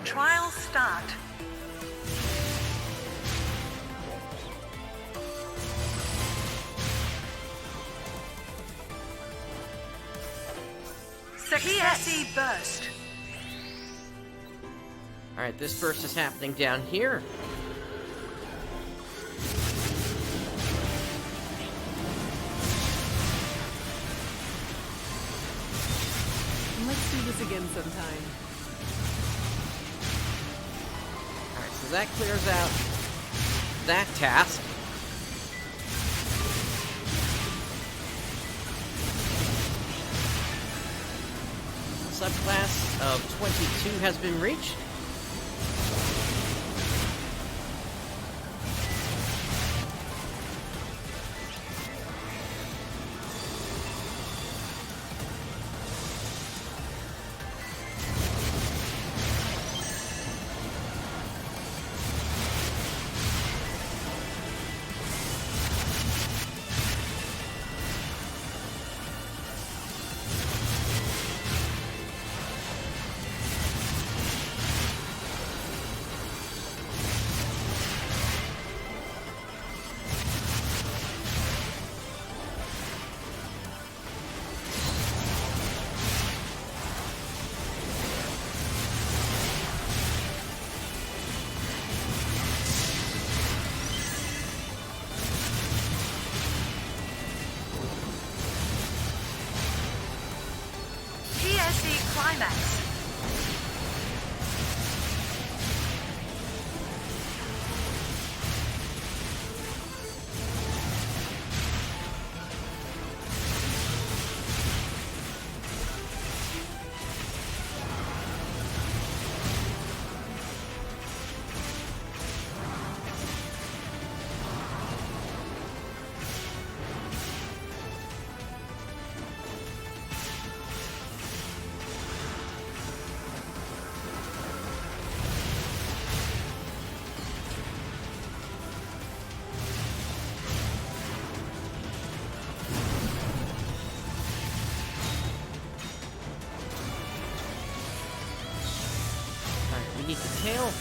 Trial start. PSE burst. Alright, this burst is happening down here. Let's do this again sometime. Alright, so that clears out that task. Subclass of 22 has been reached. PSE climax. We need the tail.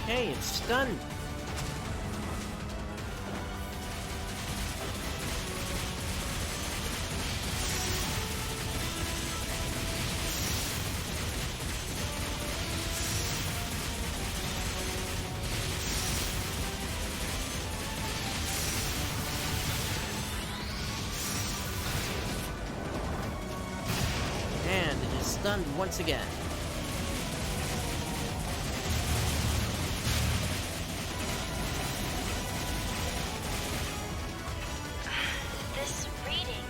Okay, it's stunned. And it is stunned once again. This reading.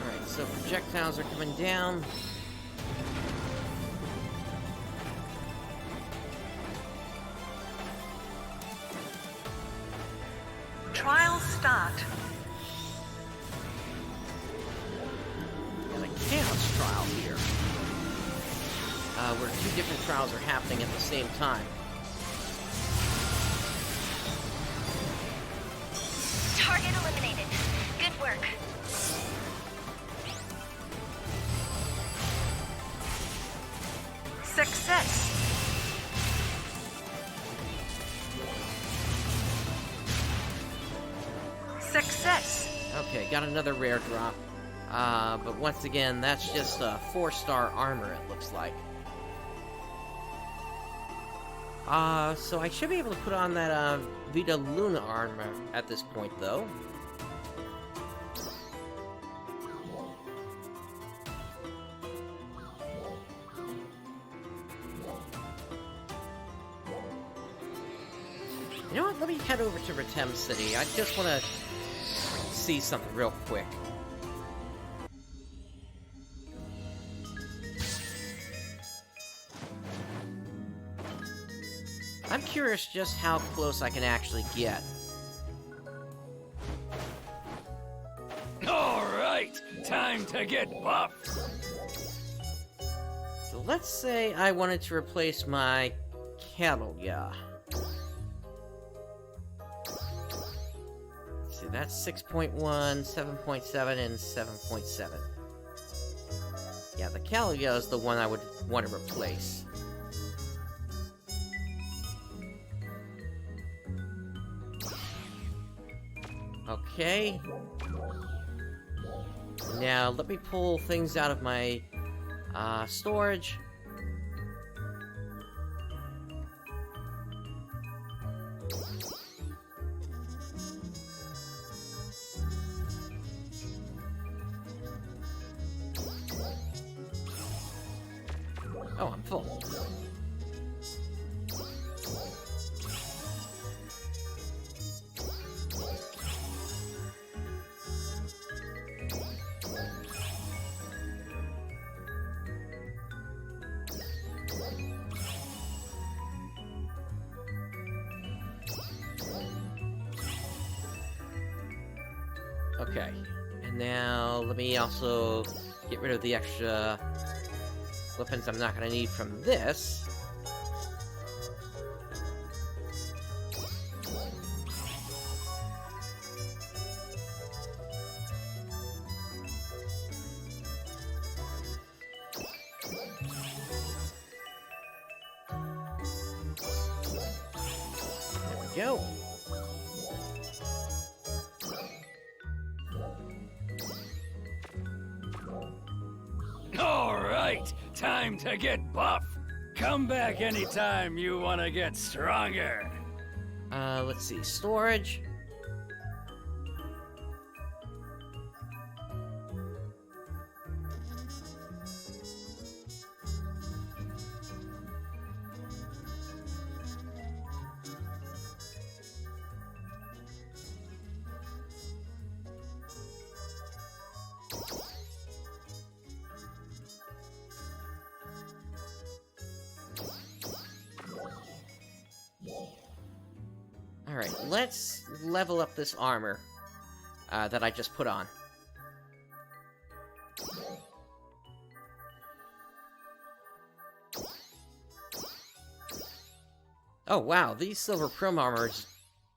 Alright, so projectiles are coming down. Trial start. And a chaos trial here. Where two different trials are happening at the same time. Target eliminated. Good work. Success. Success. Okay, got another rare drop. But once again, that's just a 4-star armor, it looks like. So I should be able to put on that, Vita Luna armor at this point, though. You know what? Let me head over to Retem City. I just want to see something real quick. I'm curious just how close I can actually get. right, time to get buffed. So let's say I wanted to replace my cattle, yeah. Let's see, that's 6.1, 7.7, and 7.7. Yeah, the Calia is the one I would want to replace. Okay. Now, let me pull things out of my storage. Oh, I'm full. Okay, and now let me also get rid of the extra weapons I'm not going to need from this. There we go. All right, time to get buff. Come back anytime you want to get stronger. Let's see, storage. Alright, let's level up this armor that I just put on. Oh wow, these silver prim armors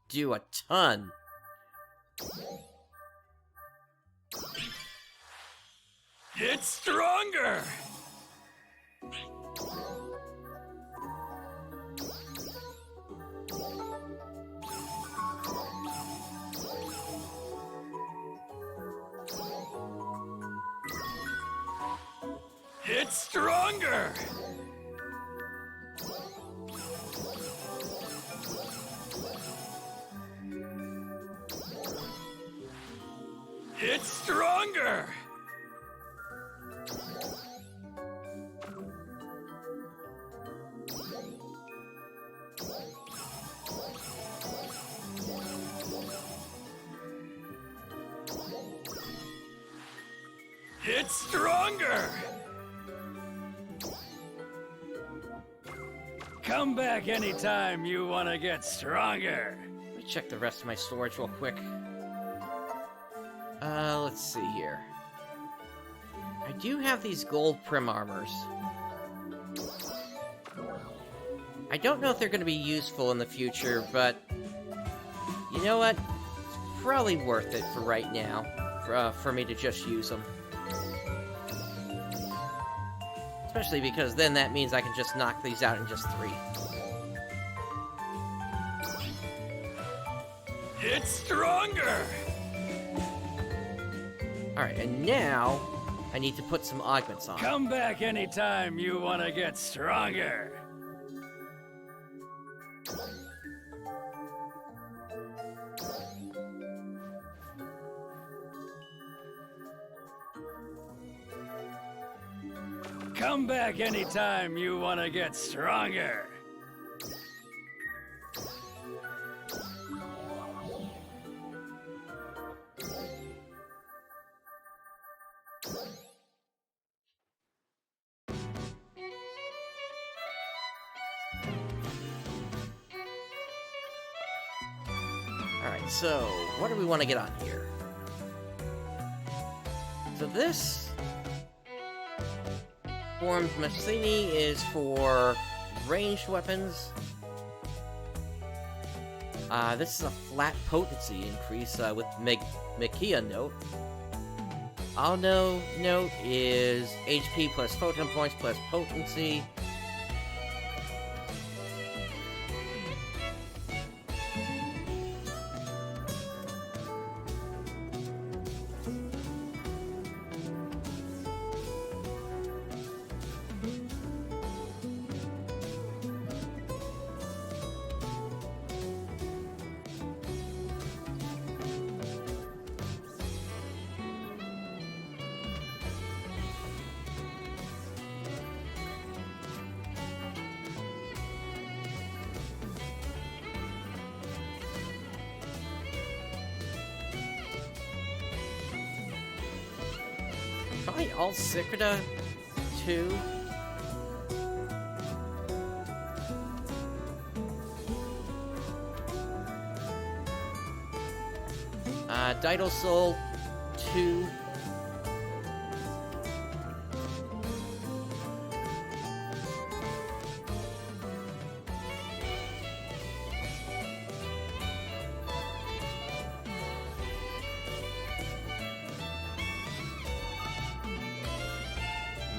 do a ton. Get stronger! Get stronger! Get stronger! Get stronger! Come back anytime you want to get stronger. Let me check the rest of my storage real quick. Let's see here. I do have these gold prim armors. I don't know if they're going to be useful in the future, but you know what? It's probably worth it for right now, for me to just use them. Especially because then that means I can just knock these out in just 3. Get stronger! Alright, and now I need to put some augments on. Come back anytime you want to get stronger. Come back anytime you want to get stronger. Alright, so what do we want to get on here? So this formed Massini is for ranged weapons. This is a flat potency increase with Makia note. Alno note is HP plus photon points plus potency. Probably all Cicada, too. Didal Soul, 2.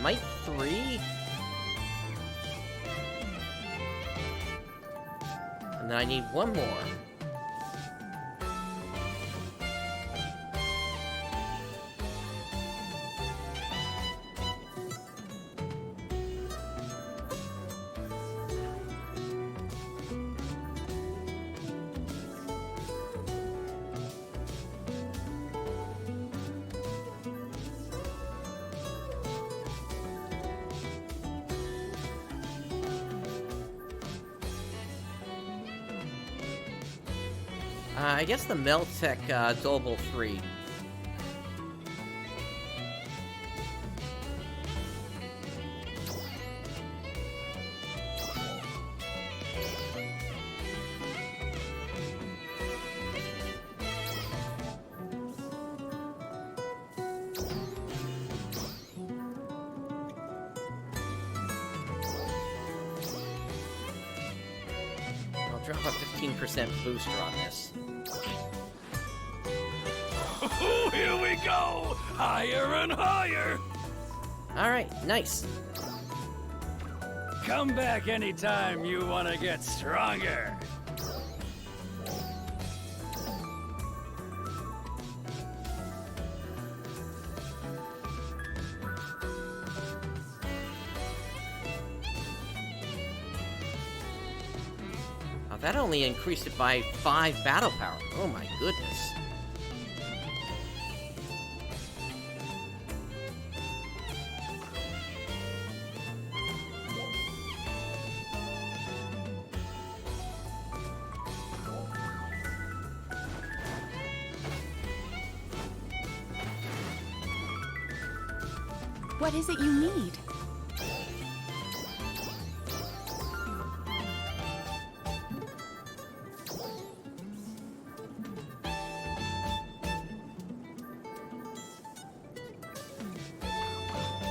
Might 3. And then I need one more. I guess the Meltec Dolble 3. I'll drop a 15% booster on this. Here we go! Higher and higher! Alright, nice. Come back anytime you want to get stronger. Oh, that only increased it by 5 battle power. Oh my goodness. What is it you need?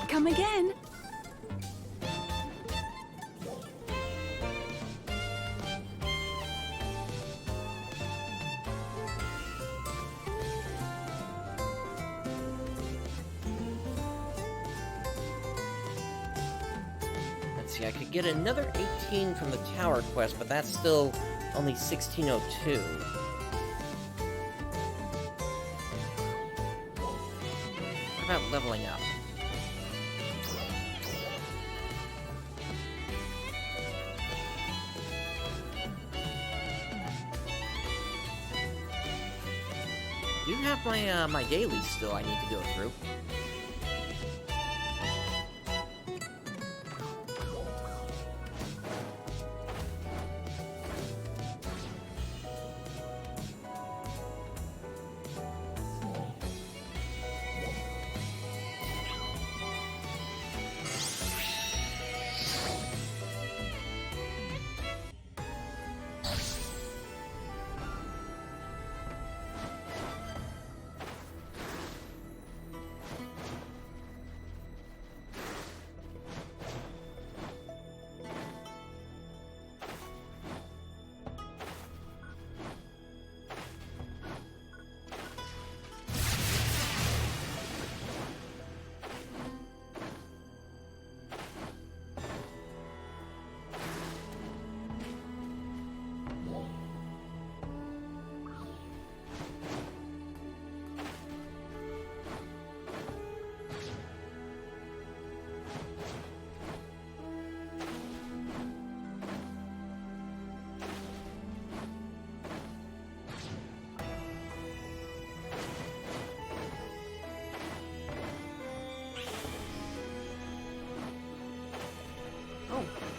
Come again. See, I could get another 18 from the tower quest, but that's still only 1602. What about leveling up? I do have my my dailies still I need to go through.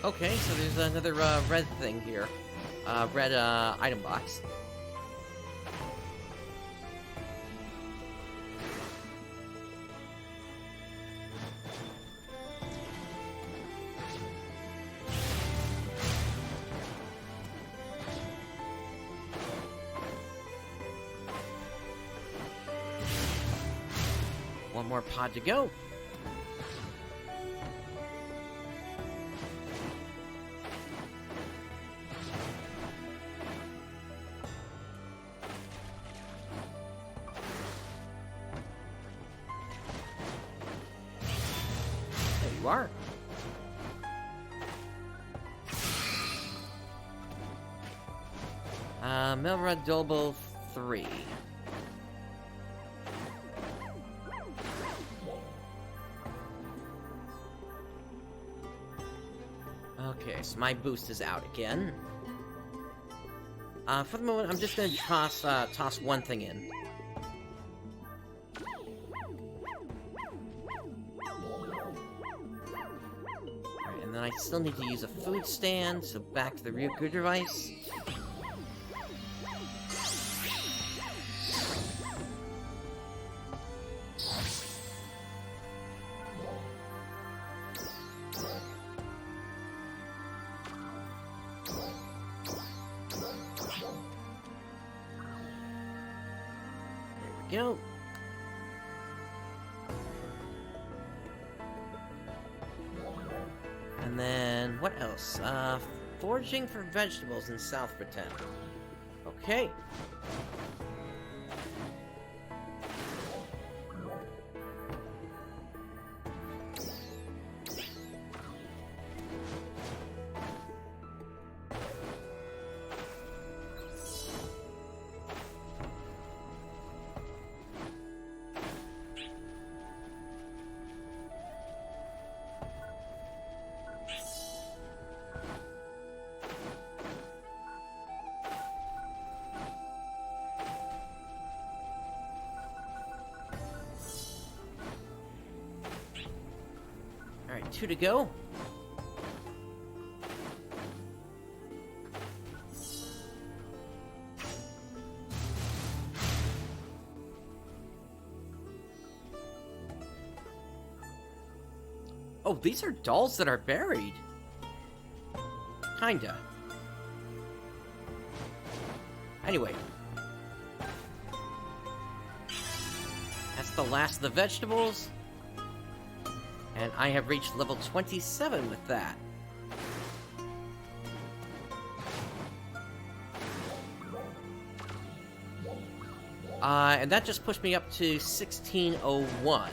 Okay, so there's another red thing here. Red item box. One more pod to go. There you are. Melrod Dolbo 3. Okay, so my boost is out again. For the moment, I'm just gonna toss one thing in. Alright, and then I still need to use a food stand, so back to the Ryugu device. Go. And then, what else? Foraging for vegetables in South Retem. Okay. Alright, 2 to go. Oh, these are dolls that are buried. Kinda. Anyway. That's the last of the vegetables. And I have reached level 27 with that. And that just pushed me up to 1601.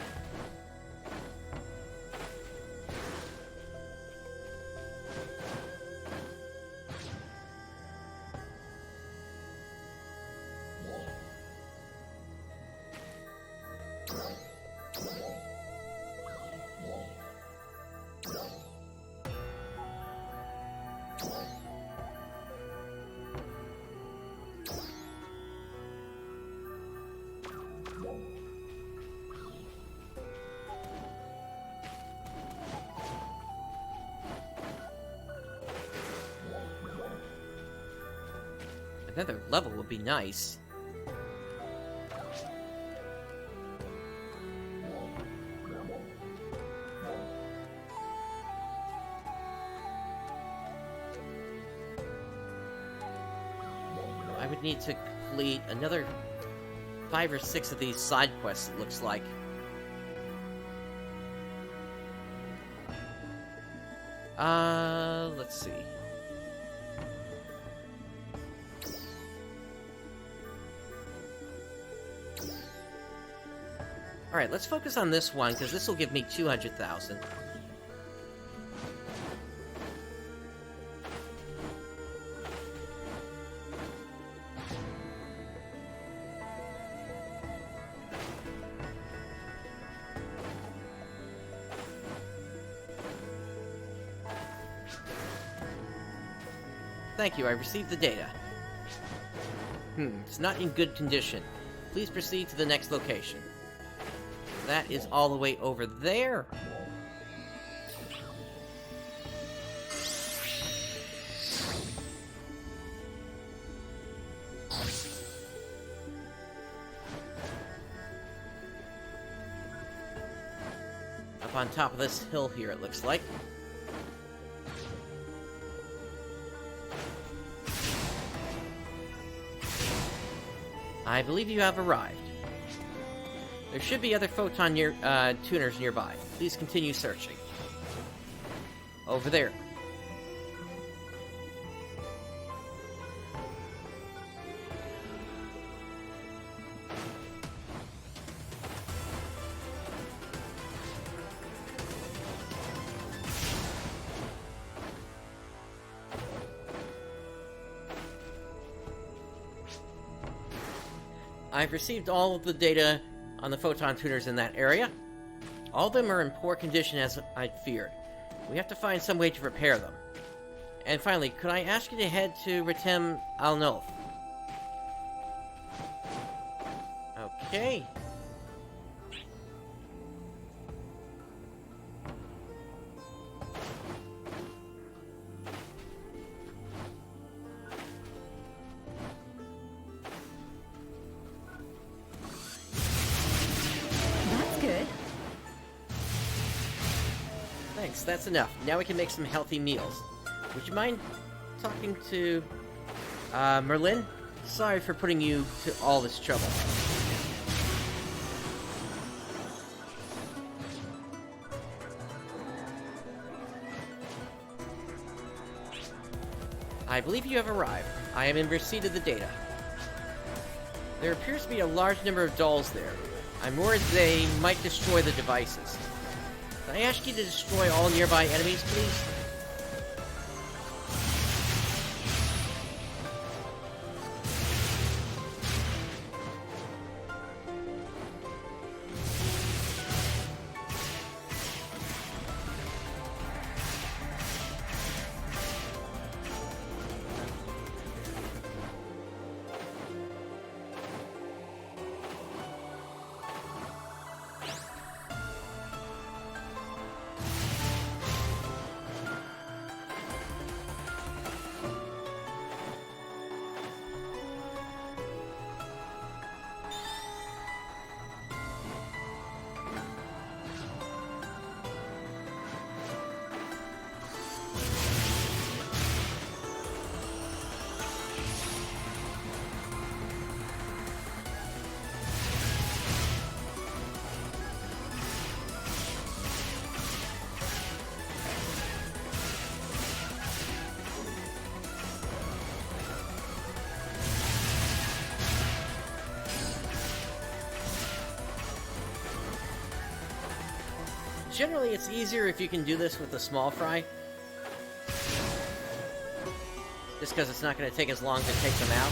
Another level would be nice. I would need to complete another 5 or 6 of these side quests, it looks like. Let's see. Alright, let's focus on this one, because this will give me 200,000. Thank you, I received the data. It's not in good condition. Please proceed to the next location. That is all the way over there. Up on top of this hill here, it looks like. I believe you have arrived. There should be other photon tuners nearby. Please continue searching. Over there. I've received all of the data on the photon tuners in that area. All of them are in poor condition as I'd feared. We have to find some way to repair them. And finally, could I ask you to head to Retem Alnothe? Okay. Thanks, that's enough. Now we can make some healthy meals. Would you mind talking to Merlin? Sorry for putting you to all this trouble. I believe you have arrived. I am in receipt of the data. There appears to be a large number of dolls there. I'm worried they might destroy the devices. Can I ask you to destroy all nearby enemies, please? Generally, it's easier if you can do this with a small fry. Just because it's not going to take as long to take them out.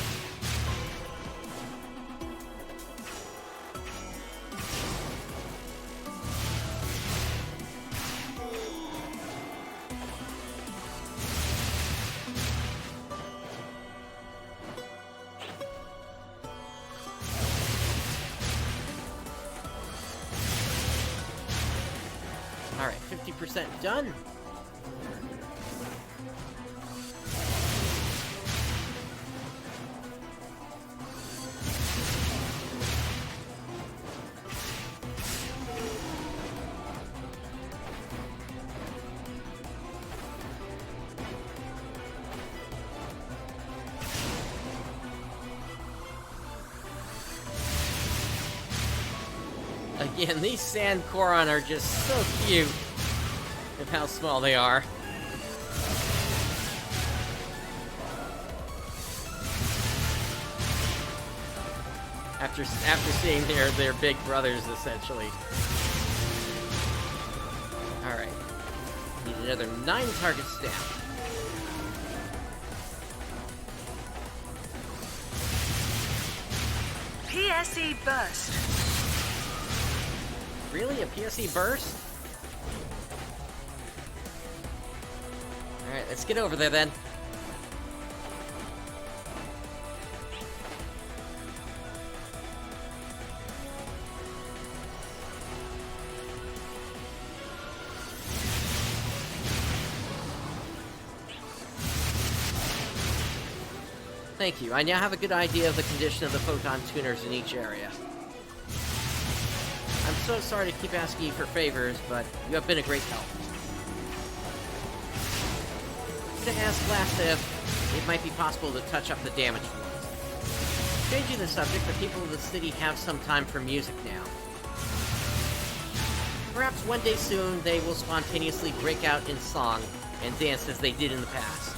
Alright, 50% done. Again, these sand Koron are just so cute with how small they are. After seeing their big brothers, essentially. Alright. Need another 9 targets down. PSE burst. Really? A PSE burst? Alright, let's get over there then. Thank you. I now have a good idea of the condition of the photon tuners in each area. I'm so sorry to keep asking you for favors, but you have been a great help. To ask last if it might be possible to touch up the damage floors. Changing the subject, the people of the city have some time for music now. Perhaps one day soon they will spontaneously break out in song and dance as they did in the past.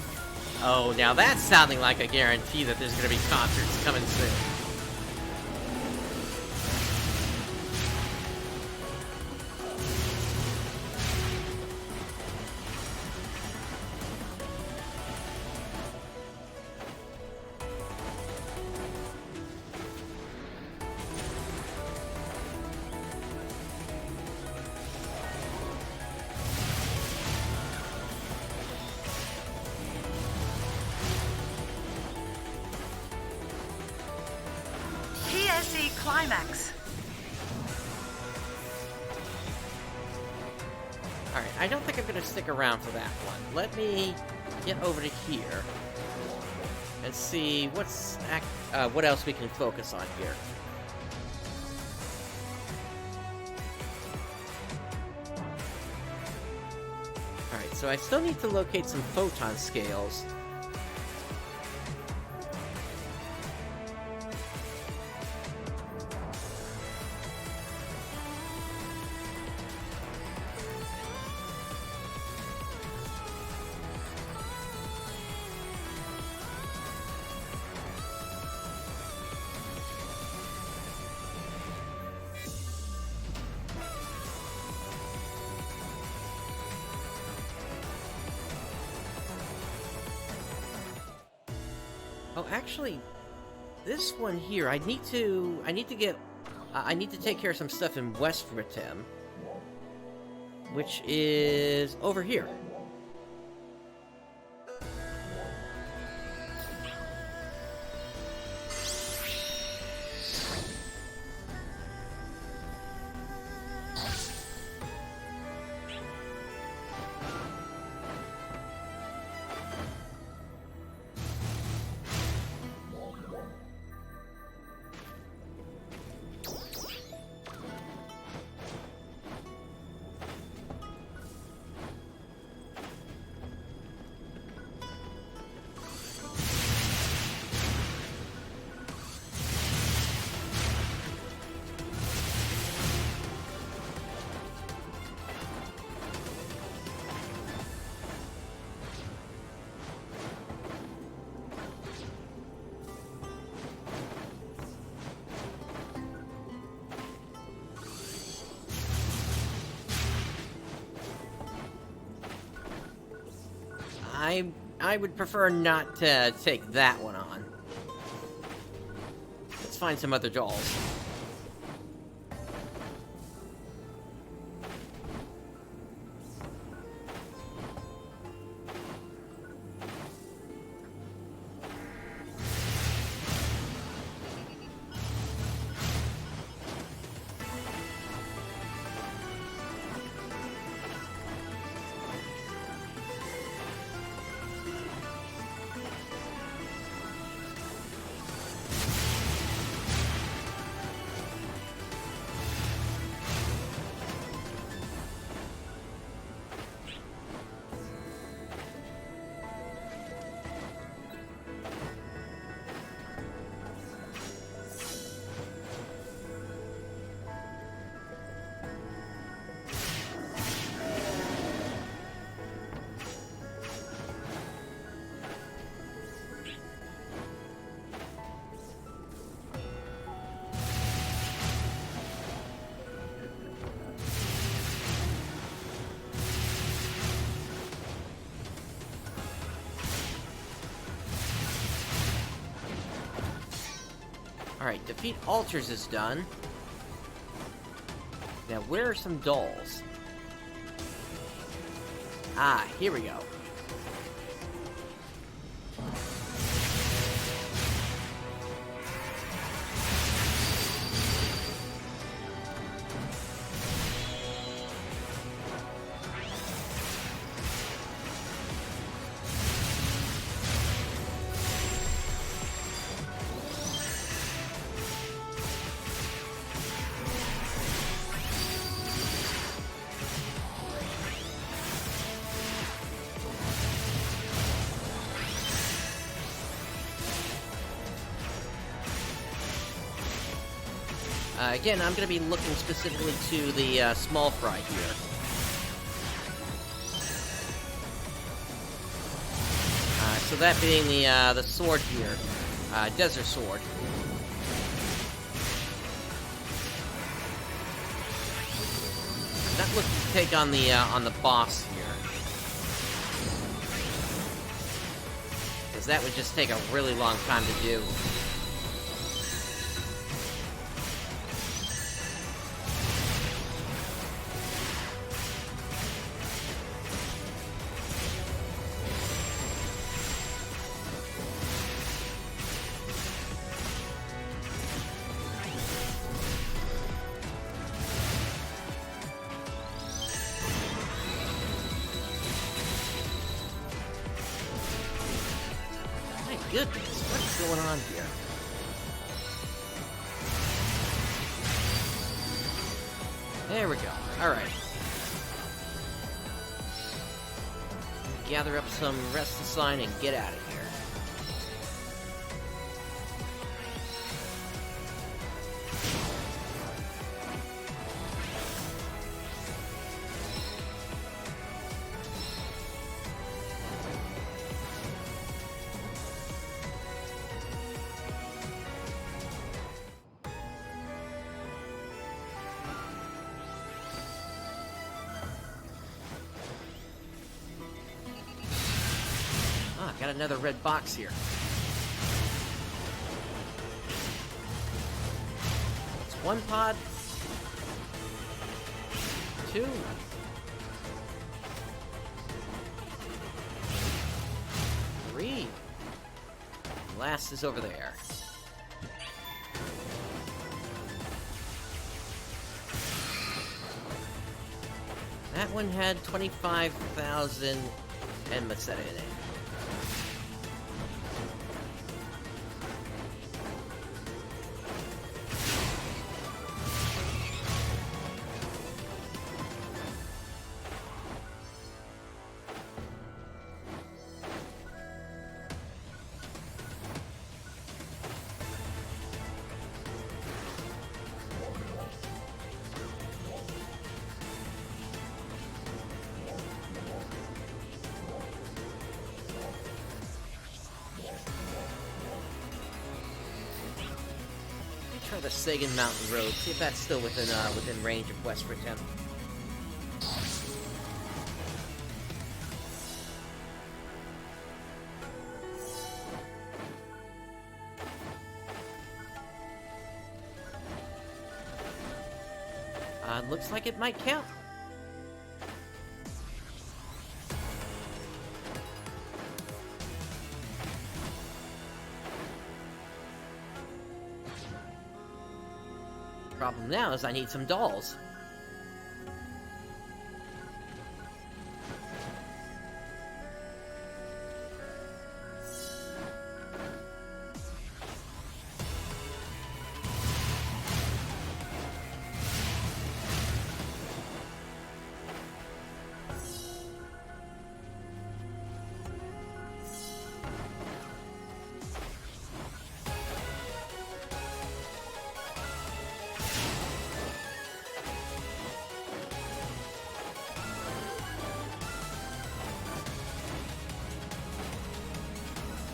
Oh, now that's sounding like a guarantee that there's going to be concerts coming soon. PSE Climax. Alright, I don't think I'm going to stick around for that one. Let me get over to here and see what else we can focus on here. Alright, so I still need to locate some photon scales. Oh, actually, this one here, I need to take care of some stuff in West Retem, which is over here. I would prefer not to take that one on. Let's find some other dolls. Alright, defeat altars is done. Now, where are some dolls? Ah, here we go. Again, I'm going to be looking specifically to the small fry here. So that being the sword here, Desert Sword. Not looking to take on the boss here, because that would just take a really long time to do. Goodness, what's going on here? There we go. Alright. Gather up some rest and sign and get out of here. Got another red box here. It's one pod. 2. 3. Last is over there. That one had 25,000 Enmets in it. Try the Sagan Mountain Road, see if that's still within range of West Retem. Looks like it might count. Problem now is I need some dolls.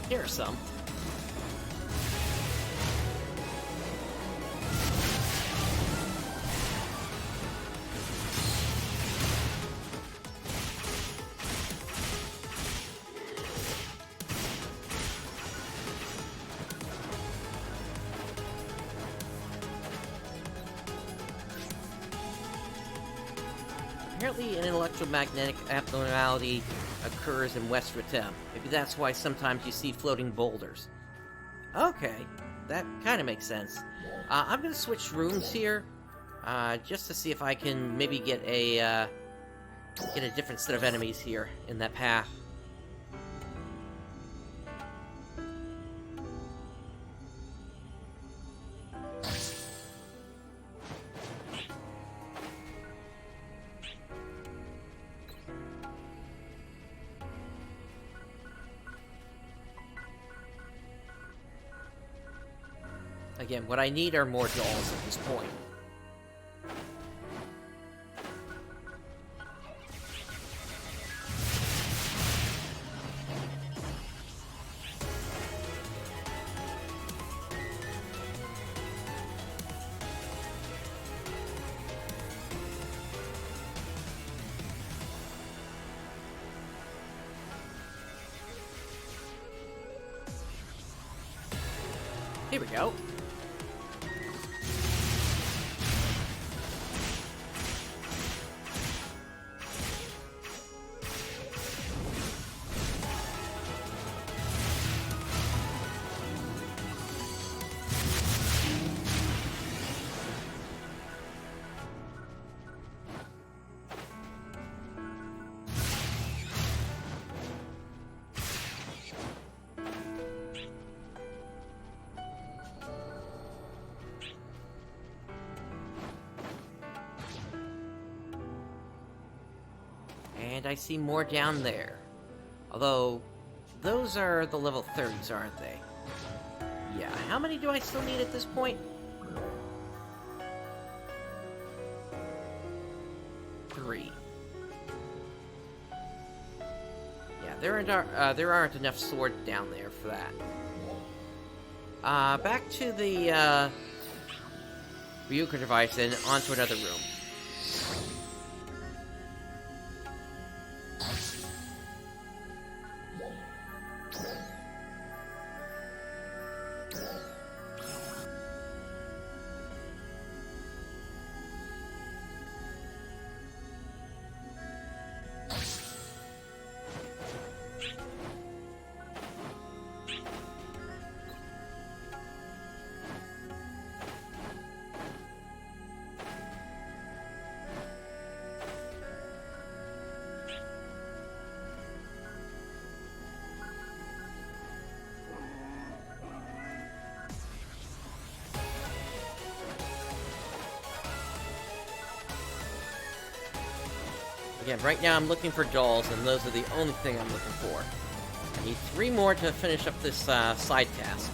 Here are some. Apparently, an electromagnetic abnormality occurs in West Retem. Maybe that's why sometimes you see floating boulders. Okay, that kind of makes sense. I'm gonna switch rooms here, just to see if I can maybe get a different set of enemies here in that path. Again, what I need are more dolls at this point. Here we go. And I see more down there. Although, those are the level 30s, aren't they? Yeah, how many do I still need at this point? 3. Yeah, there aren't enough swords down there for that. Back to the, Ryuker device and onto another room. Again, right now I'm looking for dolls, and those are the only thing I'm looking for. I need 3 more to finish up this side task.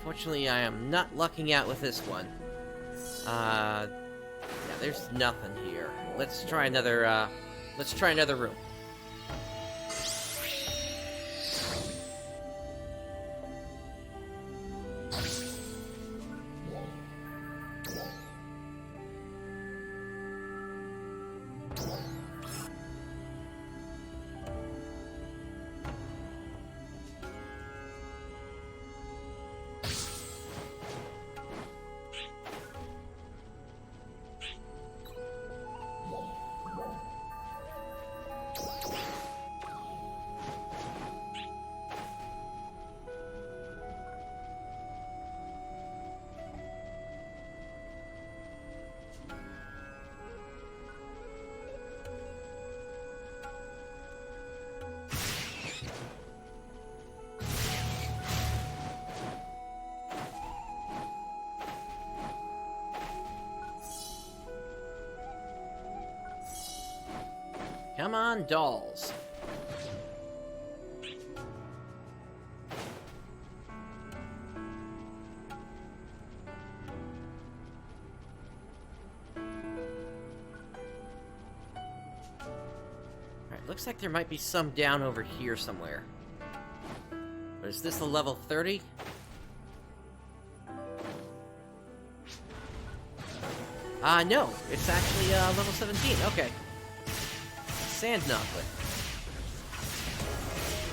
Unfortunately, I am not lucking out with this one. Yeah, there's nothing here. Let's try another room. Come on, dolls. Alright, looks like there might be some down over here somewhere. But is this a level 30? No, it's actually level 17. Okay. Sand Knocklet.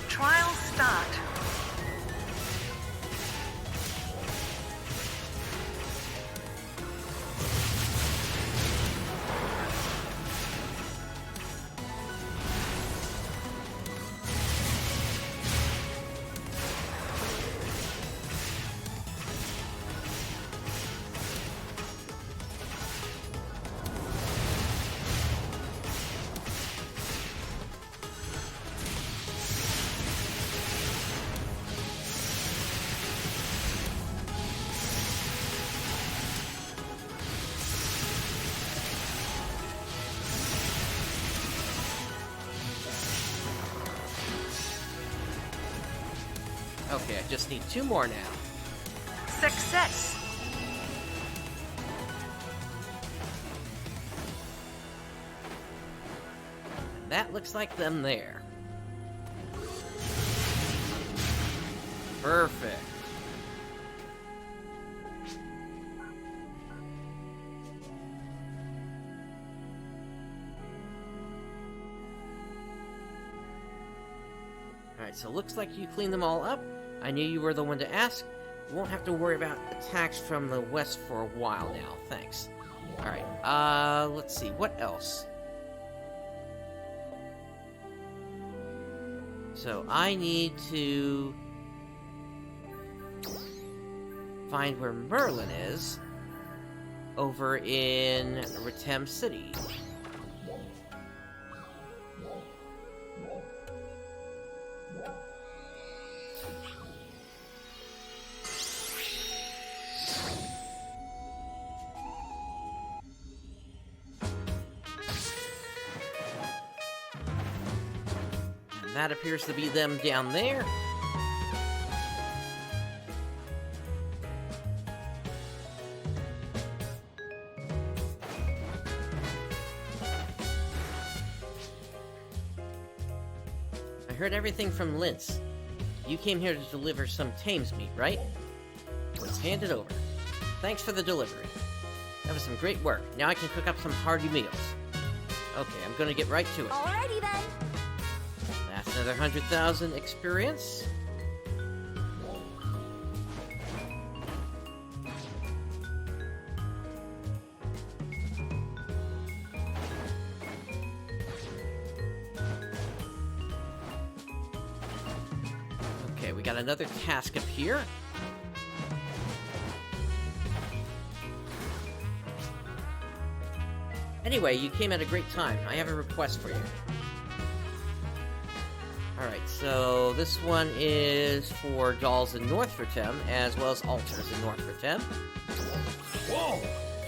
Trial start. Okay, I just need 2 more now. Success. And that looks like them there. Perfect. Alright, so looks like you cleaned them all up. I knew you were the one to ask. You won't have to worry about attacks from the west for a while now. Thanks. Alright, let's see. What else? So, I need to find where Merlin is over in Retem City. That appears to be them down there. I heard everything from Linz. You came here to deliver some Thames meat, right? Let's hand it over. Thanks for the delivery. That was some great work. Now I can cook up some hearty meals. Okay, I'm gonna get right to it. Alrighty then. That's another 100,000 experience. Okay, we got another task up here. Anyway, you came at a great time. I have a request for you. Alright, so this one is for dolls in North Retem, as well as altars in North Retem. Whoa!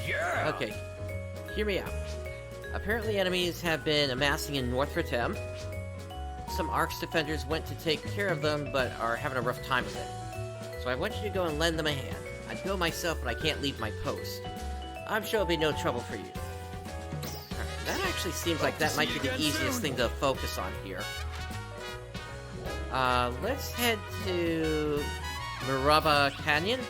Yeah! Okay, hear me out. Apparently enemies have been amassing in North Retem. Some Arcs defenders went to take care of them, but are having a rough time with it. So I want you to go and lend them a hand. I'd go myself, but I can't leave my post. I'm sure it'll be no trouble for you. Alright, that actually seems like that might be the easiest thing to focus on here. Let's head to Maraba Canyon.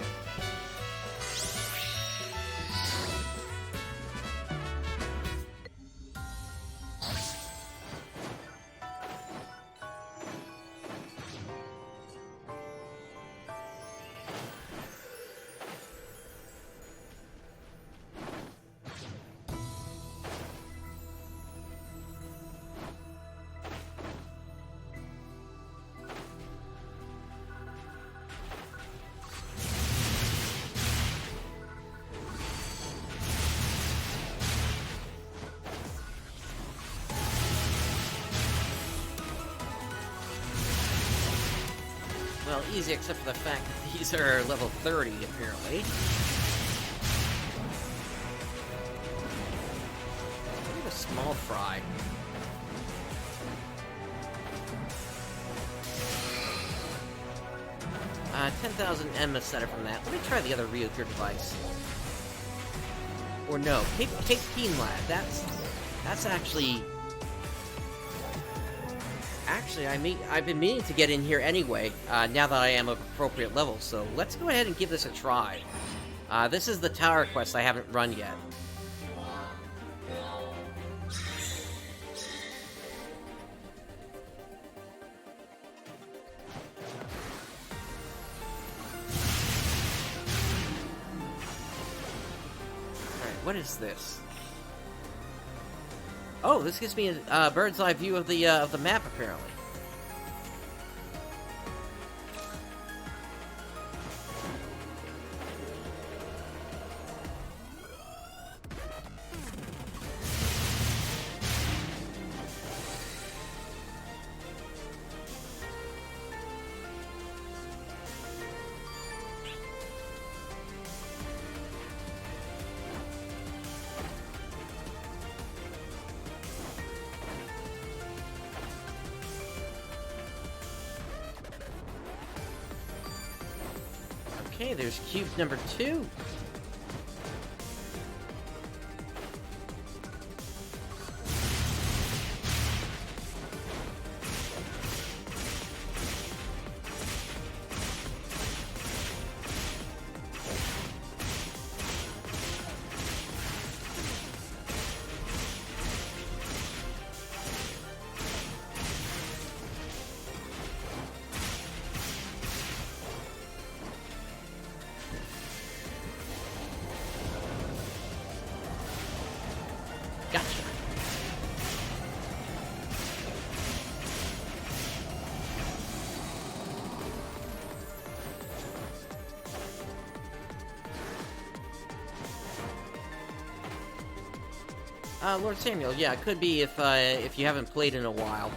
Well, easy except for the fact that these are level 30, apparently. Look at a small fry. Uh, 10,000 Emma center from that. Let me try the other Ryuger device. Or no, Cape Keen Lab. That's actually Actually, I've been meaning to get in here anyway, now that I am of appropriate level, so let's go ahead and give this a try. This is the tower quest I haven't run yet. Alright, what is this? Oh, this gives me a bird's eye view of the map, apparently. Okay, there's cube number 2. Lord Samuel, yeah, it could be if you haven't played in a while.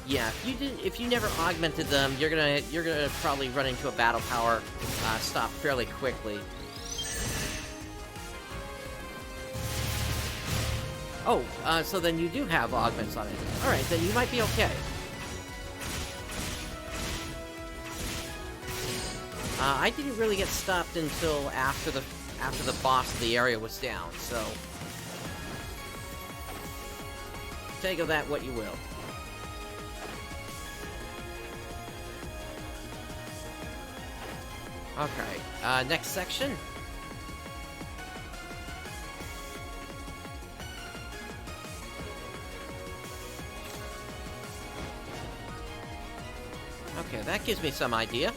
Yeah, if you never augmented them, you're gonna probably run into a battle power stop fairly quickly. Oh, so then you do have augments on it. All right, then you might be okay. I didn't really get stopped until after the boss of the area was down, so take of that what you will. Okay, next section. Okay, that gives me some idea.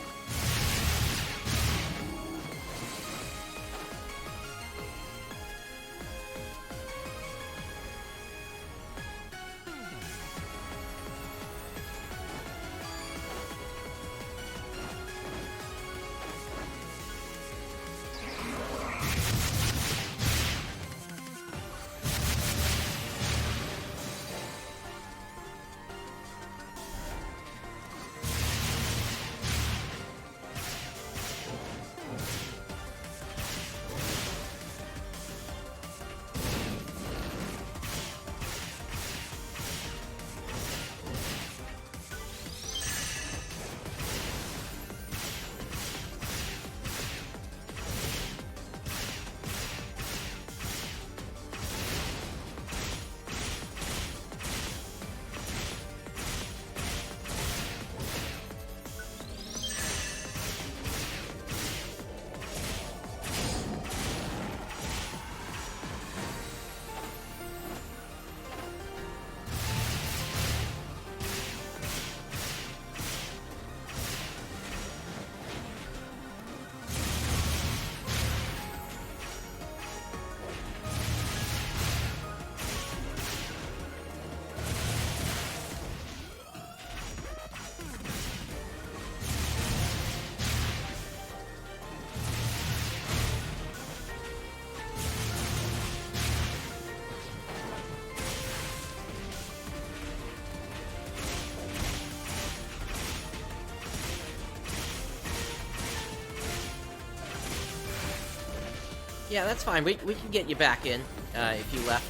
Yeah, that's fine. We can get you back in if you left.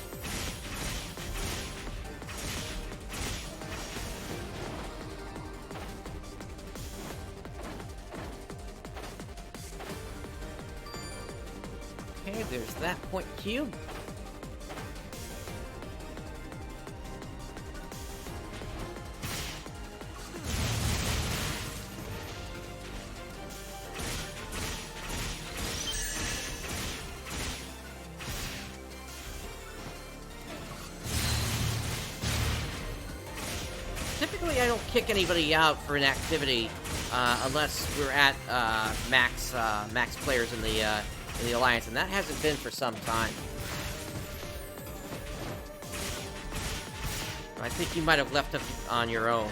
Okay, there's that point cube. Typically, I don't kick anybody out for an activity unless we're at max players in the Alliance, and that hasn't been for some time. I think you might have left up on your own.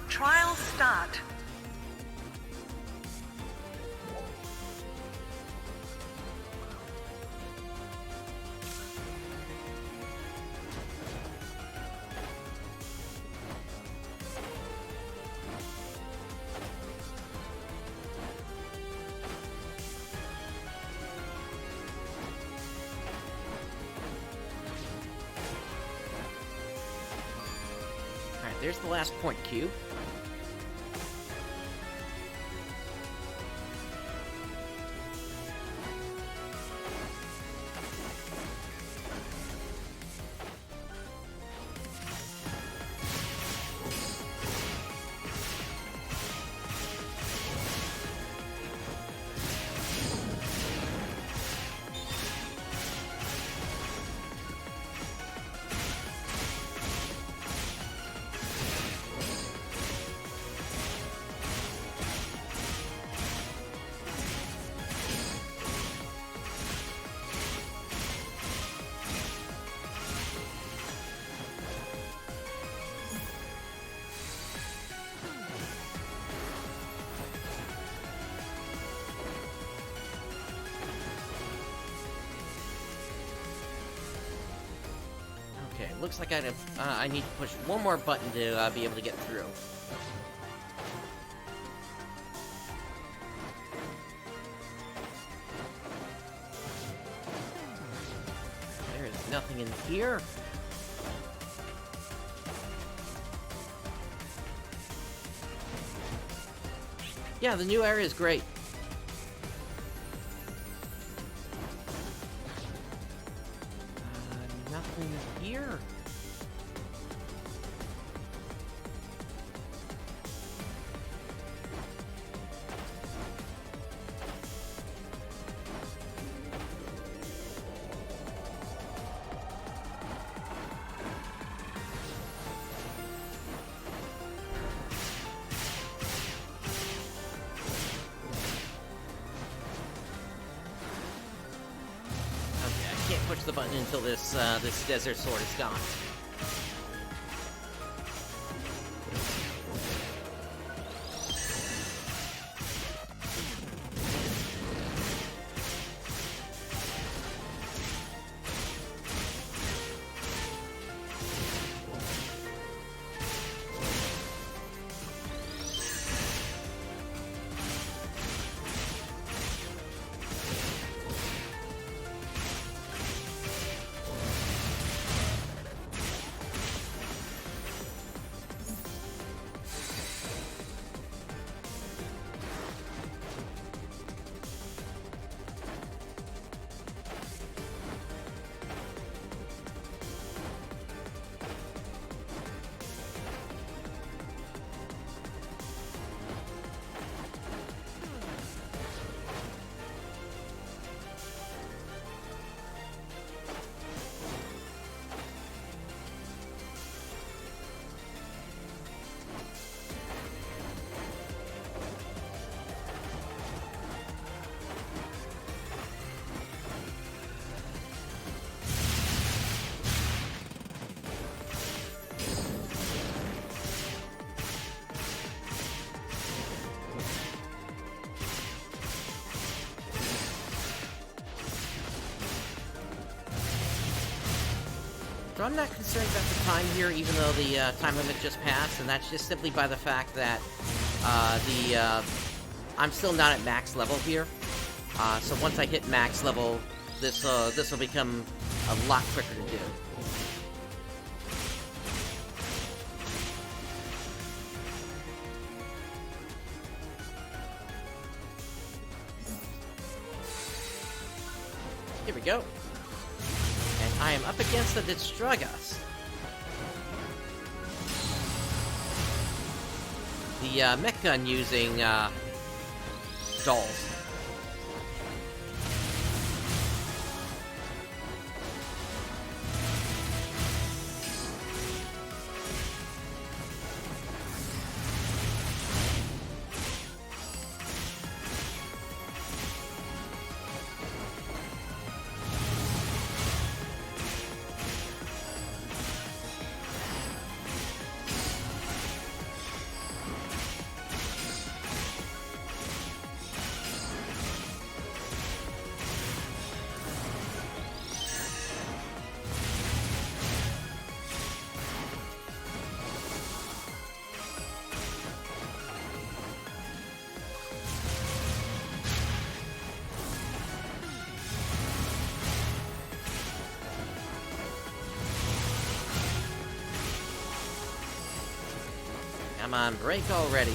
Trial start. Alright, there's the last point cube. Okay, looks like I need to push one more button to be able to get through. There is nothing in here. Yeah, the new area is great. Nothing here. Push the button until this desert sword is gone. So I'm not concerned about the time here, even though the time limit just passed, and that's just simply by the fact that I'm still not at max level here. So once I hit max level, this will become a lot quicker to do. Here we go. And I am up against the Distragas. The mech gun using dolls. Come on, break already.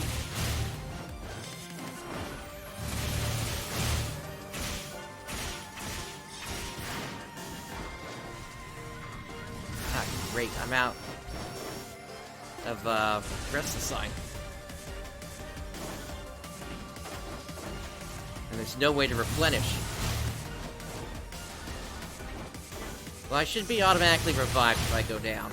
Ah, great, I'm out of rest sign. And there's no way to replenish. Well, I should be automatically revived if I go down.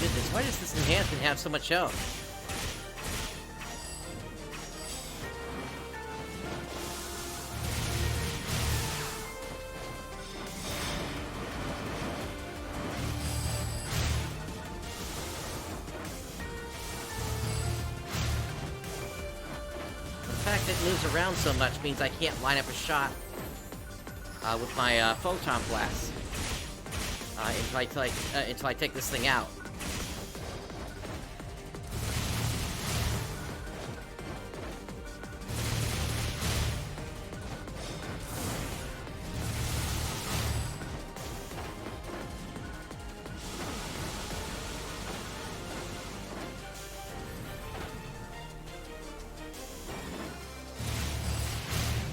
Goodness, why does this enhancement have so much health? The fact that it moves around so much means I can't line up a shot with my photon blast until I take this thing out.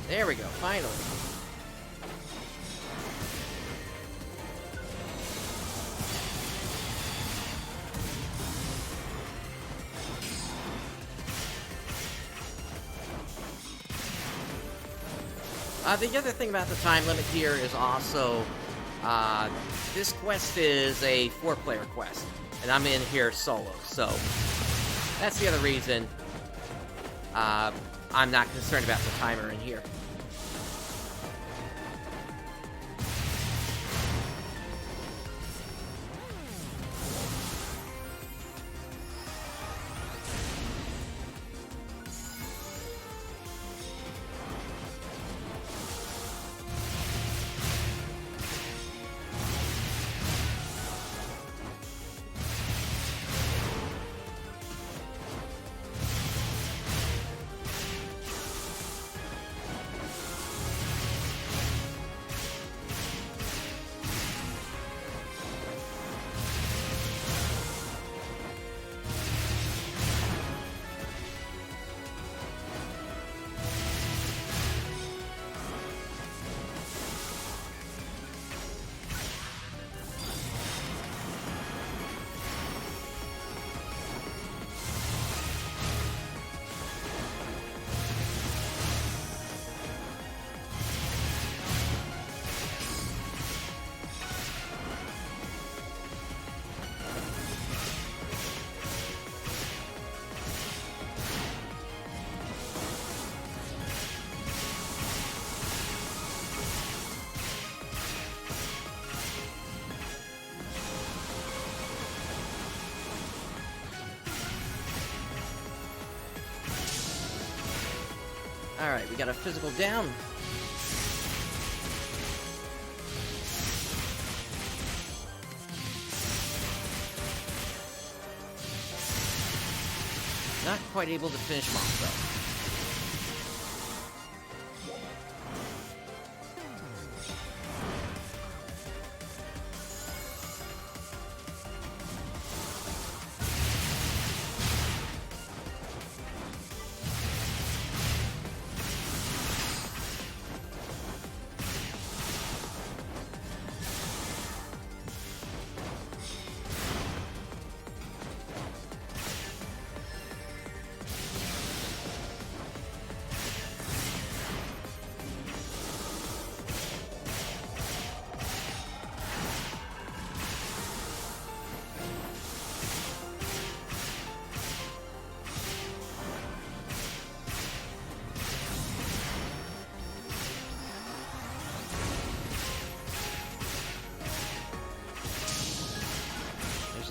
There we go, finally. The other thing about the time limit here is also, this quest is a 4-player quest, and I'm in here solo, so that's the other reason I'm not concerned about the timer in here. Alright, we got a physical down. Not quite able to finish him off, though.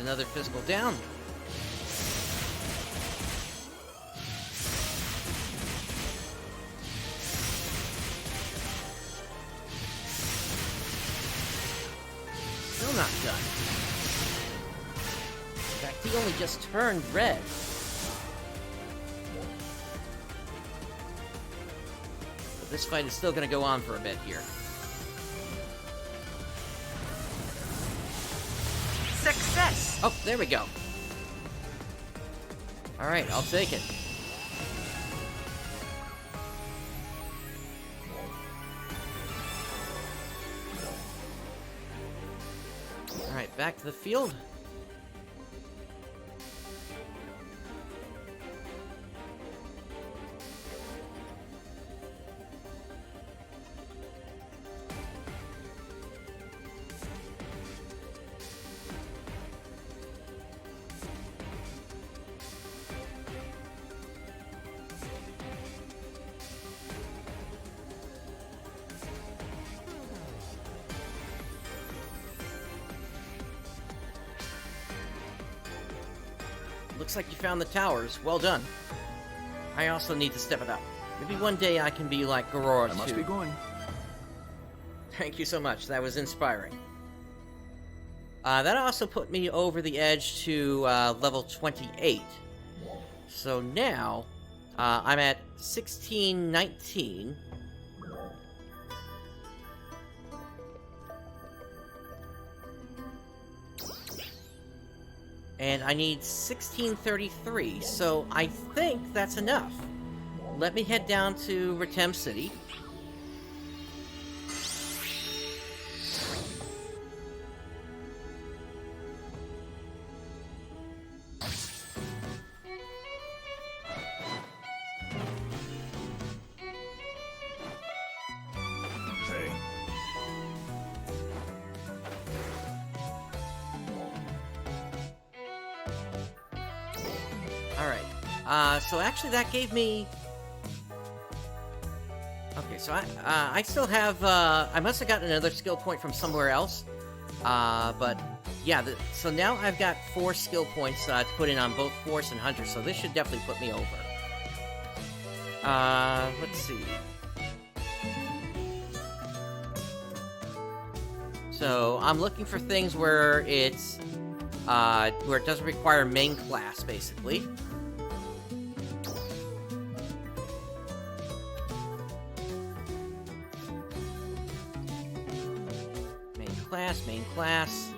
Another physical down. Still not done. In fact, he only just turned red. But this fight is still going to go on for a bit here. Success! Oh, there we go. Alright, I'll take it. Alright, back to the field. Looks like you found the towers. Well done. I also need to step it up. Maybe one day I can be like Garora too. I must be going. Thank you so much. That was inspiring. That also put me over the edge to level 28. So now I'm at 1619. And I need 1633, so I think that's enough. Let me head down to Retem City. So actually that gave me... Okay, so I still have, I must have gotten another skill point from somewhere else. But, yeah, so now I've got 4 skill points to put in on both Force and Hunter, so this should definitely put me over. Let's see. So, I'm looking for things where it's, where it doesn't require main class, basically. Main class.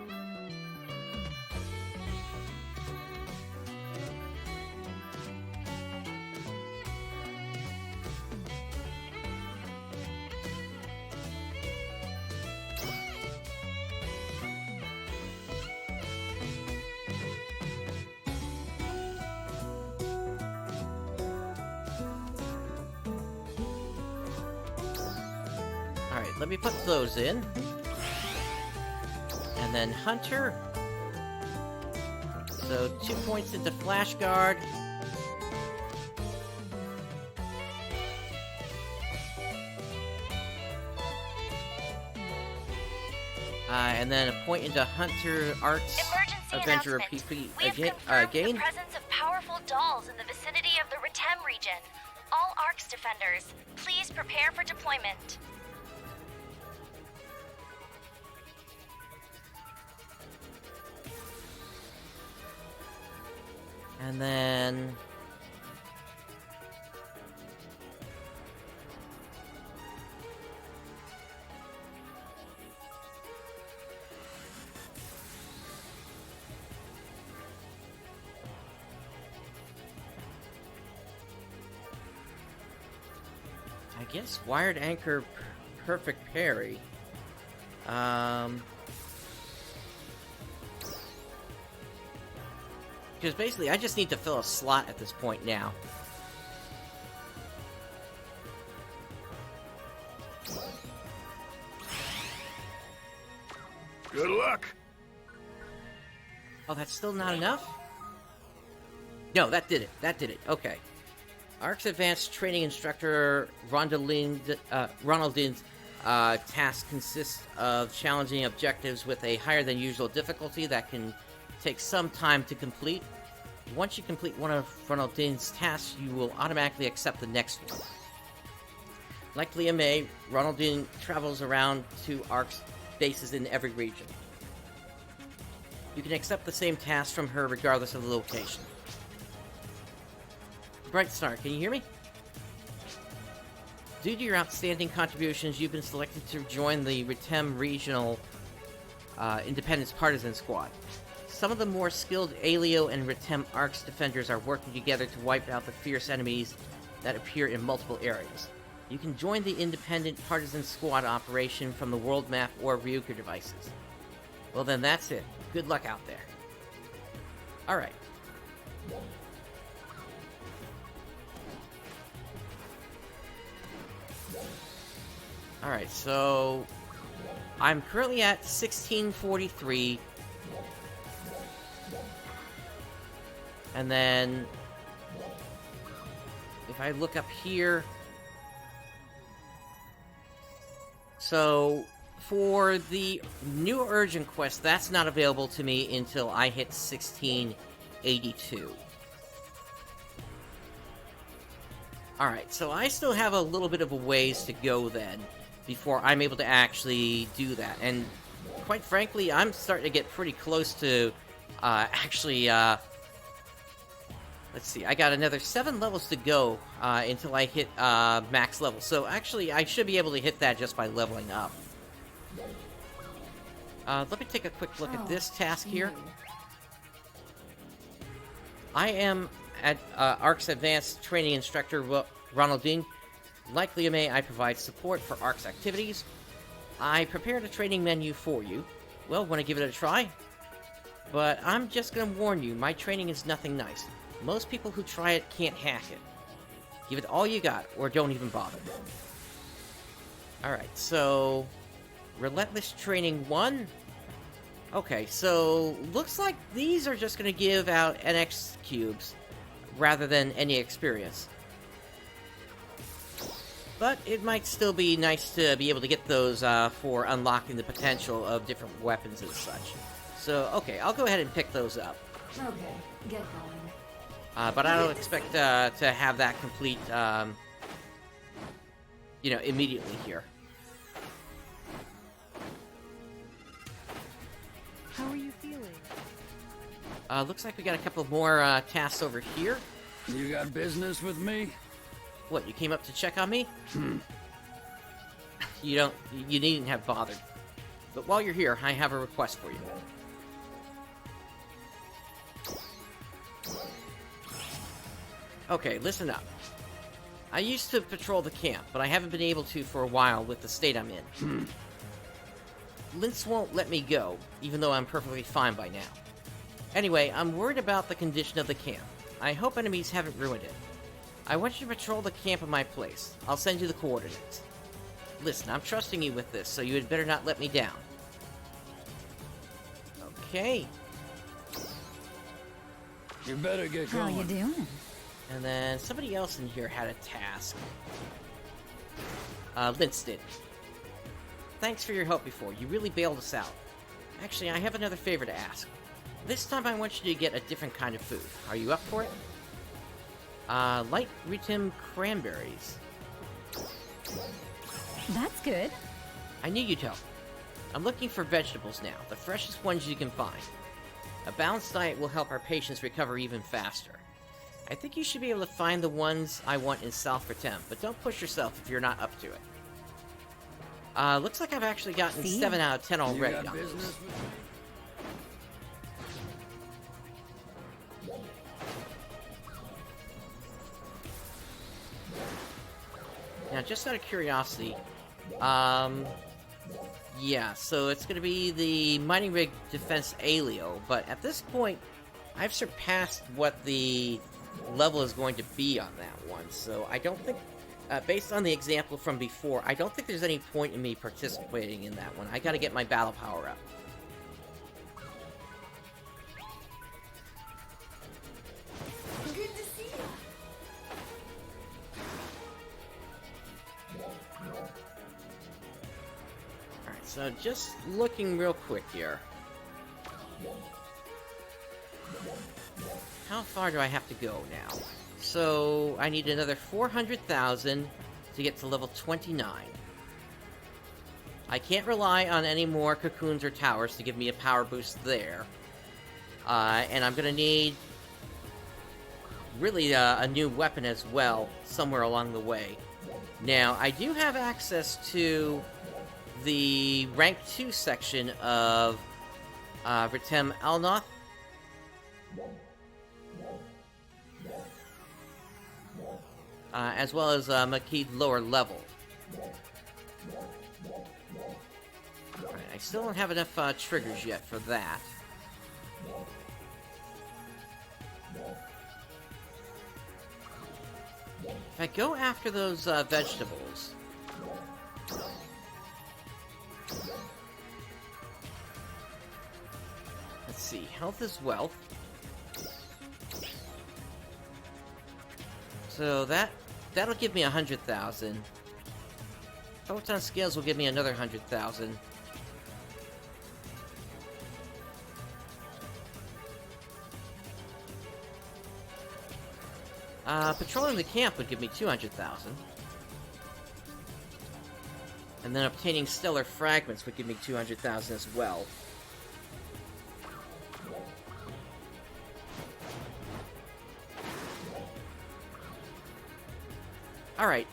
Alright, let me put those in. And then Hunter. So 2 points into Flash Guard. And then a point into Hunter Arts Avenger PP We have confirmed gain. the presence of powerful dolls in the vicinity of the Retem region. All Arcs defenders, Please prepare for deployment. And then... I guess wired anchor perfect parry. Because basically I just need to fill a slot at this point now. Good luck. Oh, that's still not enough? No, that did it. That did it. Okay. ARC's Advanced Training Instructor Ronaldine's task consists of challenging objectives with a higher than usual difficulty that can take some time to complete. Once you complete one of Ronaldine's tasks, you will automatically accept the next one. Like Leah May, Ronaldine travels around to ARC's bases in every region. You can accept the same task from her regardless of the location. Brightstar, can you hear me? Due to your outstanding contributions, you've been selected to join the Retem Regional Independence Partisan Squad. Some of the more skilled Alio and Retem Arcs defenders are working together to wipe out the fierce enemies that appear in multiple areas. You can join the Independent Partisan Squad operation from the world map or Ryuker devices. Well then, that's it. Good luck out there. Alright. Alright, so... I'm currently at 1643. And then... if I look up here... So, for the new urgent quest, that's not available to me until I hit 1682. Alright, so I still have a little bit of a ways to go then, before I'm able to actually do that. And, quite frankly, I'm starting to get pretty close to, let's see, I got another 7 levels to go until I hit max level. So actually, I should be able to hit that just by leveling up. Let me take a quick look at this task here. I am at ARC's Advanced Training Instructor Ronaldine. Like Leah May, I provide support for ARC's activities. I prepared a training menu for you. Well, want to give it a try? But I'm just going to warn you, my training is nothing nice. Most people who try it can't hack it. Give it all you got, or don't even bother. Alright, so... Relentless Training 1? Okay, so... looks like these are just gonna give out NX cubes, rather than any experience. But it might still be nice to be able to get those for unlocking the potential of different weapons and such. So, okay, I'll go ahead and pick those up. Okay, get going. But I don't expect to have that complete, immediately here. How are you feeling? Looks like we got a couple more tasks over here. You got business with me? What, you came up to check on me? You needn't have bothered. But while you're here, I have a request for you. Okay, listen up. I used to patrol the camp, but I haven't been able to for a while with the state I'm in. Lince won't let me go, even though I'm perfectly fine by now. Anyway, I'm worried about the condition of the camp. I hope enemies haven't ruined it. I want you to patrol the camp in my place. I'll send you the coordinates. Listen, I'm trusting you with this, so you had better not let me down. Okay. You better get going. How you doing? And then somebody else in here had a task. Lince did. Thanks for your help before. You really bailed us out. Actually, I have another favor to ask. This time I want you to get a different kind of food. Are you up for it? Light Retem cranberries. That's good. I knew you'd help. I'm looking for vegetables now, the freshest ones you can find. A balanced diet will help our patients recover even faster. I think you should be able to find the ones I want in South Retem, but don't push yourself if you're not up to it. Looks like I've actually gotten 7 out of 10 already on those. Now, just out of curiosity, yeah, so it's going to be the Mining Rig Defense Alio, but at this point, I've surpassed what the level is going to be on that one, so I don't think, based on the example from before, I don't think there's any point in me participating in that one. I gotta get my battle power up. Good to see you. Alright, so just looking real quick here. How far do I have to go now? So, I need another 400,000 to get to level 29. I can't rely on any more cocoons or towers to give me a power boost there. And I'm gonna need, really, a new weapon as well, somewhere along the way. Now, I do have access to the rank 2 section of Retem Alnothe. As well as Makid lower level. Alright, I still don't have enough triggers yet for that. If I go after those vegetables... Let's see, health is wealth. So that'll give me 100,000. Photon scales will give me another 100,000. Patrolling the camp would give me 200,000. And then obtaining stellar fragments would give me 200,000 as well. Alright,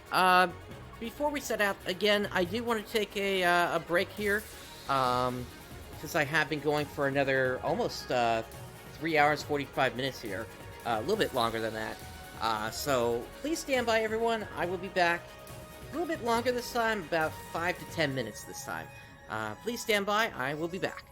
before we set out, again, I do want to take a break here, since I have been going for another almost 3 hours, 45 minutes here, a little bit longer than that. So please stand by, everyone. I will be back a little bit longer this time, about 5 to 10 minutes this time. Please stand by, I will be back.